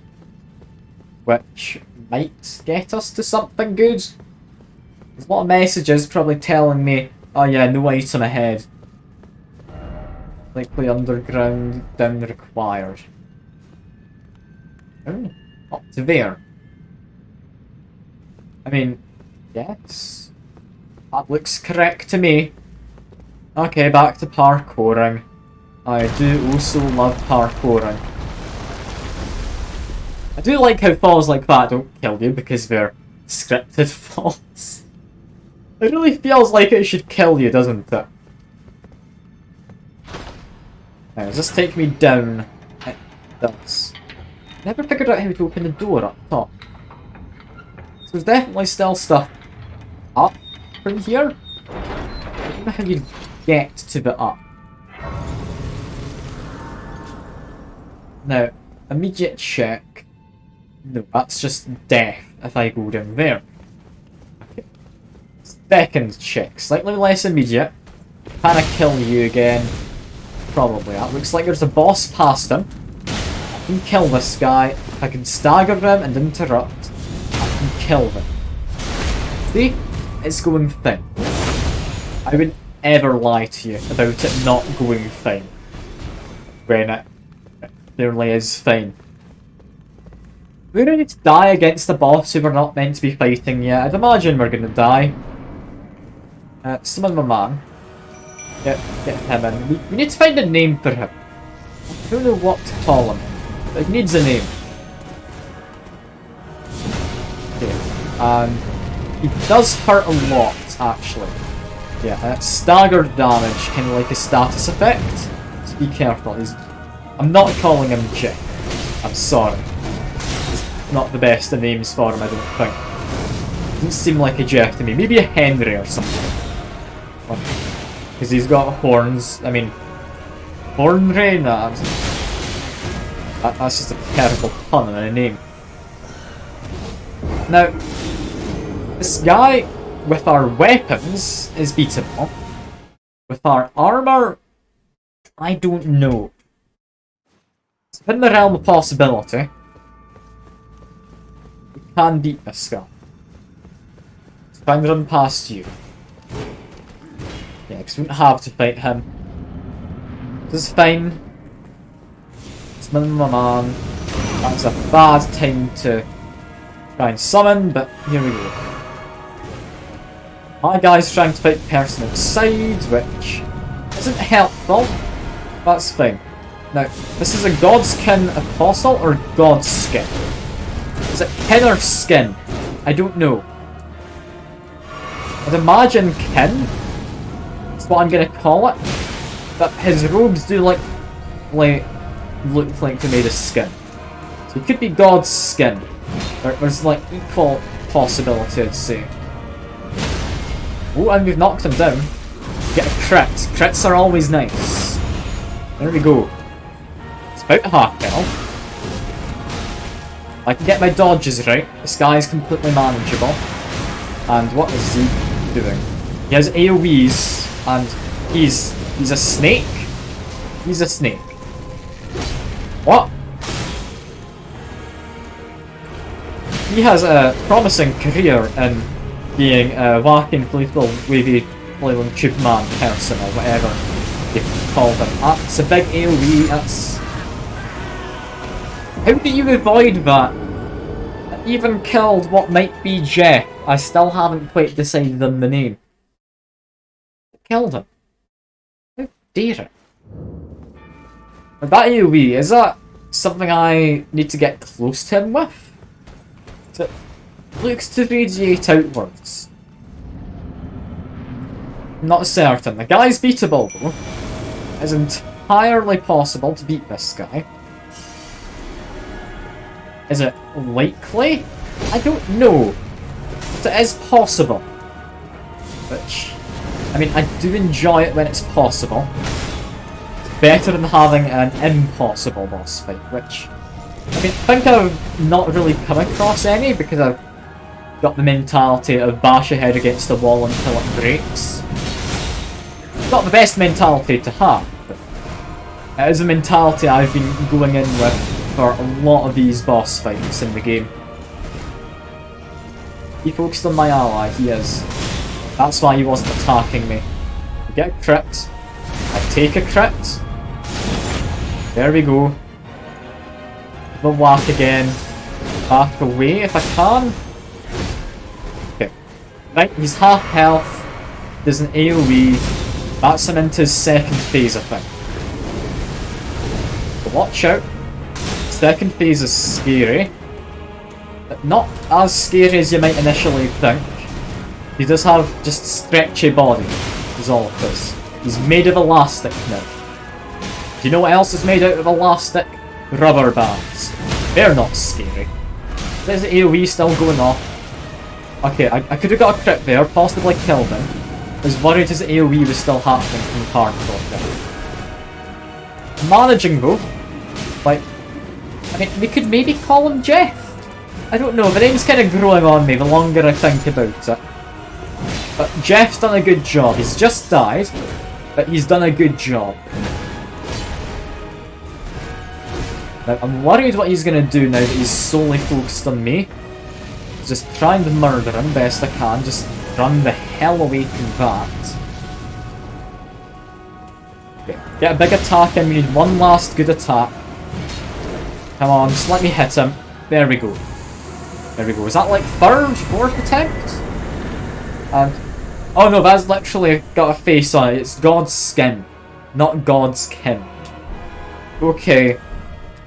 which might get us to something good. There's a lot of messages probably telling me, oh yeah, no item ahead. Likely underground down required. Oh, up to there. I mean, yes. That looks correct to me. Okay, back to parkouring. I do also love parkouring. I do like how falls like that don't kill you because they're scripted falls. It really feels like it should kill you, doesn't it? Now, does this take me down? It does. Never figured out how to open the door up top. So there's definitely still stuff up from here. I don't know how you get to the up. Now, immediate check. No, that's just death if I go down there. Okay. Second check, slightly less immediate. Can I kill you again? Probably. That looks like there's a boss past him. I can kill this guy. I can stagger him and interrupt. I can kill him. See? It's going fine. I wouldn't ever lie to you about it not going fine. When it clearly is fine. We're ready to die against the boss who we're not meant to be fighting yet. I'd imagine we're gonna die. Summon my man. Get him in. We need to find a name for him. I don't know what to call him. But he needs a name. Okay. And he does hurt a lot, actually. Yeah, staggered damage, kind of like a status effect. So be careful. I'm not calling him Jeff. I'm sorry. It's not the best of names for him, I don't think. Doesn't seem like a Jeff to me. Maybe a Henry or something. Because he's got horns. I mean, Hornry? Nah, that's just a terrible pun on a name. Now, this guy with our weapons is beatable. With our armor, I don't know. It's in the realm of possibility. We can beat this guy. Let's try and run past you. Yeah, because we don't have to fight him. This is fine. It's my man. That's a bad time to try and summon, but here we go. My guy's trying to fight the person outside, which isn't helpful. That's fine. Now, this is a Godskin Apostle or Godskin? Is it kin or skin? I don't know. I'd imagine kin. That's what I'm gonna call it. But his robes do look like they're made of skin. So it could be God's skin. There's like equal possibility, I'd say. Oh, and we've knocked him down. Get a crit. Crits are always nice. There we go. It's about a half health. I can get my dodges right. This guy's completely manageable. And what is he doing? He has AoEs, and he's a snake? He's a snake. What? He has a promising career in being a wacky, inflatable, wavy, flailing tube man person, or whatever you call them. That's a big AoE, that's... How do you avoid that? I even killed what might be Jeff. I still haven't quite decided on the name. I killed him. How dare it? But that AoE, is that something I need to get close to him with? It looks to radiate outwards. Not certain. The guy's beatable though. It's entirely possible to beat this guy. Is it likely? I don't know. But it is possible. Which, I mean, I do enjoy it when it's possible. It's better than having an impossible boss fight, which... I mean, I think I've not really come across any because I've got the mentality of bash your head against the wall until it breaks. It's not the best mentality to have, but it is a mentality I've been going in with for a lot of these boss fights in the game. He focused on my ally, he is. That's why he wasn't attacking me. I get a crit. I take a crit. There we go. The whack again. Back away if I can. Okay. Right, he's half health. There's an AoE. That's him into his second phase, I think. So watch out. Second phase is scary. But not as scary as you might initially think. He does have just stretchy body, is all it is. He's made of elastic now. Do you know what else is made out of elastic? Rubber bands. They're not scary. There's the AoE still going off. Okay, I could have got a crit there, possibly killed him. I was worried his AoE was still happening from hardcore there. Managing though. Like, I mean, we could maybe call him Jeff. I don't know, the name's kind of growing on me the longer I think about it. But Jeff's done a good job. He's just died, but he's done a good job. Now, I'm worried what he's going to do now that he's solely focused on me. Just trying to murder him best I can. Just run the hell away from that. Okay, get a big attack in. We need one last good attack. Come on, just let me hit him. There we go. There we go. Is that like third, fourth attempt? And oh no, that's literally got a face on it. It's God's skin, not God's kin. Okay,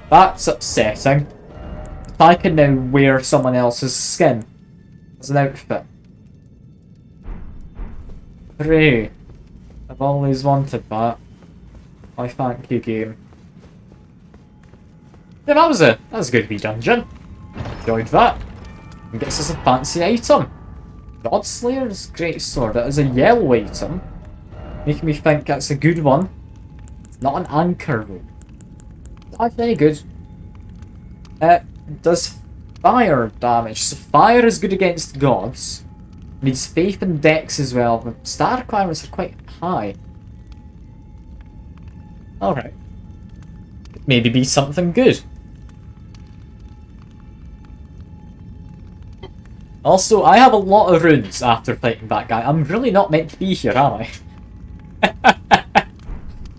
that's upsetting. If I can now wear someone else's skin as an outfit. Hooray. I've always wanted that. I thank you, game. Yeah, that was a good wee dungeon. Enjoyed that. And gets us a fancy item. Godslayer's Greatsword. That is a yellow item. Making me think that's a good one. It's not an anchor though. That's very good. It does fire damage. So fire is good against gods. Needs faith and dex as well. The stat requirements are quite high. Alright. Maybe be something good. Also, I have a lot of runes after fighting that guy. I'm really not meant to be here, am I?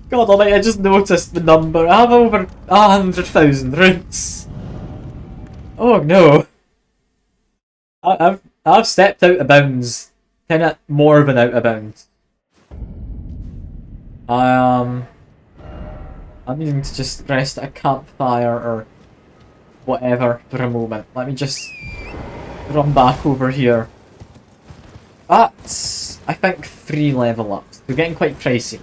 God almighty, I just noticed the number. I have over 100,000 runes. Oh no. I've stepped out of bounds. Kinda more than out of bounds. I'm needing to just rest at a campfire or whatever for a moment. Let me just run back over here. That's, I think, 3 level ups. They're getting quite pricey.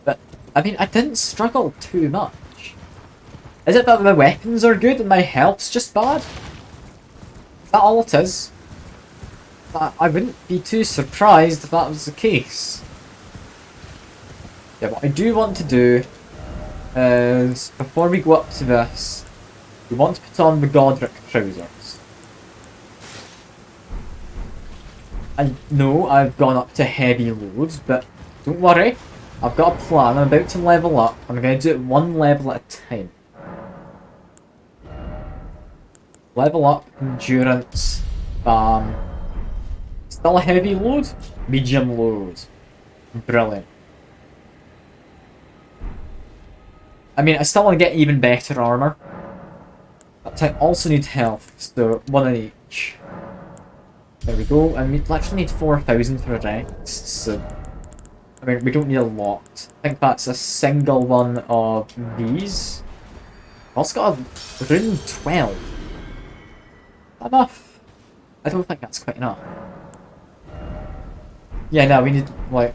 But, I mean, I didn't struggle too much. Is it that my weapons are good and my health's just bad? Is that all it is? I wouldn't be too surprised if that was the case. Yeah, what I do want to do is, before we go up to this, we want to put on the Godric trousers. I know I've gone up to heavy loads, but don't worry. I've got a plan. I'm about to level up. I'm going to do it 1 level at a time. Level up, endurance, bam. Still a heavy load? Medium load. Brilliant. I mean, I still want to get even better armor. But I also need health, so 1 in each. There we go, and we actually need 4,000 for a Rex, so... I mean, we don't need a lot. I think that's a single one of these. I've also got a rune 12. Enough? I don't think that's quite enough. Yeah, no, we need, like,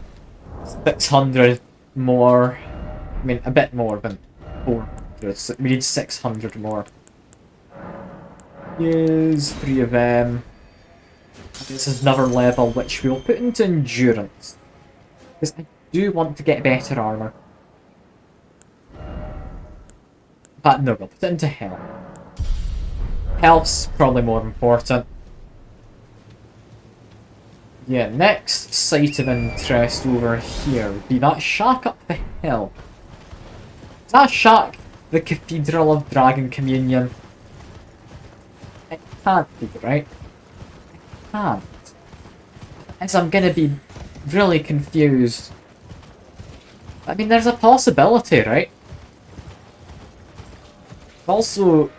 600 more. I mean, a bit more than 400, so we need 600 more. Use 3 of them. This is another level which we'll put into endurance. Because I do want to get better armor. But no, we'll put it into health. Health's probably more important. Yeah, next site of interest over here would be that shack up the hill. Is that shack the Cathedral of Dragon Communion? It can't be, right? It can't. As I'm gonna be really confused. I mean, there's a possibility, right? Also,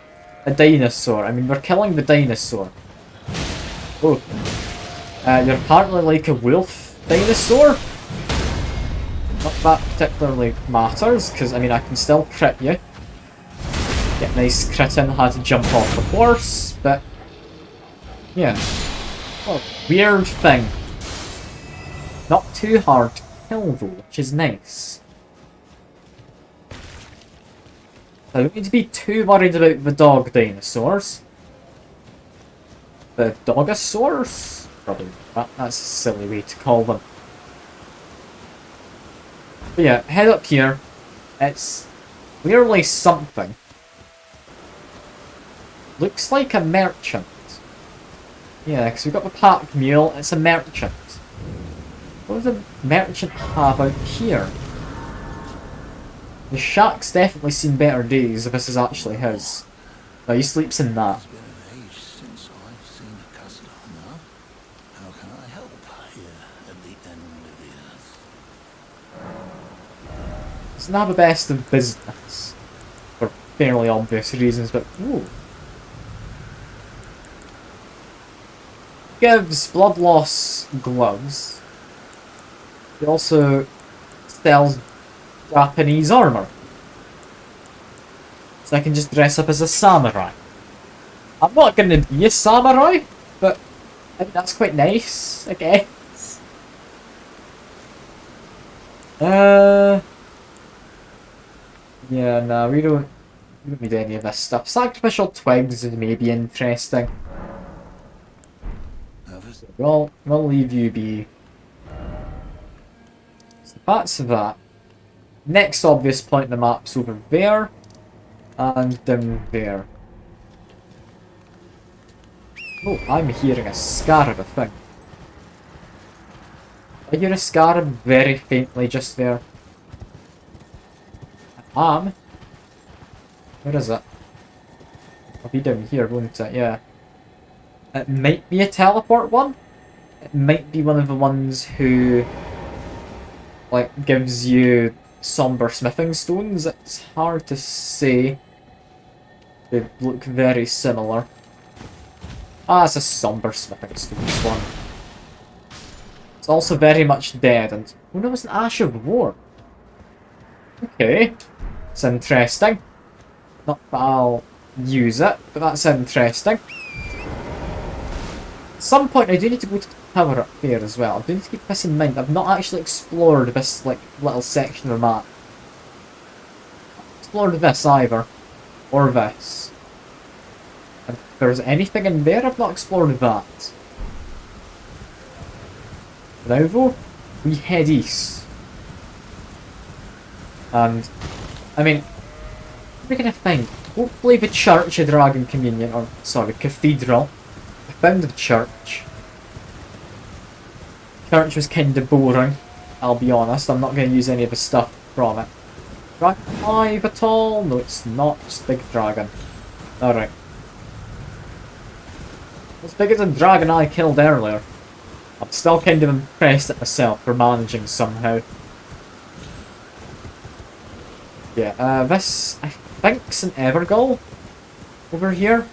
a dinosaur. I mean, we're killing the dinosaur. Oh. You're apparently like a wolf dinosaur? Not that particularly matters, because, I mean, I can still crit you. Get nice crit in, had to jump off the horse, but... yeah. Oh, weird thing. Not too hard to kill though, which is nice. I don't need to be too worried about the dog dinosaurs. The dogosaurs? Probably that's a silly way to call them. But yeah, head up here. It's clearly something. Looks like a merchant. Yeah, because we've got the pack mule, it's a merchant. What does the merchant have out here? The shack's definitely seen better days if this is actually his. No, he sleeps in that. It's been an age since I've seen a customer. How can I help here at the end of the earth? It's not the best of business. For fairly obvious reasons, but ooh. Gives blood loss gloves. It also sells Japanese armor. So I can just dress up as a samurai. I'm not gonna be a samurai, but I mean, that's quite nice, I guess. Yeah, no, we don't need any of this stuff. Sacrificial twigs may be interesting. We'll leave you be. So that's that. Next obvious point on the map's over there. And down there. Oh, I'm hearing a scarab, I think. I hear a scarab very faintly just there. Where is it? I'll be down here, won't it? Yeah. It might be a teleport one. It might be one of the ones who, like, gives you somber smithing stones. It's hard to say. They look very similar. Ah, it's a somber smithing stones one. It's also very much dead, and oh no, it's an Ash of War. Okay, it's interesting. Not that I'll use it, but that's interesting. At some point, I do need to go to the tower up there as well. I do need to keep this in mind. I've not actually explored this like little section of the map. Explored this either, or this. And if there's anything in there, I've not explored that. Now though, we head east. And, I mean, what are we gonna find? Hopefully the Church of Dragon Communion, or sorry, Cathedral. I found the church. Church was kinda boring, I'll be honest. I'm not gonna use any of the stuff from it. Dragon Hive at all? No, it's not. Just Big Dragon. Alright. As big as a dragon I killed earlier. I'm still kind of impressed at myself for managing somehow. Yeah, this, I think's an Evergall over here.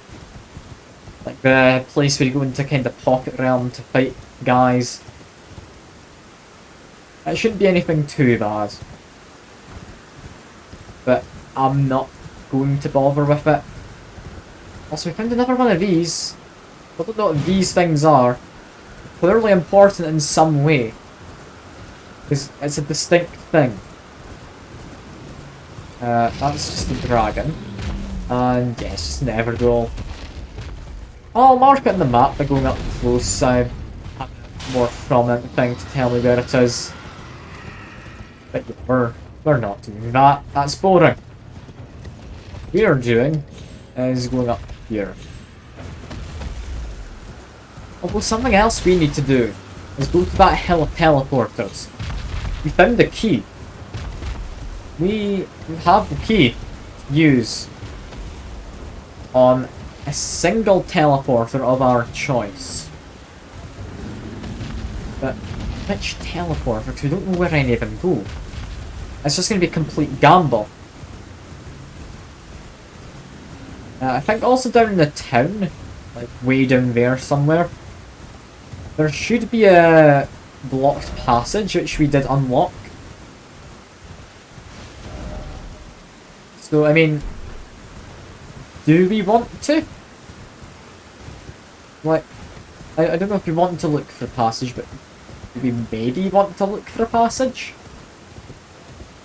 Like the place where you go into kind of pocket realm to fight guys. It shouldn't be anything too bad. But I'm not going to bother with it. Also, we found another one of these. I don't know what these things are. Clearly important in some way. Because it's a distinct thing. That's just a dragon. And yeah, it's just an Evergall. I'll mark it on the map by going up close, so I have a more prominent thing to tell me where it is. But yeah, we're not doing that. That's boring. What we are doing is going up here. Although something else we need to do is go to that hill of teleporters. We found the key. We have the key to use on a single teleporter of our choice. But which teleporter? Because we don't know where any of them go. It's just going to be a complete gamble. I think also down in the town, like way down there somewhere, there should be a blocked passage which we did unlock. So, I mean, do we want to? Like, I don't know if we want to look for a passage, but do we maybe want to look for a passage?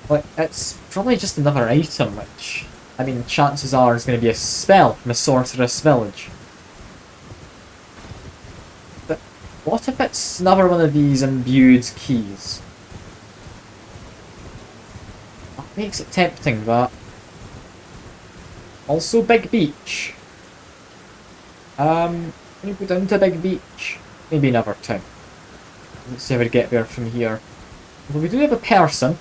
Like, it's probably just another item, which, I mean, chances are is going to be a spell from a sorceress village. But what if it's another one of these imbued keys? That makes it tempting, that. Also, Big Beach. Can you go down to Big Beach? Maybe another time. Let's see how we get there from here. Well, we do have a person.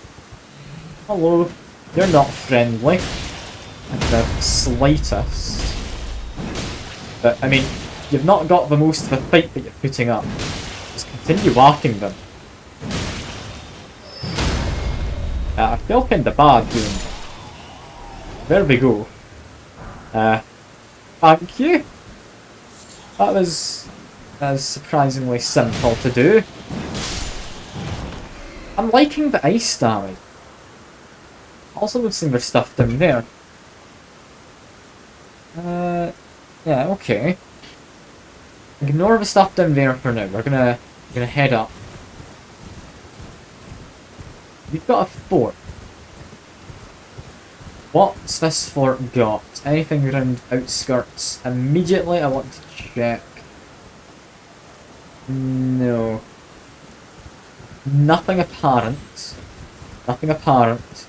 Hello. You're not friendly. At the slightest. But, I mean, you've not got the most of a fight that you're putting up. Just continue whacking them. I feel kinda bad doing that. There we go. Thank you. That was surprisingly simple to do. I'm liking the ice damage. Also noticing there's stuff down there. Yeah, okay. Ignore the stuff down there for now. We're gonna head up. We've got a fort. What's this fort got? Anything around outskirts? Immediately I want to check. No. Nothing apparent. Nothing apparent.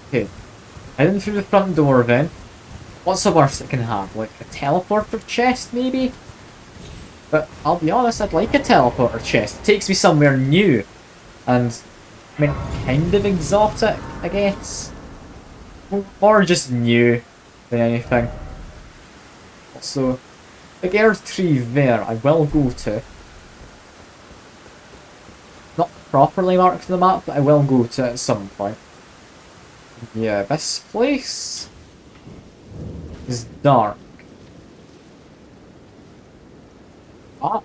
Okay. Heading through the front door then. What's the worst it can have? Like a teleporter chest maybe? But I'll be honest, I'd like a teleporter chest. It takes me somewhere new. And, I mean, kind of exotic, I guess. Or just new than anything. Also, the air tree there I will go to. Not properly marked on the map, but I will go to at some point. Yeah, this place is dark. But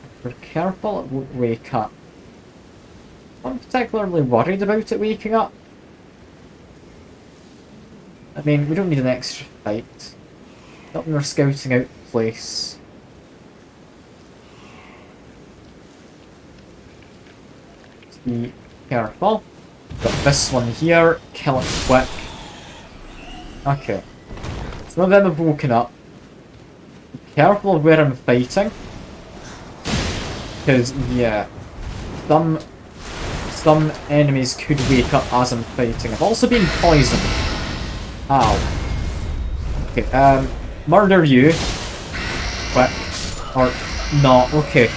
if we're careful, it won't wake up. I'm particularly worried about it waking up. I mean, we don't need an extra fight. Not when we're scouting out the place. Just be careful. Got this one here, kill it quick. Okay. Some of them have woken up. Be careful of where I'm fighting. Because, yeah, some enemies could wake up as I'm fighting. I've also been poisoned. Ow. Okay, murder you. Quick. Or not, okay.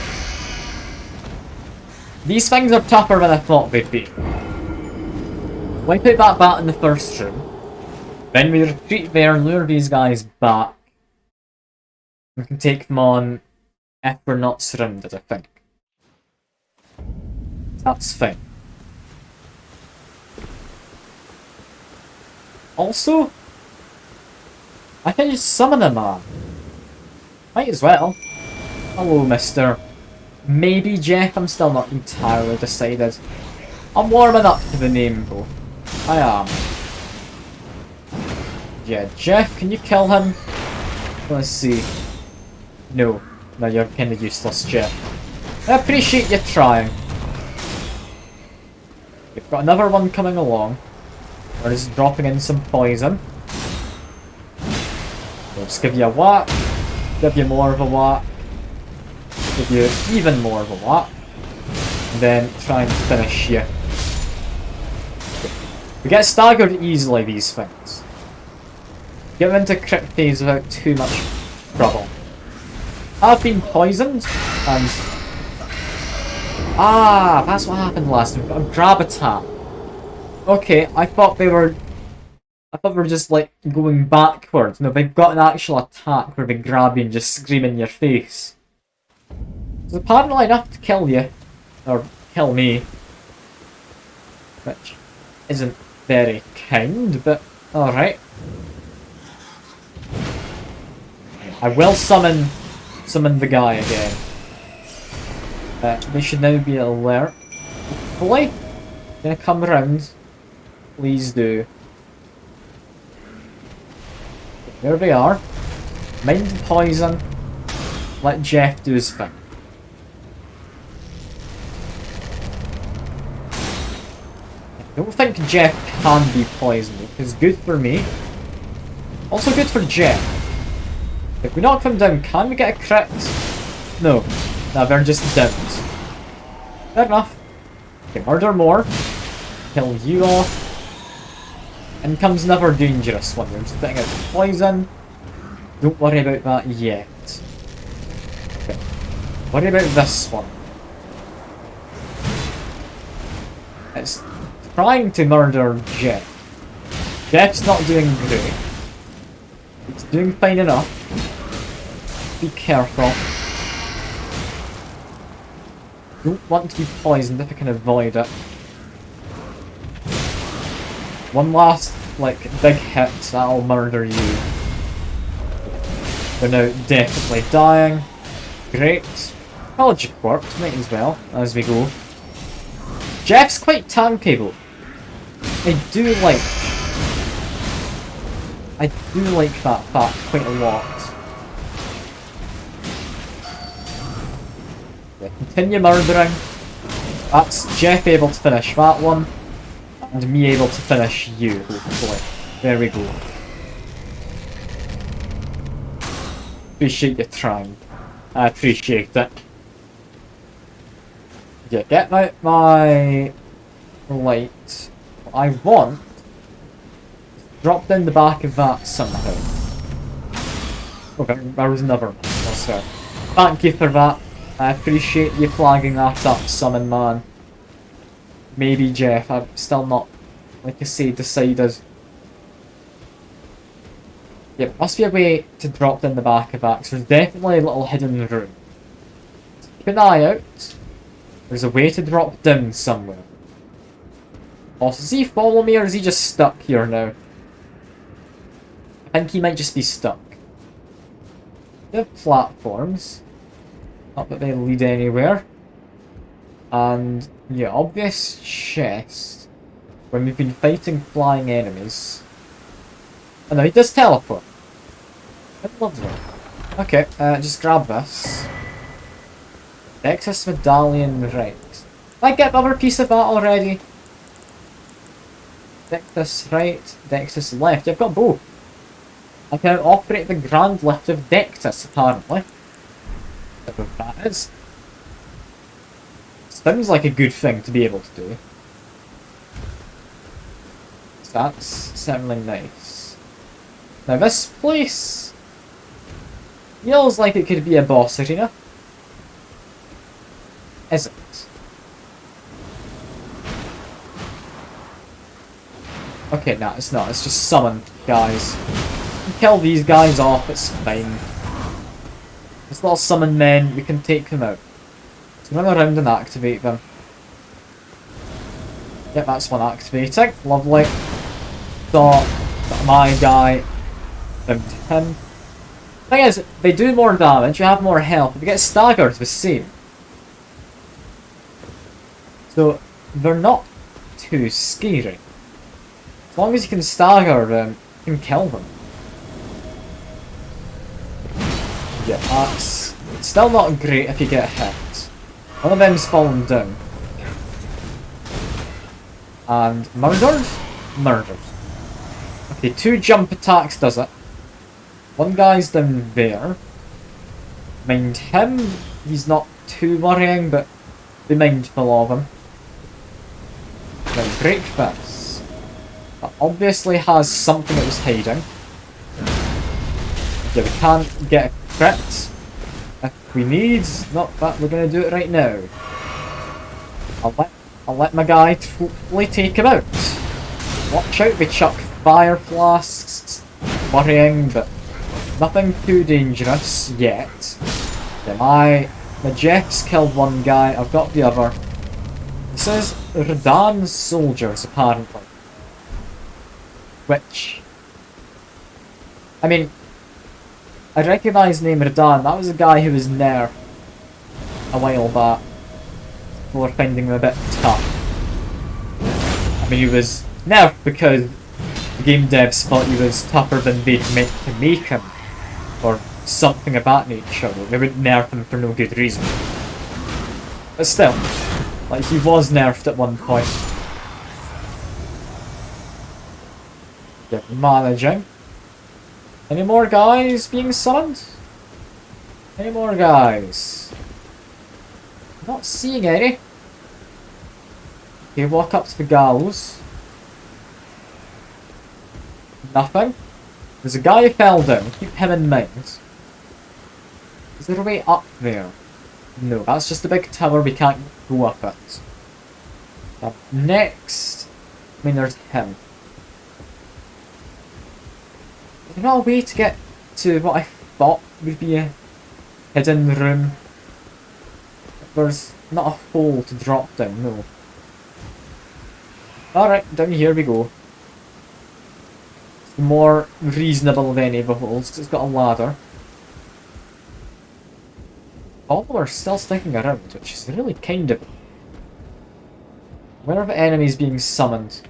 These things are tougher than I thought they'd be. Wipe out that bat in the first room. Then we retreat there and lure these guys back. We can take them on if we're not surrounded, I think. That's fine. Also, I can just summon a man. Might as well. Hello, mister. Maybe Jeff, I'm still not entirely decided. I'm warming up to the name though. I am. Yeah, Jeff, can you kill him? Let's see. No. No, you're kinda useless, Jeff. I appreciate you trying. We've got another one coming along. We're just dropping in some poison. We'll just give you a whack. Give you more of a whack. Give you even more of a whack. And then try and finish you. We get staggered easily, these things. Get them into crit phase without too much trouble. I've been poisoned, and... Ah, that's what happened last time. We've got a grab attack. Okay, I thought they were just like going backwards. No, they've got an actual attack where they grab you and just scream in your face. It's apparently enough to kill you. Or kill me. Which isn't very kind, but alright. I will summon the guy again. They should now be alert. Hopefully, gonna come around. Please do. There they are. Mind the poison. Let Jeff do his thing. I don't think Jeff can be poisoned, which is good for me. Also good for Jeff. If we knock them down, can we get a crit? No. No, they're just downed. Fair enough. Okay, murder more. Kill you off. And comes another dangerous one. We're just putting out poison. Don't worry about that yet. Okay. Worry about this one. It's trying to murder Jeff. Jeff's not doing great. It's doing fine enough. Be careful. Don't want to be poisoned if I can avoid it. One last, like, big hit, that'll murder you. They're now definitely dying. Great. College Corpse, might as well, as we go. Jeff's quite tanky though. I do like that fact quite a lot. Yeah, continue murdering. That's Jeff able to finish that one. And me able to finish you, hopefully. There we go. Appreciate you trying. I appreciate it. Yeah, get out my light. I want drop down the back of that somehow. Okay, there was another one. That's fair. Thank you for that. I appreciate you flagging that up, Summon Man. Maybe Jeff, I'm still not, like I say, decided. Yeah, there must be a way to drop down the back of that, because there's definitely a little hidden room. So keep an eye out. There's a way to drop down somewhere. Also, does he follow me or is he just stuck here now? I think he might just be stuck. We have platforms. Not that they lead anywhere. And, yeah, obvious chest. When we've been fighting flying enemies. Oh no, he does teleport. I love that. Okay, just grab this. Nexus Medallion, right. Did I get the other piece of that already? Nexus right, Nexus left. I've got both. I can operate the Grand Lift of Dectus, apparently. Whatever that is. Sounds like a good thing to be able to do. So that's certainly nice. Now this place feels like it could be a boss arena. Is it? Okay, no, it's not. It's just summon, guys. You kill these guys off, it's fine. It's little summon men, we can take them out. So run around and activate them. Yep, that's one activating. Lovely. Got my guy. Found him. Thing is, they do more damage, you have more health. If you get staggered, the same. So, they're not too scary. As long as you can stagger them, you can kill them. Yeah, that's still not great if you get hit. One of them's fallen down. And murdered? Murdered. Okay, 2 jump attacks does it. One guy's down there. Mind him, he's not too worrying, but be mindful of him. Then break this. That obviously has something it was hiding. Yeah, we can't get a crit. If we need, not that, we're gonna do it right now. I'll let my guy hopefully take him out. Watch out, they chuck fire flasks. It's worrying, but nothing too dangerous yet. Yeah, my Jeff's killed one guy, I've got the other. This is Radan's soldiers, apparently. Which, I mean, I recognise the name Radan. That was a guy who was nerfed a while back. People were finding him a bit tough. I mean, he was nerfed because the game devs thought he was tougher than they'd meant to make him. Or something of that nature. They would nerf him for no good reason. But still, like, he was nerfed at one point. Yeah, managing. Any more guys being summoned? Any more guys? Not seeing any. Okay, walk up to the gallows. Nothing. There's a guy who fell down, keep him in mind. Is there a way up there? No, that's just a big tower, we can't go up it. Next, I mean, there's him. Is there not a way to get to what I thought would be a hidden room? There's not a hole to drop down, no. Alright, down here we go. It's more reasonable than any of the holes, because it's got a ladder. all are still sticking around, which is really kind of... Where are the enemies being summoned?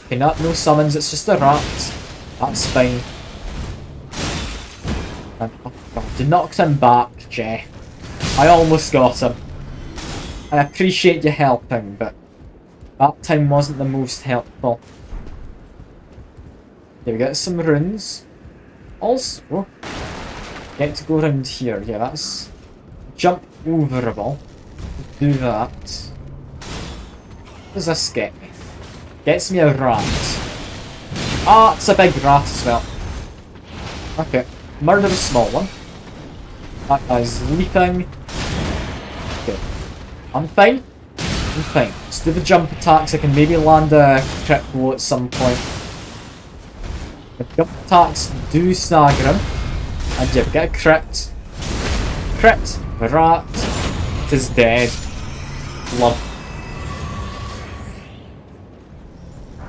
Okay, no summons, it's just a rat. That's fine. And, oh god, you knocked him back, Jay. I almost got him. I appreciate you helping, but that time wasn't the most helpful. Okay, we get some runes. Also, get to go around here. Yeah, that's... Jump overable. Do that. What does this get me? Gets me a rat. Ah, it's a big rat as well. Okay. Murder a small one. That guy's leaping. Okay. I'm fine. I'm fine. Let's do the jump attacks. I can maybe land a crit blow at some point. The jump attacks do stagger him. And yeah, get a crit. Crit. The rat is dead. Love.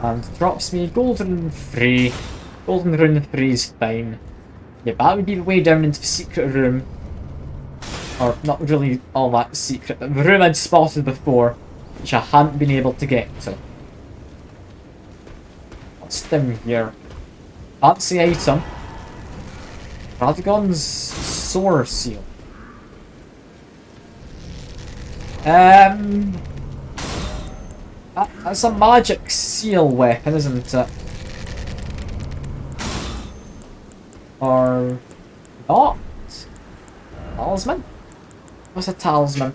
And drops me golden free. Golden rune free is fine. Yeah, that would be the way down into the secret room. Or not really all that secret, but the room I'd spotted before, which I hadn't been able to get to. What's down here? Fancy item. Radagon's Sword Seal. That's a magic seal weapon, isn't it? Or not? Talisman? What's a talisman?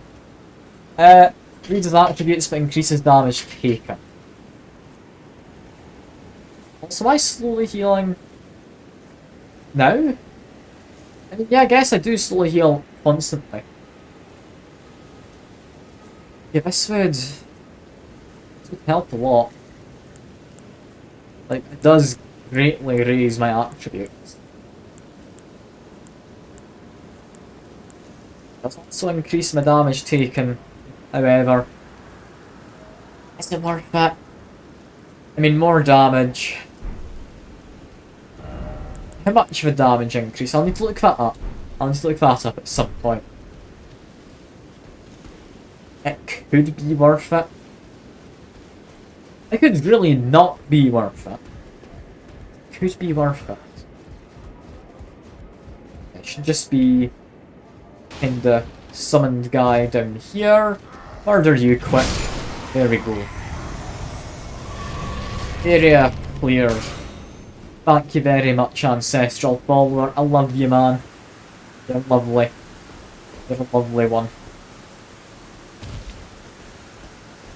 Reads attributes but increases damage taken. Also, am I slowly healing now? I mean, yeah, I guess I do slowly heal constantly. Yeah, this would help a lot. Like, it does greatly raise my attributes. Does also increase my damage taken, however. Is it worth it? I mean, more damage. How much of a damage increase? I'll need to look that up. I'll need to look that up at some point. It could be worth it. It could really not be worth it. Could be worth it. It should just be kinda summoned guy down here. Murder you quick. There we go. Area cleared. Thank you very much, Ancestral Follower. I love you, man. You're lovely. You're a lovely one.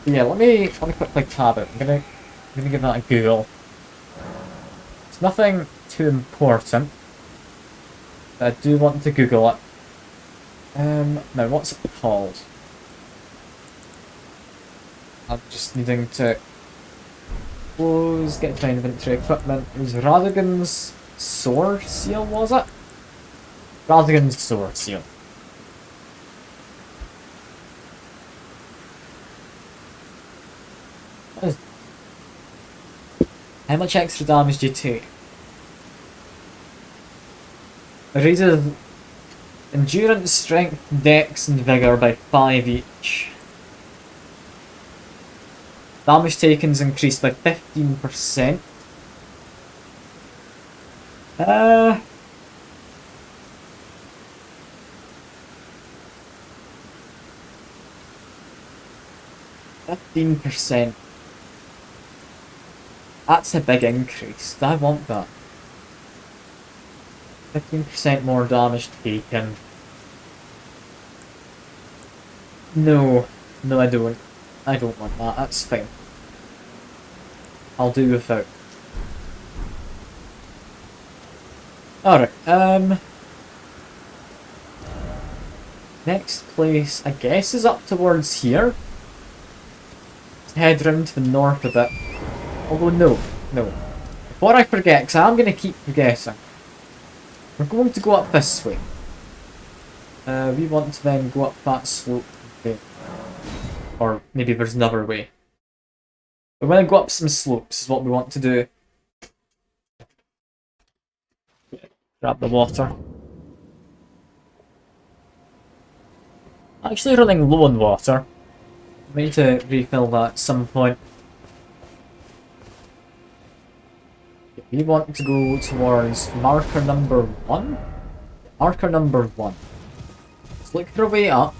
Yeah, let me quickly tab it. I'm gonna give that a Google. It's nothing too important, but I do want to Google it. Now what's it called? I'm just needing to close, get to my inventory equipment. It was Radagon's Sword Seal, was it? Radagon's Sword Seal. How much extra damage do you take? It raises endurance, strength, dex, and vigor by 5 each. Damage taken is increased by 15%. 15%. That's a big increase. I want that. 15% more damage taken. No. No, I don't. I don't want that. That's fine. I'll do without. Alright, next place, I guess, is up towards here. Let's head round to the north a bit. Although, no. Before I forget, because I'm going to keep forgetting. We're going to go up this way. We want to then go up that slope. Okay. Or maybe there's another way. We're going to go up some slopes is what we want to do. Grab the water. Actually running low on water. I need to refill that at some point. We want to go towards marker number 1? Marker number 1. Let's look for a way up.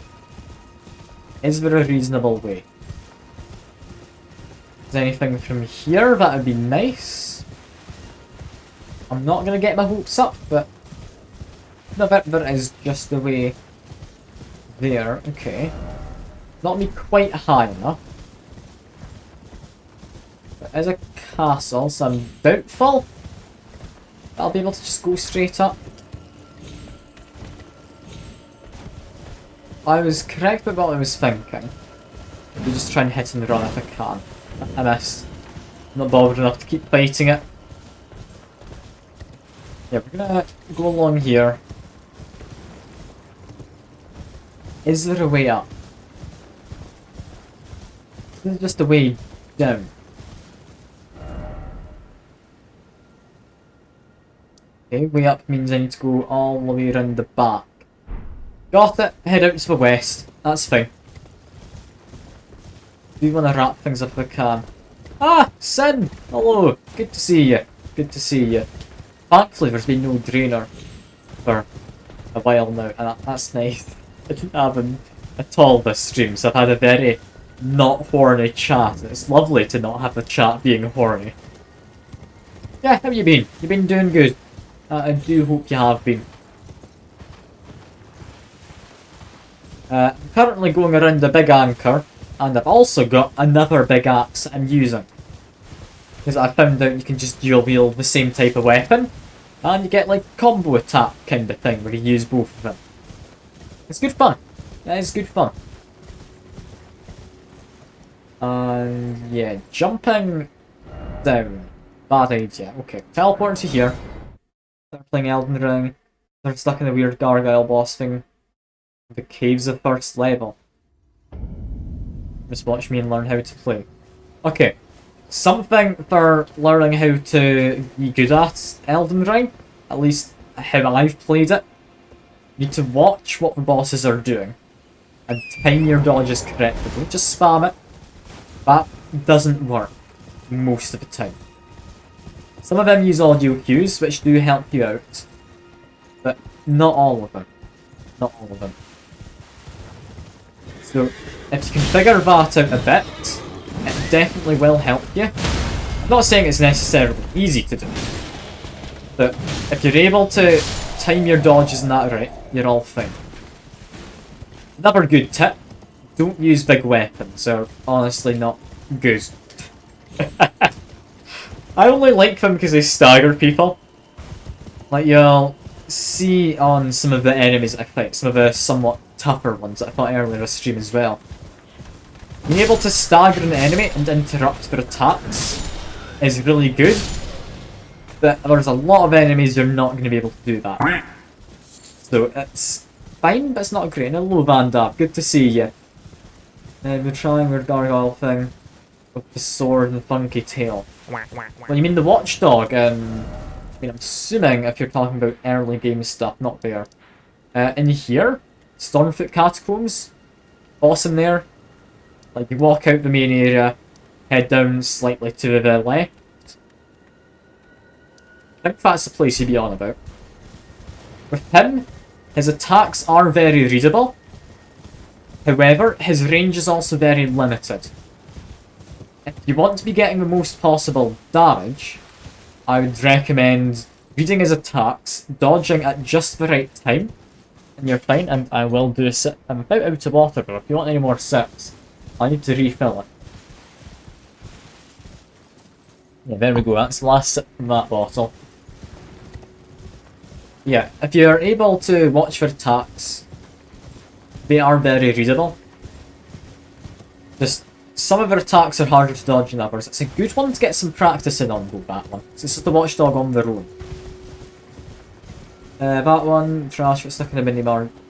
Is there a reasonable way? Is there anything from here? That would be nice. I'm not going to get my hopes up, but I bet there is just the way there. Okay. Not me quite high enough. There is a castle, so I'm doubtful I'll be able to just go straight up. I was correct with what I was thinking. Maybe just try and hit and run if I can. I missed. I'm not bothered enough to keep fighting it. Yeah, we're gonna go along here. Is there a way up? This is just a way down. Okay, way up means I need to go all the way around the back. Got it. Head out to the west. That's fine. Do want to wrap things up if I can. Ah! Sin! Hello! Good to see you. Good to see you. Thankfully there's been no drainer for a while now, and that's nice. I didn't have him at all this stream, so I've had a very not horny chat. It's lovely to not have the chat being horny. Yeah, how you been? You been doing good? I do hope you have been. I'm currently going around the big anchor, and I've also got another big axe I'm using. Because I found out you can just dual wield the same type of weapon, and you get like combo attack kind of thing where you use both of them. It's good fun. It is good fun. And yeah, jumping down. Bad idea. Okay, teleport to here. Start playing Elden Ring. They're stuck in the weird gargoyle boss thing. The caves of first level. Just watch me and learn how to play. Okay. Something for learning how to be good at Elden Ring. At least how I've played it. You need to watch what the bosses are doing. And time your dodges correctly. Don't just spam it. That doesn't work most of the time. Some of them use audio cues, which do help you out. But not all of them. Not all of them. So, if you can figure that out a bit, it definitely will help you. I'm not saying it's necessarily easy to do. But if you're able to time your dodges and that right, you're all fine. Another good tip, don't use big weapons, they're honestly not good. I only like them because they stagger people. Like you'll see on some of the enemies I fight, some of the somewhat tougher ones that I fought earlier in the stream as well. Being able to stagger an enemy and interrupt their attacks is really good. But there's a lot of enemies you're not going to be able to do that. So it's fine, but it's not great. Hello Vandab, good to see you. We're trying your gargoyle thing with the sword and funky tail. Well, you mean the watchdog? I mean, I'm assuming if you're talking about early game stuff, not there. In here, Stormfoot Catacombs, awesome there. Like you walk out the main area, head down slightly to the left. I think that's the place you'd be on about. With him, his attacks are very readable. However, his range is also very limited. If you want to be getting the most possible damage, I would recommend reading his attacks, dodging at just the right time, and you're fine, and I will do a sip. I'm about out of water, but if you want any more sips, I need to refill it. Yeah, there we go, that's the last sip from that bottle. Yeah, if you're able to watch for attacks, they are very readable. Just some of their attacks are harder to dodge than others. It's a good one to get some practice in on, though, that one. So it's just the watchdog on their own. That one, trash, gets stuck in the mini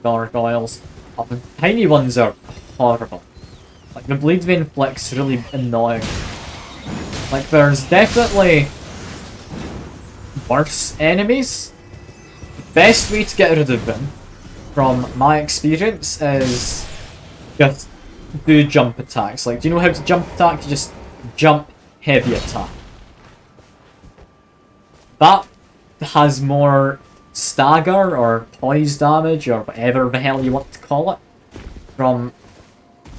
gargoyles. Oh, the tiny ones are horrible. Like, the bleed vein flick's really annoying. Like, there's definitely worse enemies. The best way to get rid of them, from my experience, is just do jump attacks. Like, do you know how to jump attack? You just jump, heavy attack. That has more stagger or poise damage or whatever the hell you want to call it. From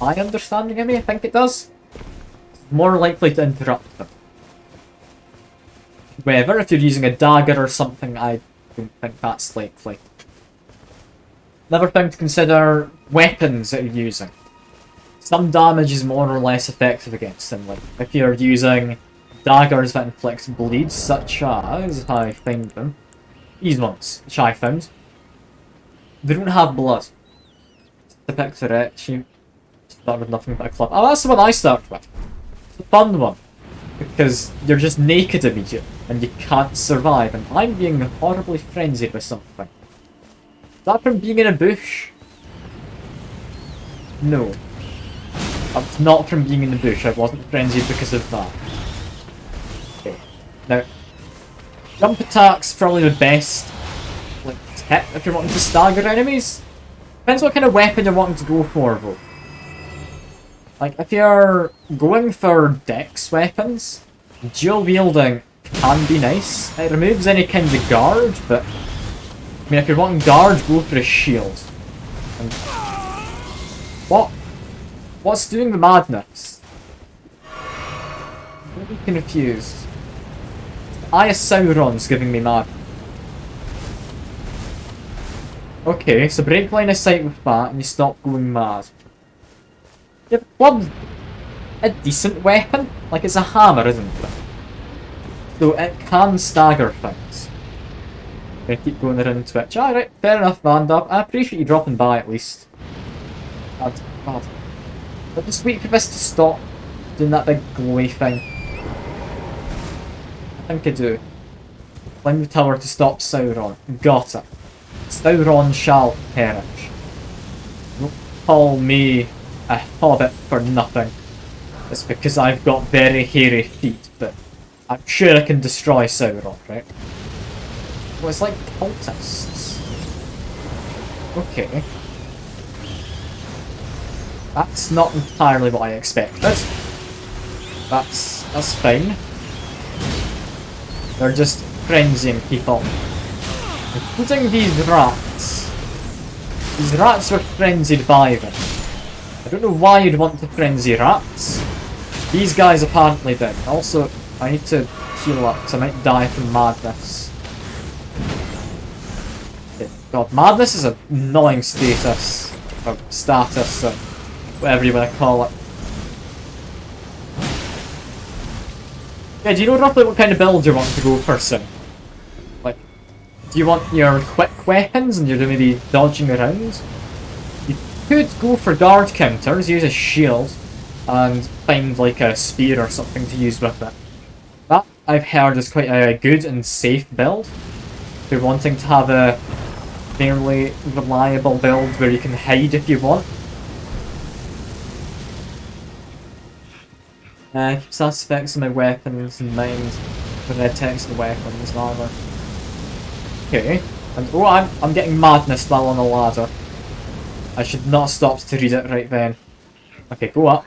my understanding of me, I think it does. It's more likely to interrupt them. However, if you're using a dagger or something, I don't think that's likely. Another thing to consider, weapons that you're using. Some damage is more or less effective against them. Like, if you're using daggers that inflict bleed, such as, if I find them, these ones, which I found, they don't have blood. To pick the rich, you start with nothing but a club. Oh, that's the one I start with. It's a fun one. Because you're just naked immediately, and you can't survive, and I'm being horribly frenzied with something. Is that from being in a bush? No. That's not from being in the bush, I wasn't frenzied because of that. Okay. Now, jump attack's probably the best like tip if you're wanting to stagger enemies. Depends what kind of weapon you're wanting to go for though. Like, if you're going for dex weapons, dual wielding can be nice. It removes any kind of guard, but I mean, if you're wanting guard, go for a shield. And what's doing the madness? I'm really confused. Eye of Sauron's giving me mad. Okay, so break line of sight with that, and you stop going mad. Yeah, club's a decent weapon. Like, it's a hammer, isn't it? So it can stagger things. Gonna keep going around Twitch. Alright, fair enough, Vandab. I appreciate you dropping by at least. God. I'll just wait for this to stop doing that big glowy thing. I think I do. Climb the tower to stop Sauron. Got it. Sauron shall perish. Don't call me a hobbit for nothing. It's because I've got very hairy feet, but I'm sure I can destroy Sauron, right? Well, it's like cultists. Okay. That's not entirely what I expected. That's fine. They're just frenzying people. Including these rats. These rats were frenzied by them. I don't know why you'd want to frenzy rats. These guys apparently did. Also, I need to heal up because I might die from madness. God, madness is an annoying status. Or status, or whatever you want to call it. Yeah, do you know roughly what kind of build you want to go for soon? Like, do you want your quick weapons and you're going to be dodging around? You could go for guard counters, use a shield, and find like a spear or something to use with it. That, I've heard, is quite a good and safe build. If you're wanting to have a fairly reliable build where you can hide if you want. Keeps us effects on my weapons in mind. The red text of the weapons, rather. Okay. And oh, I'm getting madness while on the ladder. I should not stop to read it right then. Okay, go up.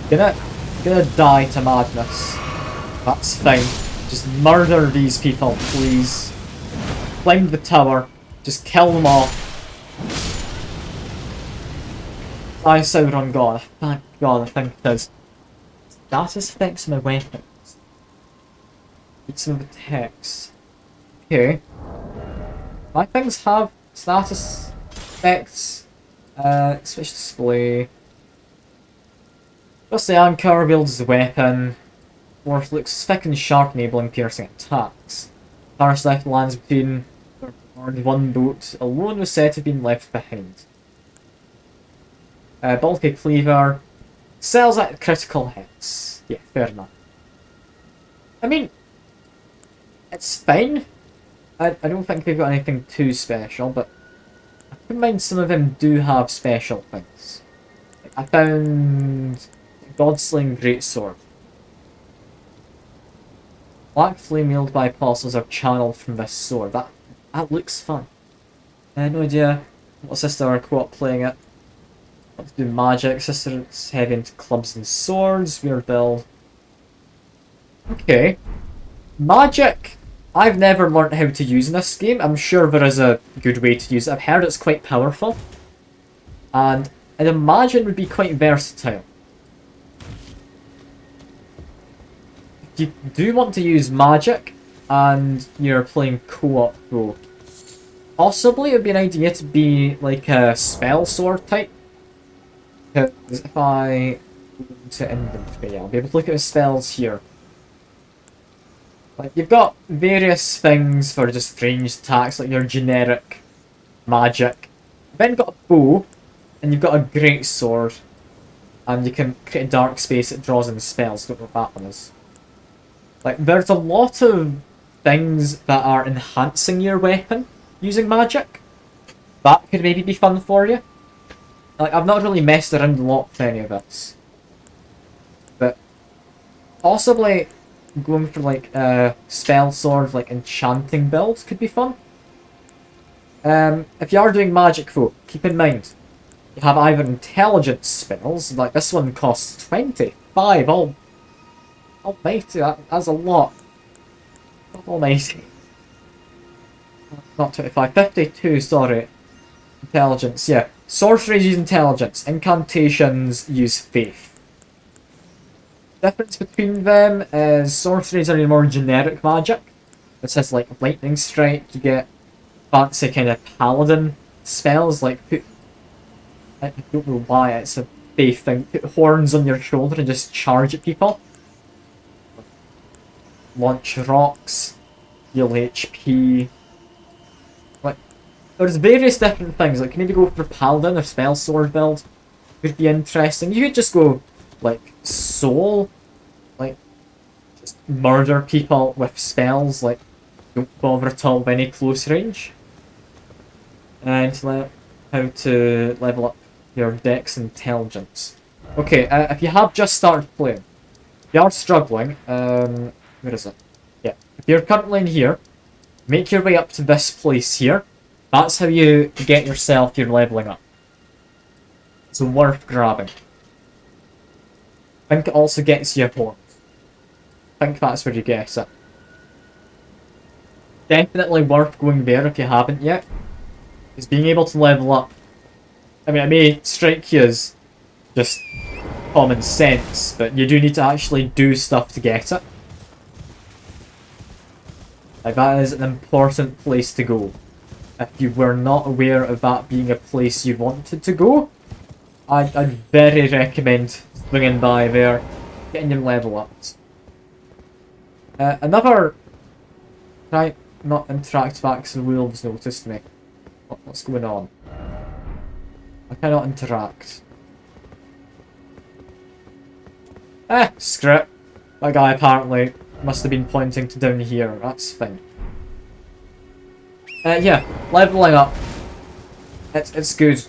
Gonna die to madness. That's fine. Just murder these people, please. Climb the tower. Just kill them all. I Sauron gone. Thank God, I think it is. Status effects on my weapons. Read some of the text. Okay. My things have status effects. Switch display. Plus the anchor wields the weapon. Worth looks thick and sharp, enabling piercing attacks. Paris left lands between one boat alone was said to have been left behind. Bulky cleaver. Sells at critical hits. Yeah, fair enough. I mean, it's fine. I don't think they've got anything too special, but I don't mind some of them do have special things. I found Godsling Greatsword. Black flame wielded by apostles are channeled from this sword. That looks fun. No idea My sister are co-op playing it. Want to do magic. Sister's heavy into clubs and swords. Weird build. Okay. Magic! I've never learnt how to use in this game. I'm sure there is a good way to use it. I've heard it's quite powerful. And I'd imagine would be quite versatile. If you do want to use magic, and you're playing co-op though, possibly it would be an idea to be like a spell sword type. Because if I go into inventory, I'll be able to look at the spells here. Like, you've got various things for just ranged attacks, like your generic magic. You've then got a bow, and you've got a great sword, and you can create a dark space that draws in spells. Don't know what that one is. Like, there's a lot of things that are enhancing your weapon using magic. That could maybe be fun for you. Like, I've not really messed around a lot with any of this. But possibly going for like a spell sword, like enchanting builds could be fun. If you are doing magic though, keep in mind, you have either intelligence spells, like this one costs 25, almighty, that's a lot. Almighty. Not 25, 52, sorry. Intelligence, yeah. Sorceries use intelligence, incantations use faith. Difference between them is sorceries are your more generic magic. This is like lightning strike, you get fancy kind of paladin spells, like put, I don't know why it's a faith thing, put horns on your shoulder and just charge at people. Launch rocks, heal HP. Like, there's various different things, like maybe go for paladin or spell sword build. Could be interesting. You could just go like soul, like just murder people with spells, like don't bother at all with any close range. And how to level up your dex intelligence. Okay, if you have just started playing, if you are struggling, where is it? Yeah, if you're currently in here, make your way up to this place here. That's how you get yourself your leveling up. It's worth grabbing. I think it also gets you a horn. I think that's where you get it. Definitely worth going there if you haven't yet. Because being able to level up, I mean, it may strike you as just common sense, but you do need to actually do stuff to get it. Like, that is an important place to go. If you were not aware of that being a place you wanted to go, I'd very recommend swinging by there, getting your level ups. Another... Can I not interact back because the wolves noticed me? What's going on? I cannot interact. Screw it. That guy apparently must have been pointing to down here. That's fine. Yeah, leveling up. It's good.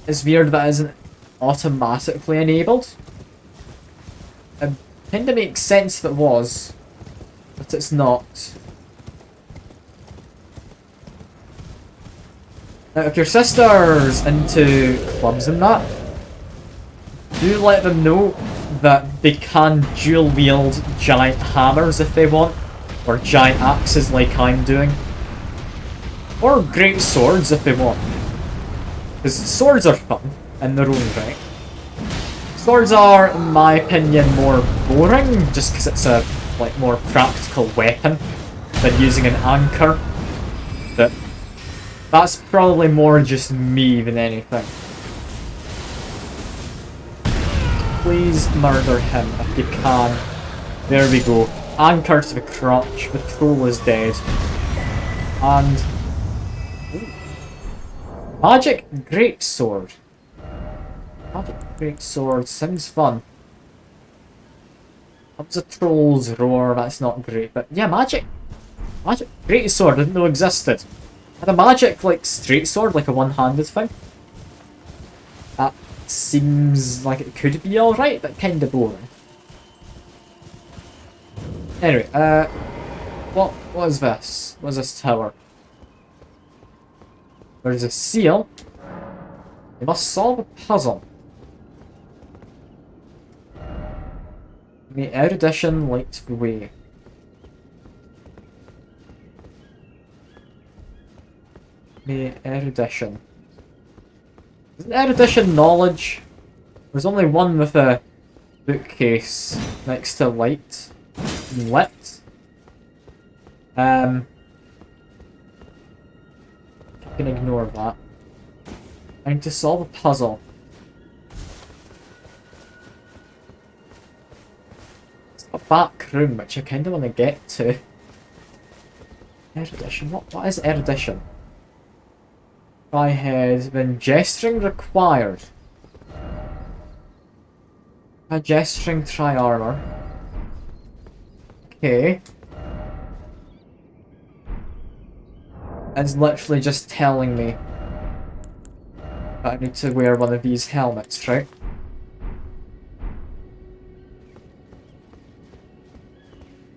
It's weird that it isn't automatically enabled. It kinda makes sense if it was, but it's not. Now, if your sister's into clubs and that, do let them know that they can dual wield giant hammers if they want, or giant axes like I'm doing, or great swords if they want. Because swords are fun in their own right. Swords are, in my opinion, more boring, just because it's a more practical weapon than using an anchor. But that's probably more just me than anything. Please murder him if you can. There we go. Anchor to the crotch. The troll is dead. And... ooh. Magic greatsword. Magic greatsword sounds fun. That was a troll's roar, that's not great, but yeah, magic greatsword didn't know existed. Had a magic straight sword, like a one-handed thing. That seems like it could be alright, but kinda boring. Anyway, what is this? What is this tower? There's a seal. You must solve a puzzle. May erudition light the way. May erudition. Isn't erudition knowledge? There's only one with a bookcase next to light. Lit. I can ignore that. I need to solve a puzzle. It's a back room which I kinda wanna get to. Erudition? What is erudition? Try head when gesturing required. Try gesturing, try armor. Okay. It's literally just telling me that I need to wear one of these helmets, right?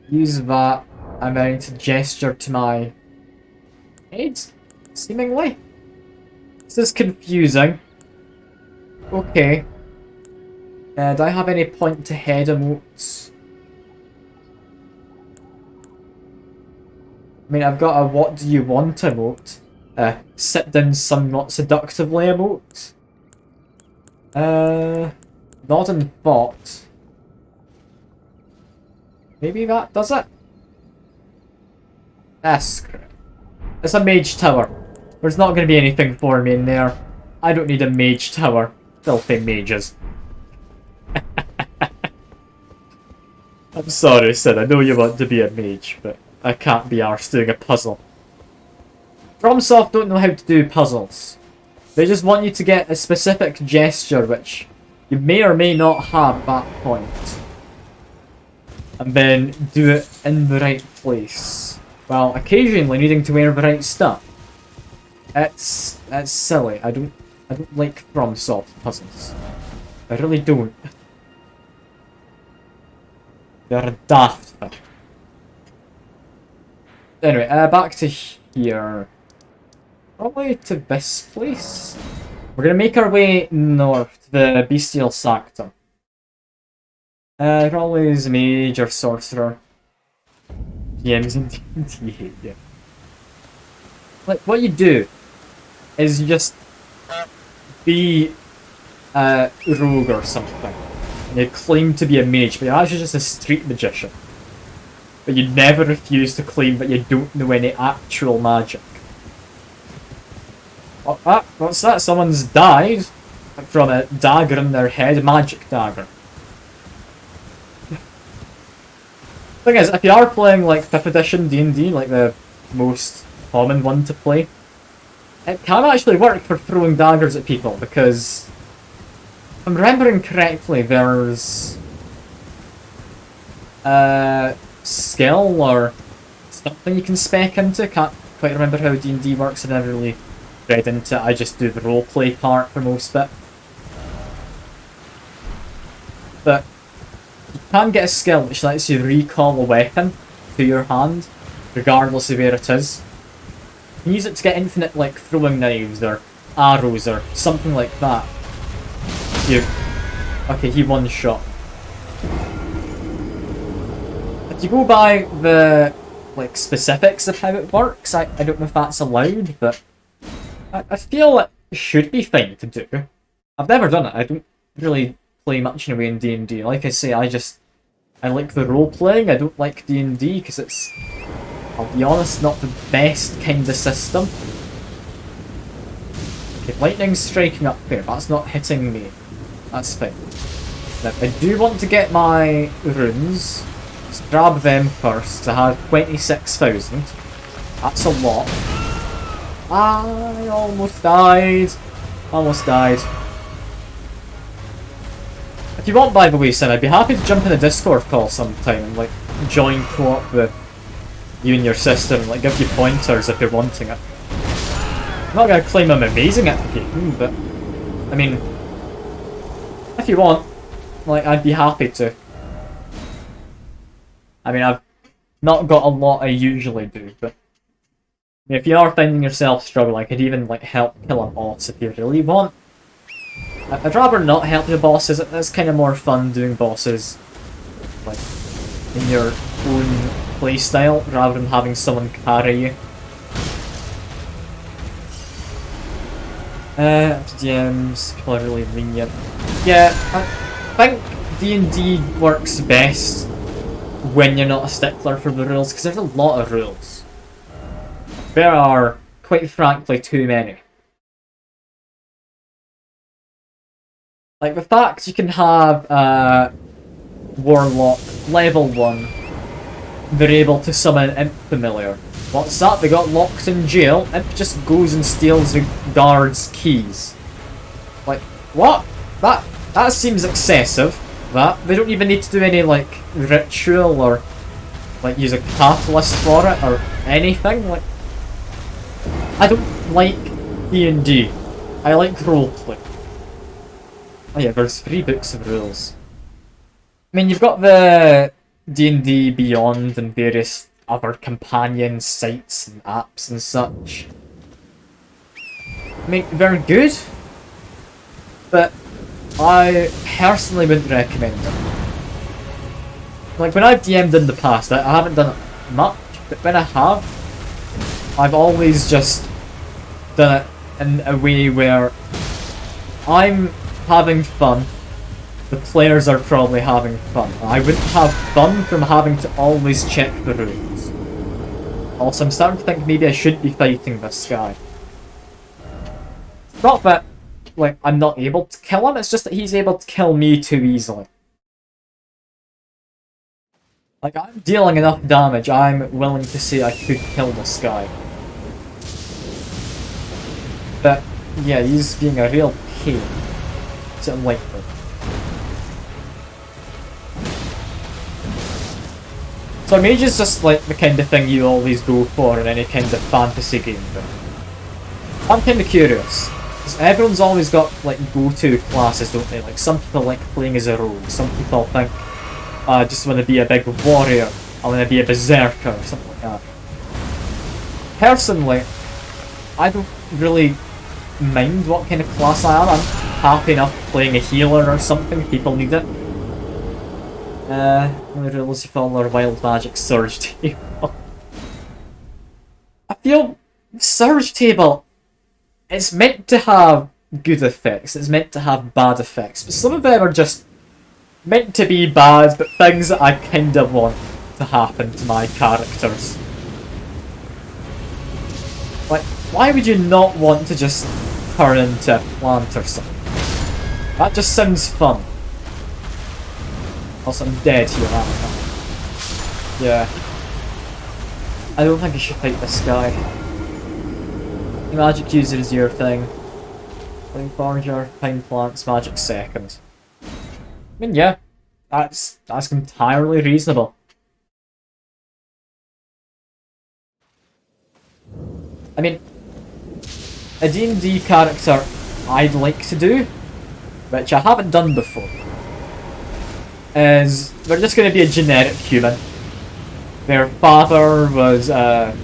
Use that, and then I need to gesture to my head, seemingly. This is confusing. Okay. Do I have any point to head emotes? I mean, I've got a what do you want emote. Sit down somewhat seductively emote. Nod and thought. Maybe that does it? Screw it. It's a mage tower. There's not going to be anything for me in there. I don't need a mage tower. Filthy mages. I'm sorry, Sid. I know you want to be a mage, but I can't be arsed doing a puzzle. FromSoft don't know how to do puzzles. They just want you to get a specific gesture which you may or may not have at that point. And then do it in the right place. While occasionally needing to wear the right stuff. It's silly. I don't like FromSoft puzzles. I really don't. They're daft. Anyway, back to here. Probably to this place. We're gonna make our way north to the Bestial Sector. Probably is mage or sorcerer. GMs and D&D, yeah. Like, what you do is you just be a rogue or something. And you claim to be a mage, but you're actually just a street magician. But you never refuse to claim that you don't know any actual magic. What's that? Someone's died from a dagger in their head, a magic dagger. Thing is, if you are playing like 5th edition D&D, like the most common one to play, it can actually work for throwing daggers at people, because if I'm remembering correctly, there's skill or something you can spec into. Can't quite remember how D&D works. I never really read into it. I just do the roleplay part for most of it. But you can get a skill which lets you recall a weapon to your hand, regardless of where it is. You can use it to get infinite, like, throwing knives or arrows or something like that. Okay, he one shot. If you go by the, like, specifics of how it works, I don't know if that's allowed, but I feel it should be fine to do. I've never done it. I don't really play much in a way in D&D. Like I say, I like the role-playing. I don't like D&D because it's, I'll be honest, not the best kind of system. Okay, lightning's striking up there. That's not hitting me. That's fine. Now, I do want to get my runes. Let's grab them first. I have 26,000. That's a lot. I almost died. Almost died. If you want, by the way, Sin, I'd be happy to jump in a Discord call sometime and, like, join co-op with you and your sister and, like, give you pointers if you're wanting it. I'm not gonna claim I'm amazing at the game, but, I mean, if you want, like, I'd be happy to. I mean, I've not got a lot I usually do, but If you are finding yourself struggling, I could even like help kill a boss if you really want. I'd rather not help the bosses. It's kind of more fun doing bosses like in your own playstyle rather than having someone carry you. DMs, people are really lenient. Yeah, I think D&D works best when you're not a stickler for the rules, because there's a lot of rules. There are, quite frankly, too many. Like the fact you can have Warlock level 1, they're able to summon Imp Familiar. What's that? They got locked in jail. Imp just goes and steals the guard's keys. Like, what? That seems excessive. They don't even need to do any like ritual or like use a catalyst for it or anything. Like, I don't like D&D. I like roleplay. Oh yeah, there's 3 books of rules. I mean, you've got the D&D Beyond and various other companion sites and apps and such. I mean, they're good, but I personally wouldn't recommend them. Like, when I've DM'd in the past, I haven't done it much, but when I have, I've always just done it in a way where I'm having fun, the players are probably having fun. I wouldn't have fun from having to always check the rules. Also, I'm starting to think maybe I should be fighting this guy. Not that, like, I'm not able to kill him, it's just that he's able to kill me too easily. Like, I'm dealing enough damage, I'm willing to say I could kill this guy. But, yeah, he's being a real pain. It's unlikely. So mage is just like the kind of thing you always go for in any kind of fantasy game, but I'm kind of curious. Because everyone's always got like go-to classes, don't they? Like some people like playing as a rogue, some people think, I just want to be a big warrior, I want to be a berserker, or something like that. Personally, I don't really mind what kind of class I am. I'm happy enough playing a healer or something, people need it. The rules of all our wild magic surge table. I feel surge table, it's meant to have good effects, it's meant to have bad effects, but some of them are just meant to be bad, but things that I kinda want to happen to my characters. Like, why would you not want to just turn into a plant or something? That just sounds fun. Also, I'm dead here, aren't I? Yeah. I don't think I should fight this guy. Magic user is your thing. Playing Forger, Pine Plants, Magic second. I mean, yeah. That's entirely reasonable. I mean, a D&D character I'd like to do, which I haven't done before, is they're just going to be a generic human. Their father was a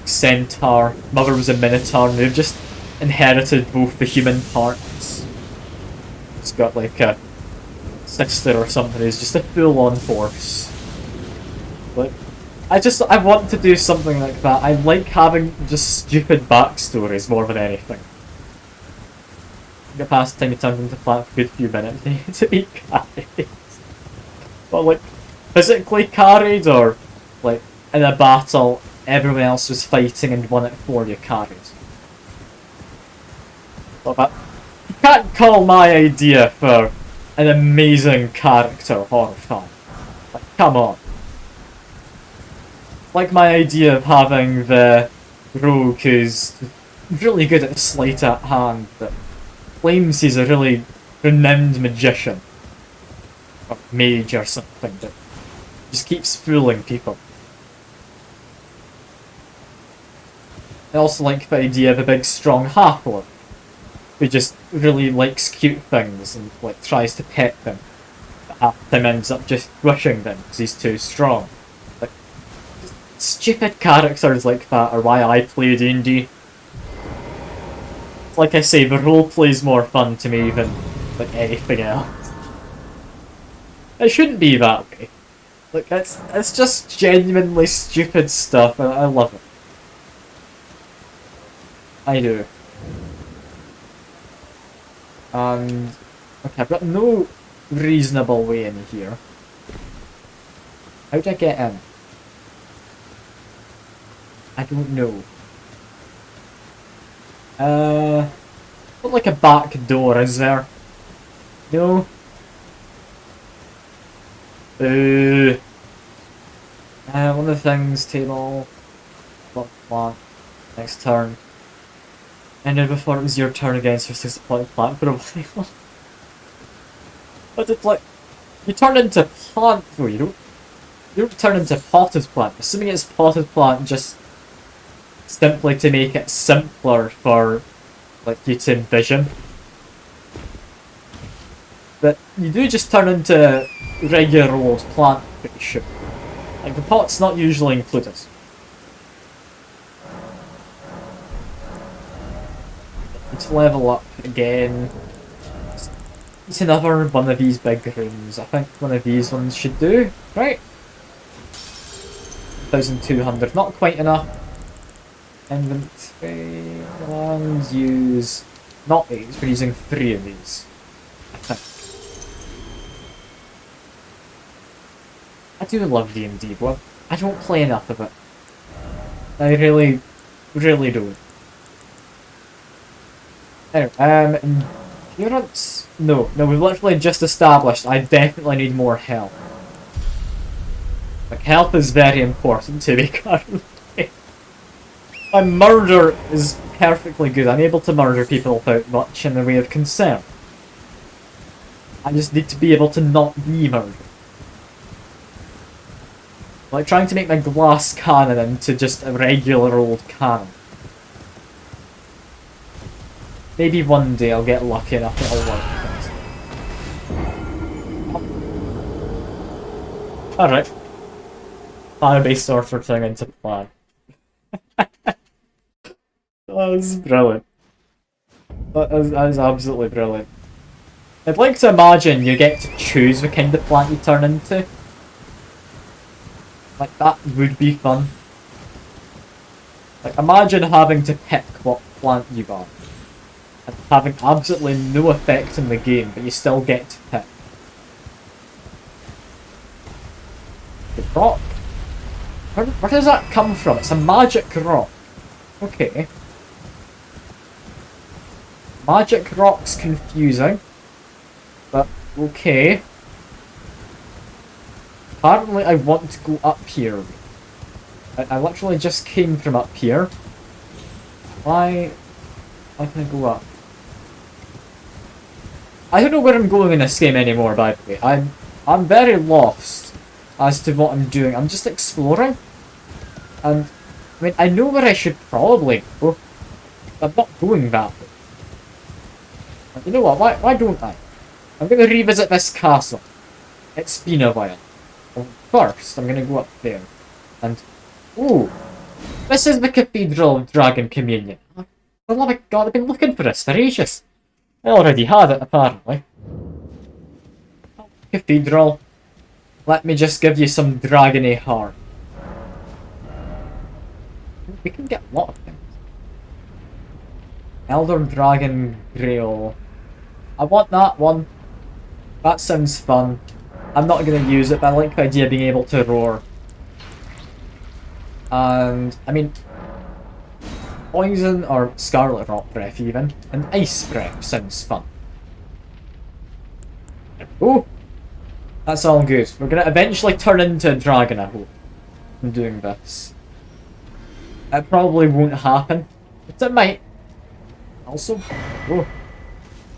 centaur, mother was a minotaur, and they've just inherited both the human parts. It's got like a sister or something who's just a full-on horse. But I want to do something like that. I like having just stupid backstories more than anything. Get past the time you turned into plant for a good few minutes to be carried. But like, physically carried, or like in a battle everyone else was fighting and won it for you carried. But you can't call my idea for an amazing character horrifying. Like, come on. Like my idea of having the rogue who's really good at sleight of hand, that claims he's a really renowned magician. Or mage or something, that just keeps fooling people. I also like the idea of a big strong half-orc who just really likes cute things and like tries to pet them, but half the time ends up just crushing them because he's too strong. Like, stupid characters like that are why I play D&D. Like I say, the roleplay is more fun to me than like anything else. It shouldn't be that way. Like it's just genuinely stupid stuff, and I love it. I do. And okay, I've got no reasonable way in here. How do I get in? I don't know. Not like a back door, is there? No. One of the things, table, block, next turn. And then before it was your turn again, so 6 o'clock plant for a while. But it's like, you turn into plant though, you don't turn into potted plant. Assuming it's potted plant just simply to make it simpler for like you to envision. But you do just turn into regular old plant, pretty sure. Like the pot's not usually included. Let's level up again. It's another one of these big rooms. I think one of these ones should do, right? 1,200, not quite enough. Inventory, and use not 8, we're using 3 of these. I think. I do love D&D, but I don't play enough of it. I really, really don't. Anyway, endurance? No, we've literally just established I definitely need more health. Like, health is very important to me currently. My murder is perfectly good. I'm able to murder people without much in the way of concern. I just need to be able to not be murdered. Like trying to make my glass cannon into just a regular old cannon. Maybe one day I'll get lucky enough it'll work. Alright. Fire-based sorcerer turning into plan. That was brilliant. That is absolutely brilliant. I'd like to imagine you get to choose the kind of plant you turn into. Like, that would be fun. Like, imagine having to pick what plant you are. And having absolutely no effect in the game, but you still get to pick. The rock? Where does that come from? It's a magic rock. Okay. Magic rock's confusing. But, okay. Apparently I want to go up here. I literally just came from up here. Why can I go up? I don't know where I'm going in this game anymore, by the way. I'm very lost as to what I'm doing. I'm just exploring. And, I mean, I know where I should probably go. But I'm not going that way. But you know what, why don't I? I'm going to revisit this castle. It's been a while. Well, first, I'm going to go up there. And, ooh, this is the Cathedral of Dragon Communion. For the love of God, I've been looking for this for ages. I already had it, apparently. Cathedral. Let me just give you some dragony heart. We can get a lot of things. Elder Dragon Grail. I want that one. That sounds fun. I'm not going to use it, but I like the idea of being able to roar. And, I mean, poison or scarlet rock breath even, and ice breath sounds fun. Oh! That's all good. We're going to eventually turn into a dragon, I hope, from doing this. It probably won't happen, but it might. Also, oh,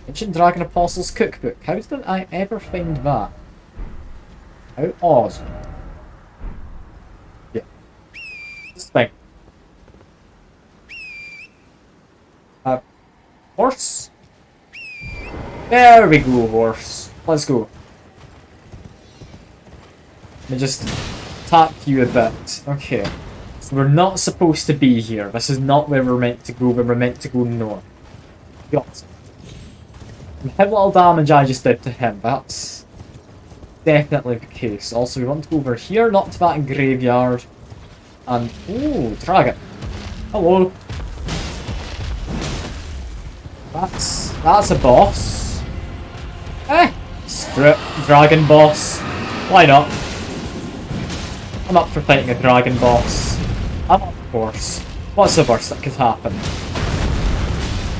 Ancient Dragon Apostles Cookbook. How did I ever find that? How odd. Yeah. This thing. Horse? There we go, horse. Let's go. Let me just tap you a bit. Okay. We're not supposed to be here. This is not where we're meant to go. We're meant to go north. Got. And how little damage I just did to him, that's definitely the case. Also, we want to go over here, not to that graveyard. And, ooh, dragon. Hello. That's a boss. Eh, screw it. Dragon boss. Why not? I'm up for fighting a dragon boss. I'm up, of course. What's the worst that could happen?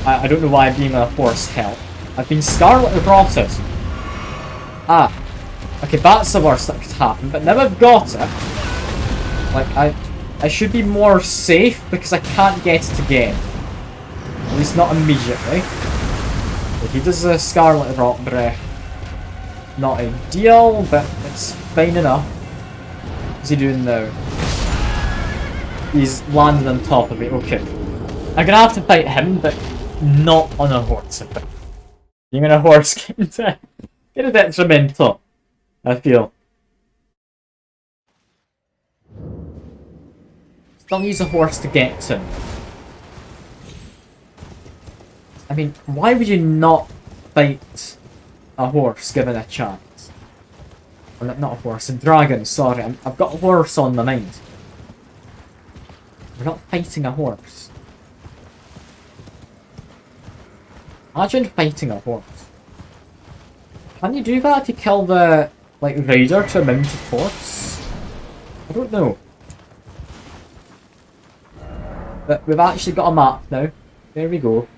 I don't know why being a horse helped. I've been scarlet rotted. Ah. Okay, that's the worst that could happen, but now I've got it. Like, I should be more safe because I can't get it again. At least not immediately. If he does a scarlet rot breath. Not ideal, but it's fine enough. What's he doing now? He's landed on top of it, okay. I'm gonna have to fight him, but not on a horse. Being on a horse can get a detrimental, I feel. Still use a horse to get him. I mean, why would you not fight a horse given a chance? Or not a horse, a dragon, sorry. I've got a horse on my mind. We're not fighting a horse. Imagine fighting a horse. Can you do that if you kill the, like, rider to a mounted horse? I don't know. But we've actually got a map now. There we go.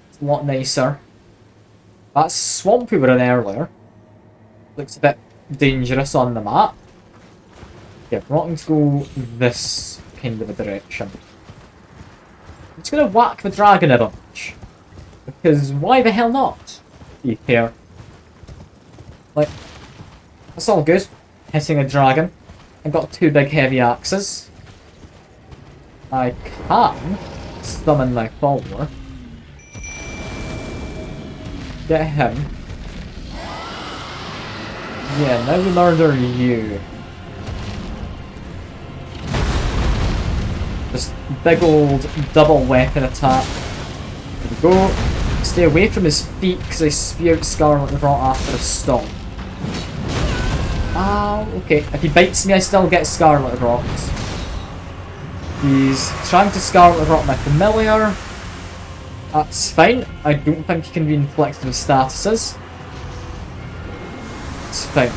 It's a lot nicer. That swamp we were in earlier looks a bit dangerous on the map. Yeah, we're not going to go this kind of a direction. I'm just going to whack the dragon a bunch. Because why the hell not? Be fair. Like, that's all good. Hitting a dragon. I've got 2 big heavy axes. I can summon my follower. Get him. Yeah, now we murder you. Just big old double weapon attack. There we go. Stay away from his feet because I spew out Scarlet Rot after a stomp. Ah, okay. If he bites me, I still get Scarlet Rot. He's trying to Scarlet Rot my familiar. That's fine. I don't think he can be inflicted with statuses. It's fine.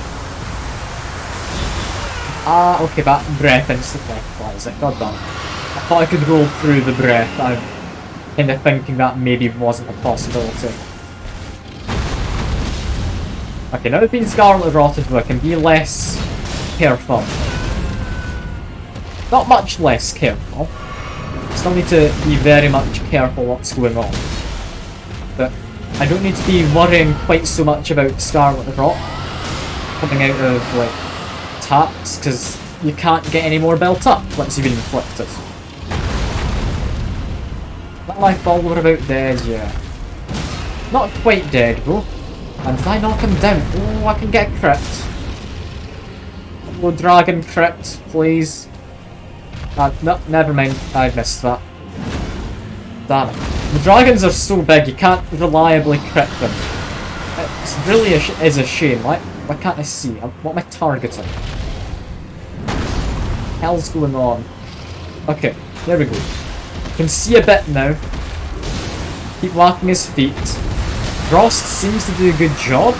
Ah, okay, that breath instantly applies it. God damn. I thought I could roll through the breath. I'm kind of thinking that maybe wasn't a possibility. Okay, now I've been Scarlet Rotted, I can be less careful. Not much less careful. Still need to be very much careful what's going on. But I don't need to be worrying quite so much about Scarlet Rot coming out of, like, attacks, because you can't get any more built up once you've been inflicted. That my follower about dead, yeah. Not quite dead, though. And did I knock him down? Oh, I can get a crit. Oh, dragon crit, please. No, never mind. I missed that. Damn it. The dragons are so big, you can't reliably crit them. It really is a shame. Why can't I see? What am I targeting? Hell's going on? Okay, there we go. Can see a bit now. Keep whacking his feet. Frost seems to do a good job.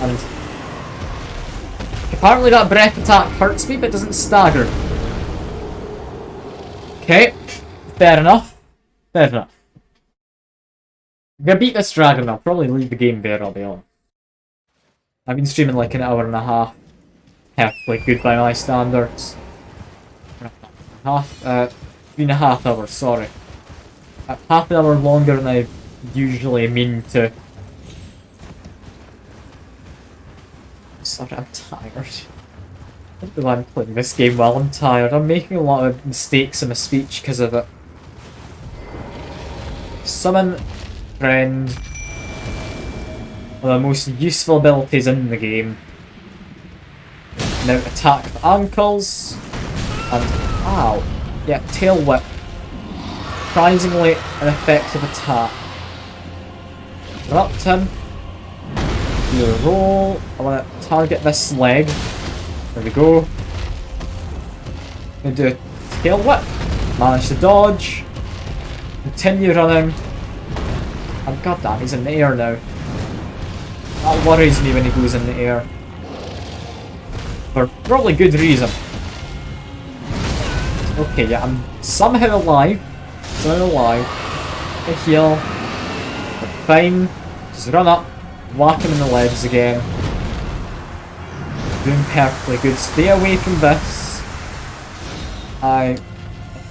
And apparently that breath attack hurts me but doesn't stagger. Okay, fair enough. Fair enough. I'm gonna beat this dragon, I'll probably leave the game there, I'll be honest. I've been streaming like an hour and a half. Like good by my standards. Half, 3.5 hours, sorry. Half an hour longer than I usually mean to. Sorry, I'm tired. I don't know why I'm playing this game while I'm tired. I'm making a lot of mistakes in my speech because of it. Summon Friend. One of the most useful abilities in the game. Now attack the ankles. And, ow. Yeah, tail whip. Surprisingly an effective attack. Interrupt him. Do a roll. I want to target this leg. There we go. I'm going to do a tail whip. Manage to dodge. Continue running. And goddamn, he's in the air now. That worries me when he goes in the air. For probably good reason. Okay, yeah, I'm somehow alive. Somehow alive. I heal. We're fine. Just run up. Whack him in the legs again. Doing perfectly good. Stay away from this. I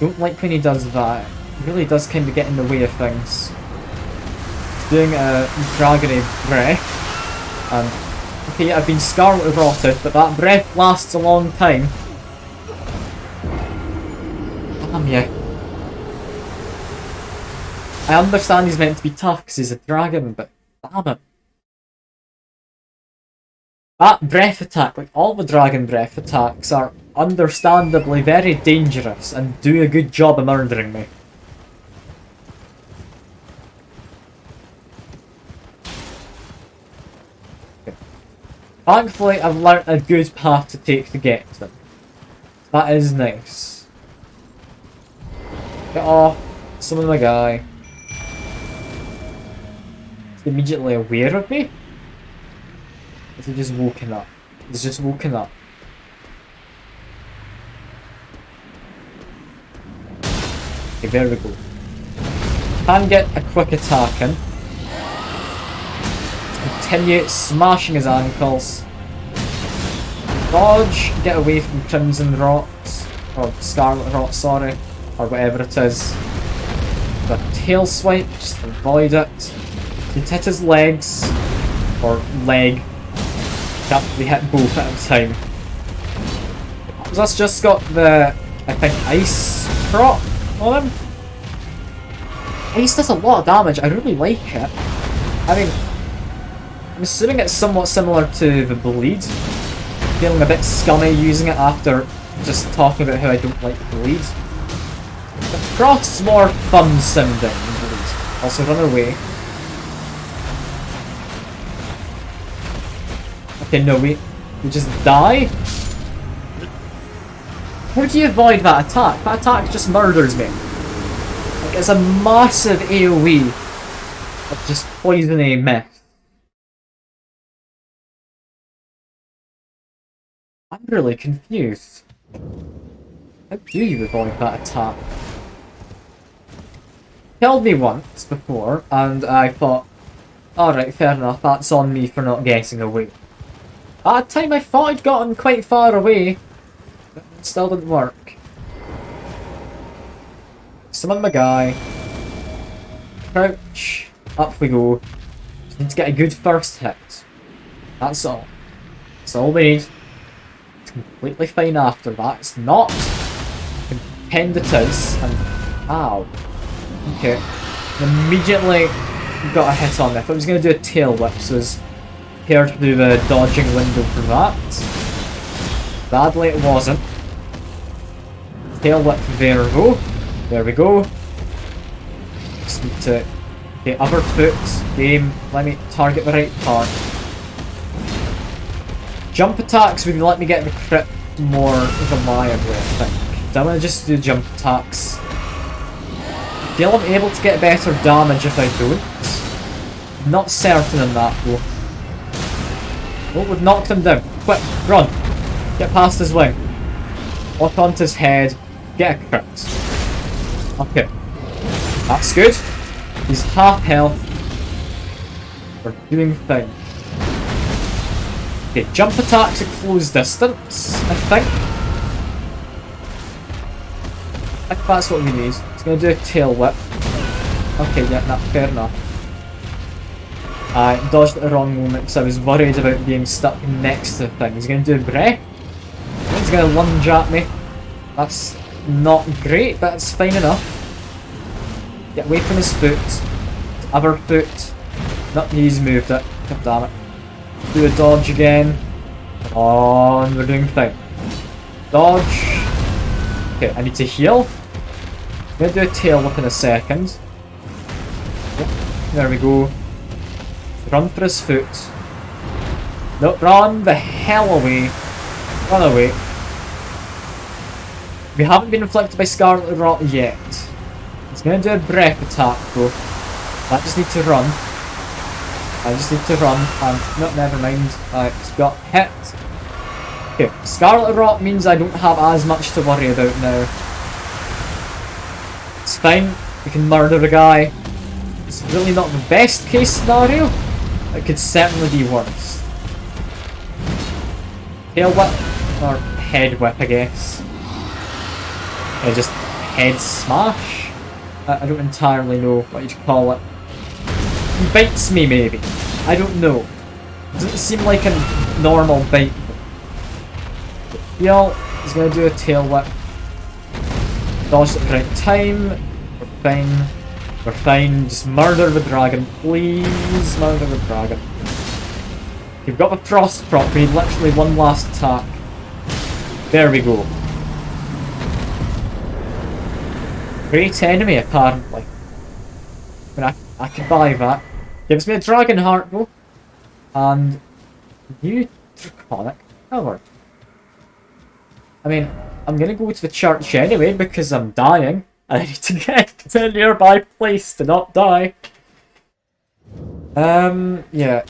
don't like when he does that. It really does kind of get in the way of things. He's doing a dragony breath. And, okay, I've been scarlet rotted, but that breath lasts a long time. Damn you. I understand he's meant to be tough because he's a dragon, but damn it. That breath attack, like all the dragon breath attacks, are understandably very dangerous and do a good job of murdering me. Okay. Thankfully, I've learnt a good path to take to get to them. That is nice. Get off. Summon my guy. He's immediately aware of me? Is he just woken up? He's just woken up. Okay, there we go. Can get a quick attack in. Continue smashing his ankles. Dodge, get away from Crimson Rot. Or Scarlet Rot, sorry. Or whatever it is. The tail swipe, just avoid it. You hit his legs. Or leg. Can't really hit both at a time. That's just got the, I think, ice prop on him. Ice does a lot of damage, I really like it. I mean, I'm assuming it's somewhat similar to the bleed. Feeling a bit scummy using it after just talking about how I don't like bleed. The frost's more fun sounding than bleed. Also run away. Okay, no, we just die? How do you avoid that attack? That attack just murders me. Like, it's a massive AoE of just poisony mess. I'm really confused. How do you avoid that attack? Killed me once before, and I thought, alright, fair enough, that's on me for not getting away. At the time I thought I'd gotten quite far away, but it still didn't work. Summon my guy. Crouch. Up we go. Just need to get a good first hit. That's all. That's all we need. It's completely fine after that. It's not. I can pretend it is, and ow. Okay. Immediately got a hit on me. I thought I was going to do a tail whip, so I was prepared to do the dodging window for that. Sadly it wasn't. Tail whip, there we go. There we go. Just need to... Okay, other foot. Game. Let me target the right part. Jump attacks would let me get the crit more reliably, I think. So I'm going to just do jump attacks. I feel I'm able to get better damage if I don't. Not certain on that though. Oh, we've knocked him down. Quick, run. Get past his wing. Walk onto his head. Get a crit. Okay. That's good. He's half health. We're doing fine. Okay, jump attacks at close distance, I think. I think that's what we need. It's going to do a tail whip. Okay, yeah, that's fair enough. I dodged at the wrong moment because I was worried about being stuck next to the thing. He's going to do a breath. He's going to lunge at me. That's not great, but it's fine enough. Get away from his foot. His other foot. Nope, he's moved it. God damn it. Do a dodge again. Come on, we're doing fine. Dodge. Okay, I need to heal. I'm gonna do a tail whip in a second. Yep, there we go. Run for his foot. No, run the hell away. Run away. We haven't been inflicted by Scarlet Rot yet. He's gonna do a breath attack though. I just need to run. And no, never mind. It's got hit. Okay, Scarlet Rot means I don't have as much to worry about now. It's fine. We can murder the guy. It's really not the best case scenario. It could certainly be worse. Tail whip or head whip, I guess. Just head smash. I don't entirely know what you'd call it. He bites me, maybe. I don't know. Doesn't seem like a normal bite. Heal. He's gonna do a tail whip. Dodge at the right time. We're fine. We're fine. Just murder the dragon. Please murder the dragon. You've got the frost prop. We need literally one last attack. There we go. Great enemy, apparently. I mean, I can buy that. Gives me a dragon heart, though. And new draconic power. I mean, I'm gonna go to the church anyway because I'm dying. I need to get to a nearby place to not die. Yeah.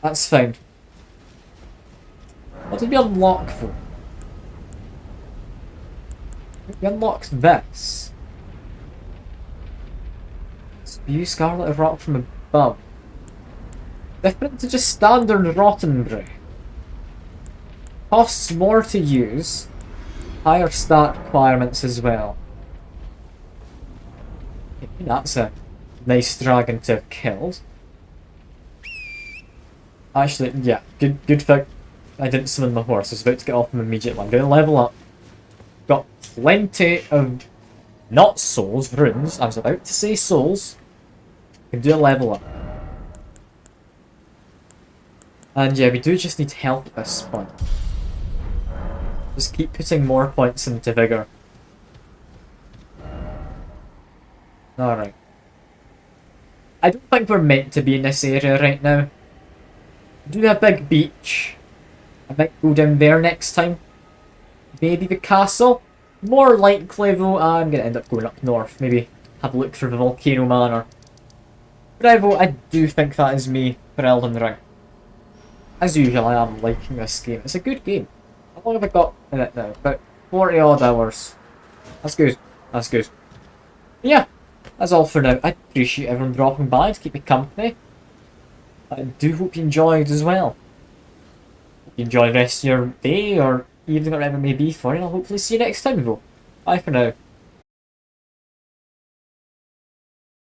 That's fine. What did we unlock for? We unlocked this. Spew Scarlet Rot from above. Different to just standard Rotten Brew. Costs more to use. Higher stat requirements as well. That's a nice dragon to have killed. Actually, yeah, good fact. I didn't summon my horse. I was about to get off him immediately. I'm going to level up. Got plenty of not souls, runes. I was about to say souls. Can do a level up. And yeah, we do just need help at this point. Just keep putting more points into Vigor. Alright. I don't think we're meant to be in this area right now. We do have a big beach. I might go down there next time. Maybe the castle. More likely though, I'm going to end up going up north. Maybe have a look for the Volcano Manor. Bravo, I do think that is me for Elden Ring. As usual, I am liking this game. It's a good game. How long have I got in it now? About 40 odd hours. That's good. That's good. But yeah, that's all for now. I appreciate everyone dropping by to keep me company. I do hope you enjoyed as well. Hope you enjoy the rest of your day or evening or whatever it may be for you. I'll hopefully see you next time though. Bye for now.